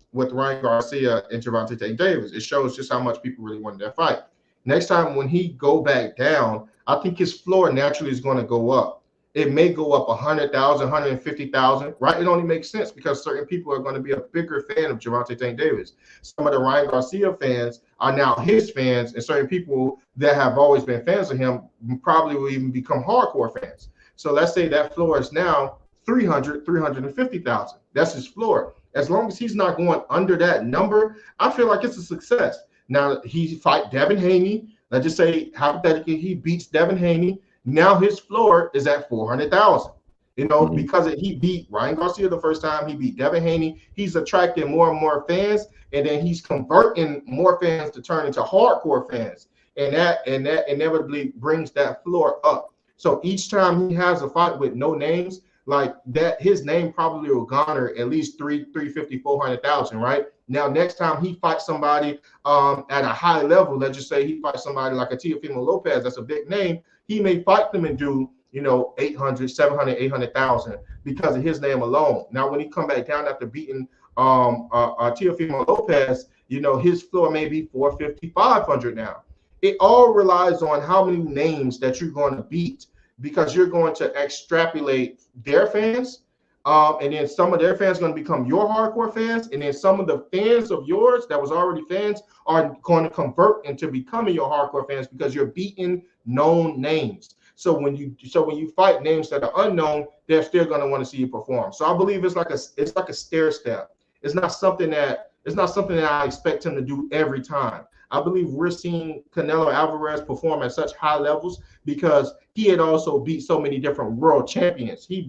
B: Garcia and Gervonta Davis. It shows just how much people really wanted that fight. Next time when he go back down, I think his floor naturally is going to go up. It may go up 100,000, 150,000, right? It only makes sense because certain people are going to be a bigger fan of Gervonta Davis. Some of the Ryan Garcia fans are now his fans, and certain people that have always been fans of him probably will even become hardcore fans. So let's say that floor is now 300, 350,000. That's his floor. As long as he's not going under that number, I feel like it's a success. Now he fight Devin Haney. Let's just say hypothetically he beats Devin Haney. Now his floor is at 400,000. You know, because he beat Ryan Garcia the first time, he beat Devin Haney. He's attracting more and more fans, and then he's converting more fans to turn into hardcore fans, and that inevitably brings that floor up. So each time he has a fight with no names like that, his name probably will garner at least 350, 400,000, right? Now, next time he fights somebody at a high level, let's just say he fights somebody like a Teofimo Lopez, that's a big name, he may fight them and do, 800, 700, 800,000 because of his name alone. Now, when he come back down after beating Teofimo Lopez, his floor may be 450, 500 now. It all relies on how many names that you're going to beat because you're going to extrapolate their fans. And then some of their fans are going to become your hardcore fans. And then some of the fans of yours that was already fans are going to convert into becoming your hardcore fans because you're beating known names. So when you fight names that are unknown, they're still going to want to see you perform. So I believe it's like a stair step. It's not something that I expect him to do every time. I believe we're seeing Canelo Alvarez perform at such high levels because he had also beat so many different world champions. He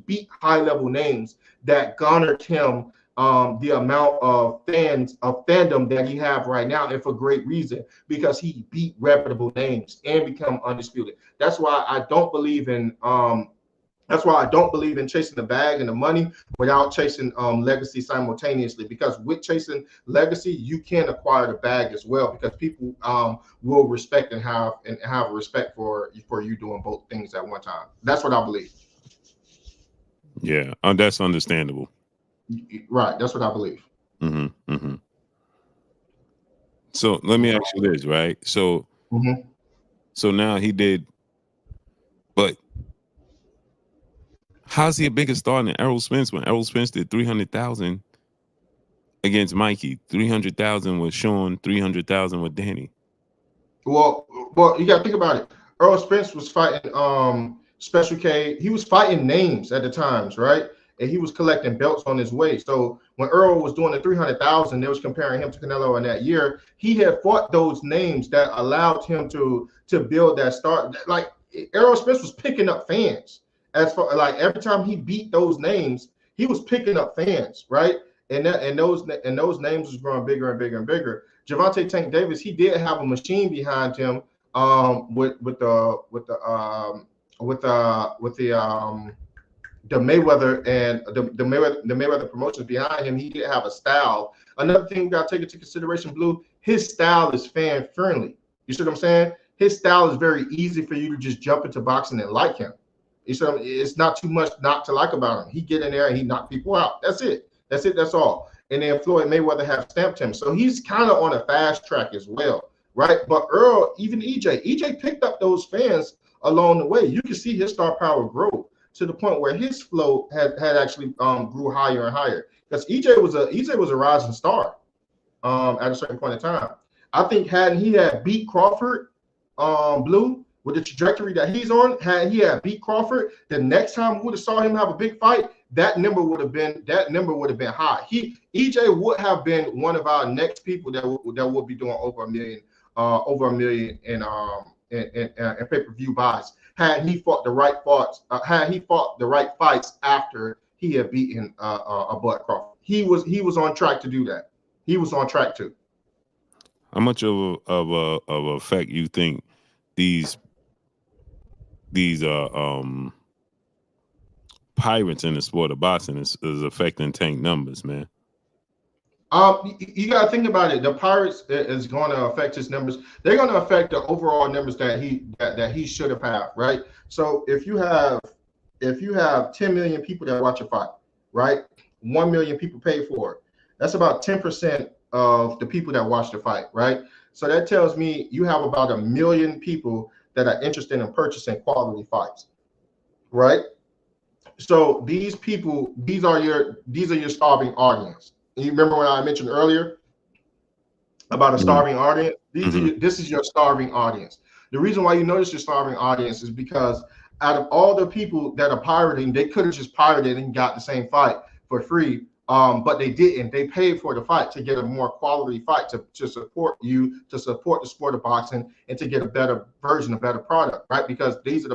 B: beat high level names that garnered him the amount of fandom that he have right now, and for great reason, because he beat reputable names and become undisputed. That's why I don't believe in That's why I don't believe in chasing the bag and the money without chasing legacy simultaneously. Because with chasing legacy, you can acquire the bag as well. Because people will respect and have respect for you doing both things at one time. That's what I believe.
A: Yeah, that's understandable.
B: Right, that's what I believe.
A: Mm-hmm, mm-hmm. So let me ask you this, right? So, so now he did, but how's he a bigger star than Errol Spence when Errol Spence did 300,000 against Mikey, 300,000 with Sean, 300,000 with Danny?
B: Well, you got to think about it. Errol Spence was fighting Special K. He was fighting names at the times, right? And he was collecting belts on his way. So when Earl was doing the 300,000, they was comparing him to Canelo in that year. He had fought those names that allowed him to build that start. Like Errol Spence was picking up fans. As far like every time he beat those names, he was picking up fans, right? And those names was growing bigger and bigger and bigger. Gervonta Tank Davis, he did have a machine behind him with the Mayweather and the Mayweather promotions behind him. He did have a style. Another thing we got to take into consideration, Blue, his style is fan friendly. You see what I'm saying? His style is very easy for you to just jump into boxing and like him. You see what I mean? It's not too much not to like about him. He get in there and he knock people out. That's it. That's all. And then Floyd Mayweather have stamped him. So he's kind of on a fast track as well, right? But Earl, even EJ picked up those fans along the way. You can see his star power grow to the point where his flow had actually grew higher and higher. Because EJ was a rising star at a certain point in time. I think had he beat Crawford, Blue, with the trajectory that he's on, had he beat Crawford, the next time we would have saw him have a big fight, that number would have been high. EJ would have been one of our next people that will be doing over a million in pay-per-view buys. Had he fought the right fights after he had beaten Abut Crawford. He was on track to do that. He was on track to.
A: How much of a effect you think these pirates in the sport of boxing is affecting Tank numbers, man?
B: You got to think about it. The Pirates is going to affect his numbers. They're going to affect the overall numbers that he should have had, right? So if you have 10 million people that watch a fight, right? 1 million people pay for it. That's about 10% of the people that watch the fight, right? So that tells me you have about 1 million people that are interested in purchasing quality fights, right? So these people, these are your starving audience. You remember when I mentioned earlier about a starving audience? This is your starving audience. The reason why you notice your starving audience is because out of all the people that are pirating, they could have just pirated and got the same fight for free, but they didn't. They paid for the fight to get a more quality fight to support you, to support the sport of boxing, and to get a better version, a better product, right? Because these are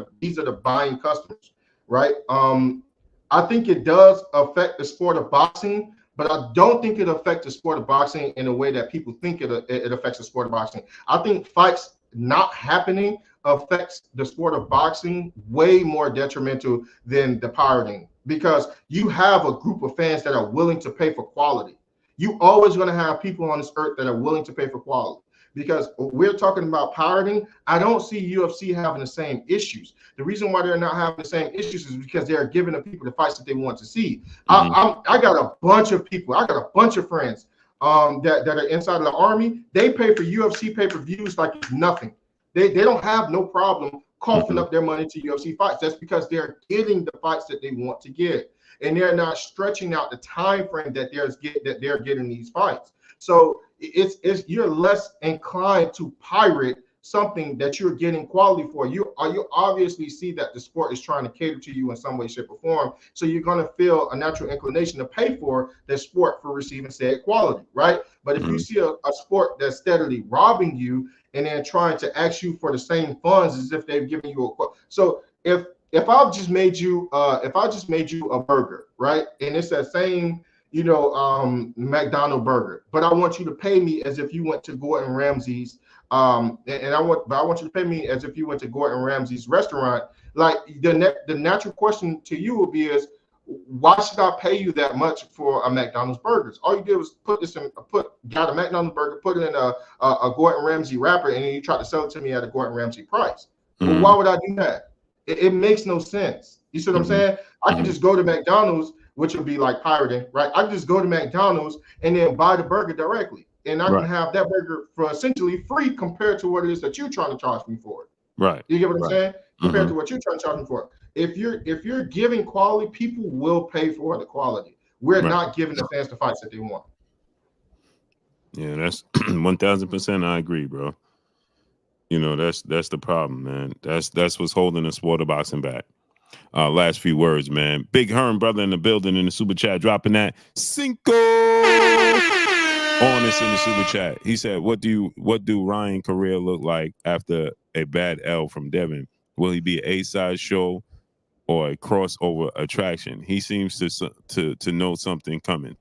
B: the buying customers, right? I think it does affect the sport of boxing, but I don't think it affects the sport of boxing in a way that people think it affects the sport of boxing. I think fights not happening affects the sport of boxing way more detrimental than the pirating, because you have a group of fans that are willing to pay for quality. You always going to have people on this earth that are willing to pay for quality. Because we're talking about pirating, I don't see UFC having the same issues. The reason why they're not having the same issues is because they're giving the people the fights that they want to see. I got a bunch of people, I got a bunch of friends that are inside of the army. They pay for UFC pay-per-views like it's nothing. They don't have no problem coughing up their money to UFC fights. That's because they're getting the fights that they want to get, and they're not stretching out the time frame that they're getting these fights. So it's you're less inclined to pirate something that you're getting quality for. You obviously see that the sport is trying to cater to you in some way, shape, or form. So you're going to feel a natural inclination to pay for the sport for receiving said quality, right? But if you see a sport that's steadily robbing you and then trying to ask you for the same funds as if they've given you so if I just made you a burger, right, and it's that same McDonald's burger, but I want you to pay me as if you went to Gordon Ramsay's, and I want you to pay me as if you went to Gordon Ramsay's restaurant. like the natural question to you would be is, why should I pay you that much for a McDonald's burgers? All you did was got a McDonald's burger, put it in a Gordon Ramsay wrapper, and then you tried to sell it to me at a Gordon Ramsay price. Well, why would I do that? It makes no sense. You see what I'm saying? I can just go to McDonald's, which would be like pirating, right? I can just go to McDonald's and then buy the burger directly, and I can have that burger for essentially free compared to what it is that you're trying to charge me for it.
A: Right.
B: You get what I'm saying? Compared to what you're trying to charge me for. If you're giving quality, people will pay for the quality. We're not giving the fans the fights that they want.
A: Yeah, that's 1000%. I agree, bro. You know, that's the problem, man. That's what's holding the sport of boxing back. Last few words, man. Big Herm brother in the building in the super chat, dropping that Cinco on us in the super chat. He said, "What do Ryan career look like after a bad L from Devin? Will he be an A-side show or a crossover attraction? He seems to know something coming."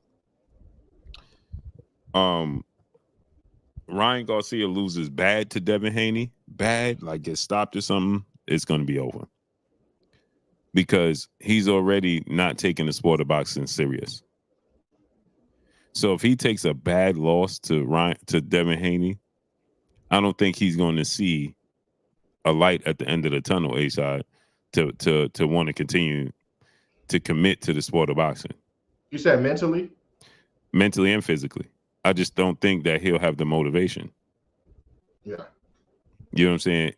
A: Ryan Garcia loses bad to Devin Haney, bad, like gets stopped or something, it's going to be over. Because he's already not taking the sport of boxing serious. So if he takes a bad loss to Devin Haney, I don't think he's going to see a light at the end of the tunnel, A-side, to want to continue to commit to the sport of boxing.
B: You said mentally?
A: Mentally and physically. I just don't think that he'll have the motivation.
B: Yeah.
A: You know what I'm saying?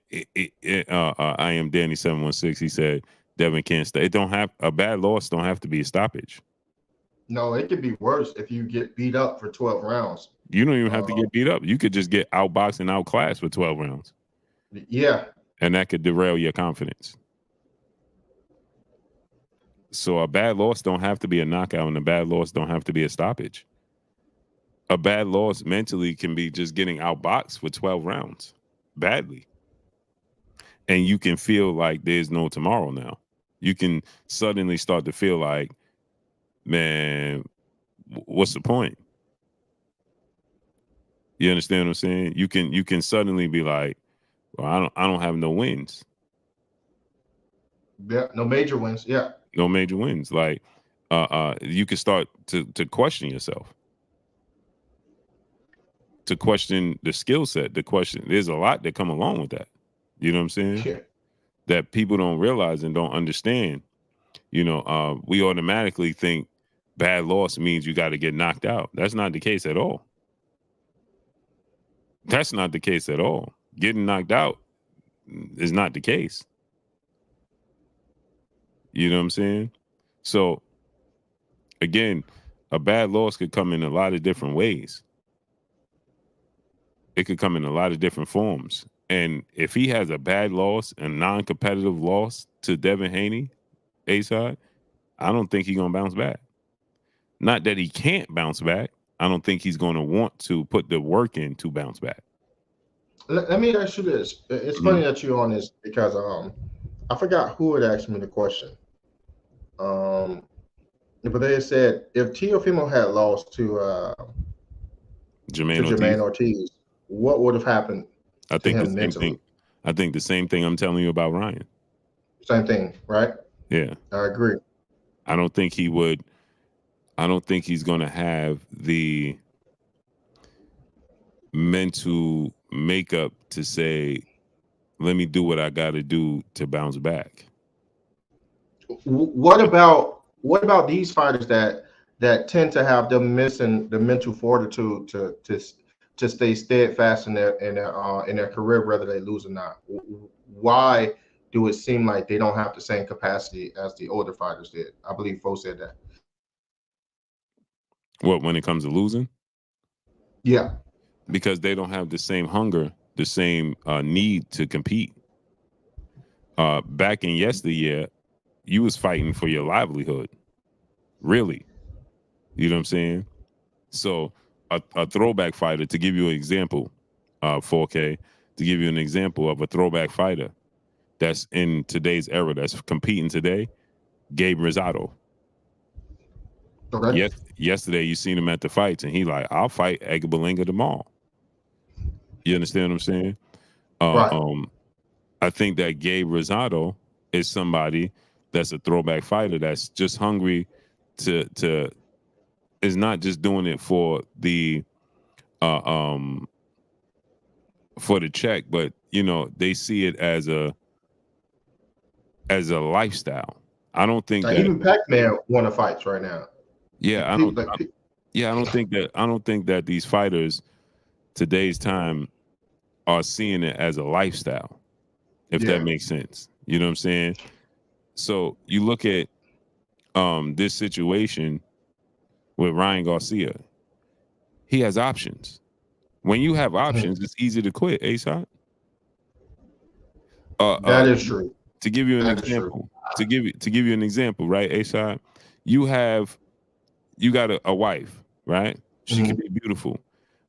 A: I am Danny 716. He said Devin can't stay. It don't have a bad loss. Don't have to be a stoppage.
B: No, it could be worse if you get beat up for 12 rounds.
A: You don't even have to get beat up. You could just get outboxed and outclassed for 12 rounds.
B: Yeah.
A: And that could derail your confidence. So a bad loss don't have to be a knockout, and a bad loss don't have to be a stoppage. A bad loss mentally can be just getting outboxed for 12 rounds badly. And you can feel like there's no tomorrow now. You can suddenly start to feel like, man, what's the point? You understand what I'm saying? You can suddenly be like, well, I don't have no wins.
B: Yeah, no major wins. Yeah.
A: No major wins. Like you can start to question yourself. To question the skill set, there's a lot that come along with that. You know what I'm saying?
B: Yeah.
A: That people don't realize and don't understand. You know, we automatically think bad loss means you got to get knocked out. That's not the case at all. That's not the case at all. Getting knocked out is not the case. You know what I'm saying? So, again, a bad loss could come in a lot of different ways. It could come in a lot of different forms. And if he has a bad loss, a non-competitive loss to Devin Haney, A-side, I don't think he's going to bounce back. Not that he can't bounce back. I don't think he's going to want to put the work in to bounce back.
B: Let me ask you this. It's funny that you're on this because I forgot who had asked me the question. But they said if Teofimo had lost to Jermaine Ortiz, what would have happened?
A: I think the same thing. I think the same thing I'm telling you about Ryan.
B: Same thing, right?
A: Yeah.
B: I agree.
A: I don't think he would. I don't think he's going to have the mental makeup to say, let me do what I got to do to bounce back.
B: What about these fighters that tend to have them missing the mental fortitude to stay steadfast in their career, whether they lose or not? Why do it seem like they don't have the same capacity as the older fighters did? I believe Fo said that.
A: What, when it comes to losing?
B: Yeah.
A: Because they don't have the same hunger, the same need to compete. Back in yesteryear, you was fighting for your livelihood. Really. You know what I'm saying? So a throwback fighter, to give you an example, 4K, to give you an example of a throwback fighter that's in today's era, that's competing today, Gabe Rosado.
B: Okay.
A: Yesterday, you seen him at the fights, and he like, I'll fight Edgar Berlanga tomorrow. You understand what I'm saying?
B: Right.
A: I think that Gabe Rosado is somebody that's a throwback fighter that's just hungry to is not just doing it for the check, but they see it as a lifestyle. I don't think
B: like
A: that
B: even Pac-Man won a fights right now.
A: yeah, I don't think that these fighters today's time are seeing it as a lifestyle, if that makes sense. You know what I'm saying? So you look at this situation with Ryan Garcia. He has options. When you have options, it's easy to quit, A-Side.
B: That is true.
A: To give you an example, to give you an example, right, A-Side, you got a wife, right? She can be beautiful.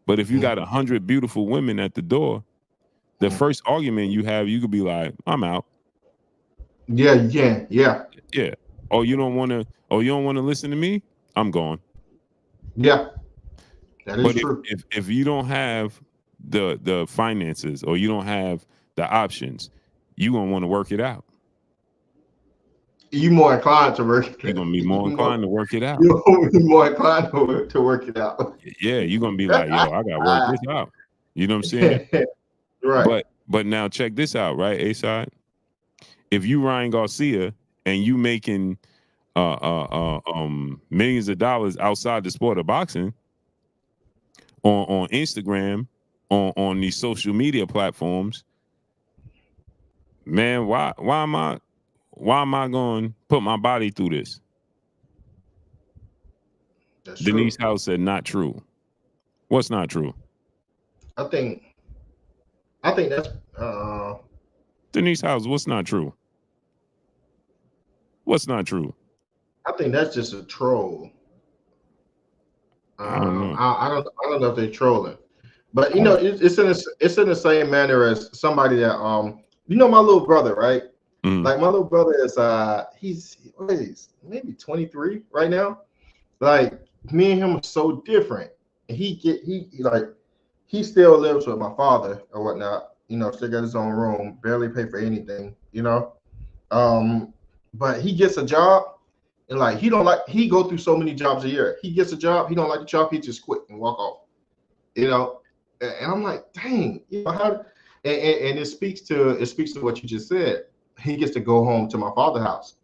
A: But if you got 100 beautiful women at the door, the first argument you have, you could be like, I'm out.
B: Yeah.
A: Oh, you don't want to listen to me? I'm gone.
B: Yeah. That is
A: But
B: true.
A: if you don't have the finances or you don't have the options, you're gonna want to work it out.
B: You more inclined to work it out.
A: You're gonna be more inclined to work it out.
B: You're more inclined to work it out.
A: Yeah, you're gonna be like, yo, I gotta work this out. You know what I'm saying?
B: Right.
A: But now check this out, right, A-Side? If you Ryan Garcia and you making millions of dollars outside the sport of boxing on Instagram, on these social media platforms, man, why am I going to put my body through this?
B: That's
A: Denise
B: true.
A: House said not true. What's not true?
B: I think that's
A: Denise House, what's not true? What's not true?
B: I think that's just a troll.
A: I don't know.
B: I don't know if they're trolling, but it's in the same manner as somebody that my little brother, right? Like my little brother is he's maybe 23 right now. Like me and him are so different. He still lives with my father or whatnot. Still got his own room, barely pay for anything. But he gets a job. And like he go through so many jobs a year. He gets a job, he don't like the job, he just quit and walk off. And I'm like, dang, how? And it speaks to what you just said. He gets to go home to my father's house,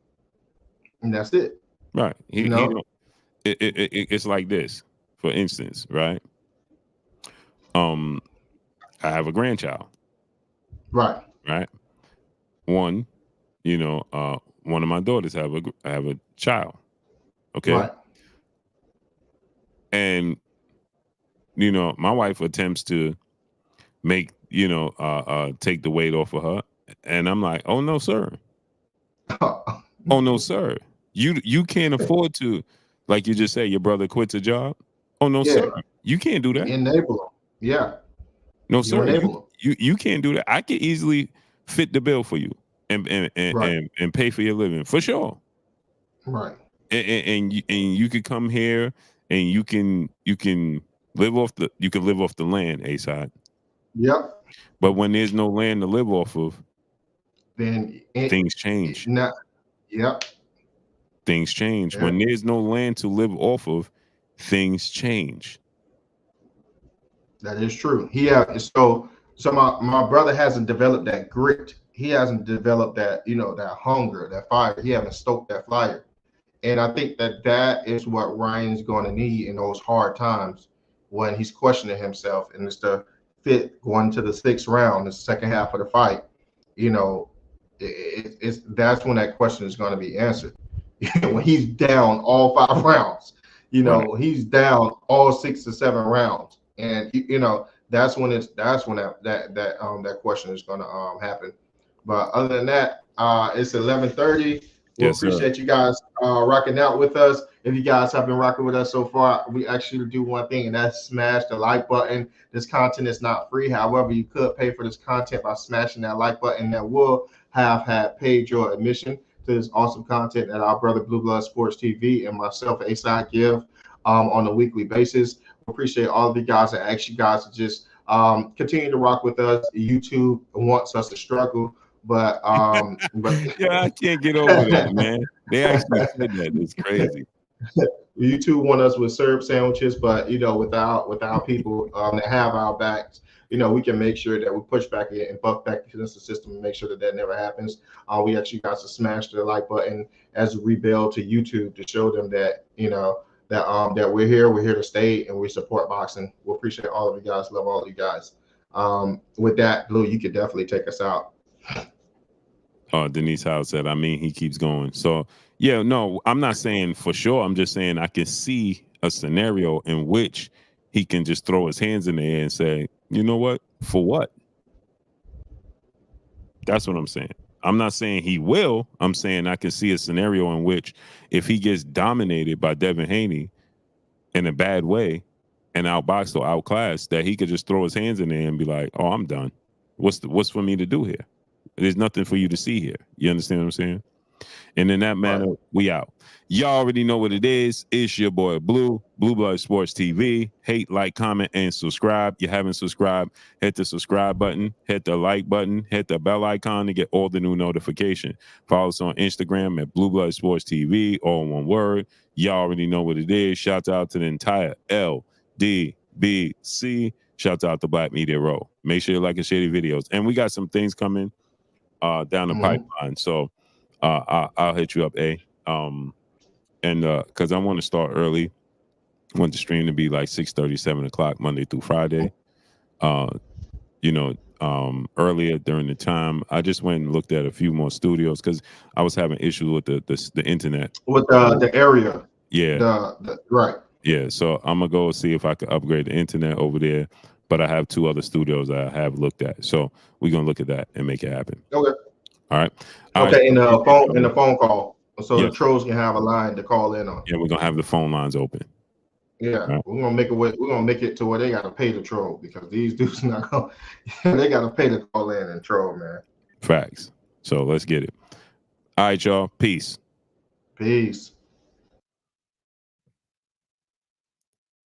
B: and that's it.
A: Right. It's like this. For instance, right? I have a grandchild.
B: Right.
A: Right. One of my daughters have a child. Okay.
B: Right.
A: And my wife attempts to make take the weight off of her, and I'm like, oh no, sir. Oh no, sir. You can't afford to, like you just said, your brother quits a job. Oh no, sir. You can't do that.
B: Enable him. Yeah.
A: No, sir. You can't do that. I can easily fit the bill for you and pay for your living for sure.
B: Right.
A: And you could come here and you can live off the land, A-Side.
B: Yep.
A: But when there's no land to live off of,
B: then
A: things change.
B: Yep.
A: Things change. Yep. When there's no land to live off of, things change.
B: That is true. So my brother hasn't developed that grit. He hasn't developed that, that hunger, that fire. He hasn't stoked that fire. And I think that is what Ryan's going to need in those hard times when he's questioning himself, and it's the fit going to the 6th round, the second half of the fight. That's when that question is going to be answered. When he's down all 5 rounds, he's down all 6 or 7 rounds, and that's when that question is going to happen. But other than that, it's 11:30. We appreciate you guys rocking out with us. If you guys have been rocking with us so far, we actually do one thing, and that's smash the like button. This content is not free. However, you could pay for this content by smashing that like button. That will have paid your admission to this awesome content that our brother Blue Blood Sports TV and myself, A-Side, give on a weekly basis. We appreciate all of you guys and ask you guys to just continue to rock with us. YouTube wants us to struggle But
A: Yeah, I can't get over that, man. They actually said that. It's crazy.
B: YouTube want us with syrup sandwiches, but without people that have our backs, we can make sure that we push back it and buck back against the system and make sure that that never happens. We actually got to smash the like button as we rebuild to YouTube to show them that that we're here to stay, and we support boxing. We appreciate all of you guys. Love all of you guys. With that, Blue, you could definitely take us out.
A: Denise Howe said, I mean, he keeps going. So, yeah, no, I'm not saying for sure. I'm just saying I can see a scenario in which he can just throw his hands in the air and say, you know what? For what? That's what I'm saying. I'm not saying he will. I'm saying I can see a scenario in which if he gets dominated by Devin Haney in a bad way and outboxed or outclassed, that he could just throw his hands in there and be like, oh, I'm done. What's for me to do here? There's nothing for you to see here. You understand what I'm saying? And in that manner, we out. Y'all already know what it is. It's your boy Blue Blood Sports TV. Hate, like, comment, and subscribe. You haven't subscribed, hit the subscribe button, hit the like button, hit the bell icon to get all the new notification. Follow us on Instagram at Blue Blood Sports TV, all one word. Y'all already know what it is. Shout out to the entire LDBC. Shout out to Black Media Row. Make sure you like and share the videos. And we got some things coming down the pipeline. So I'll hit you up, and because I want to start early. I want the stream to be like 6:30, 7 o'clock Monday through Friday. Earlier during the time, I just went and looked at a few more studios because I was having issues with the internet
B: with the area.
A: Yeah,
B: right.
A: Yeah, so I'm gonna go see if I can upgrade the internet over there. But I have 2 other studios I have looked at, so we're gonna look at that and make it happen.
B: Okay.
A: All right.
B: Okay. In the phone call, so
A: yes.
B: The trolls can have a line to call in on.
A: Yeah, we're gonna have the phone lines open.
B: Yeah, right. We're gonna make it to where they gotta pay the troll, because these dudes not gonna. They gotta pay to call in and troll, man.
A: Facts. So let's get it. All right, y'all. Peace.
B: Peace.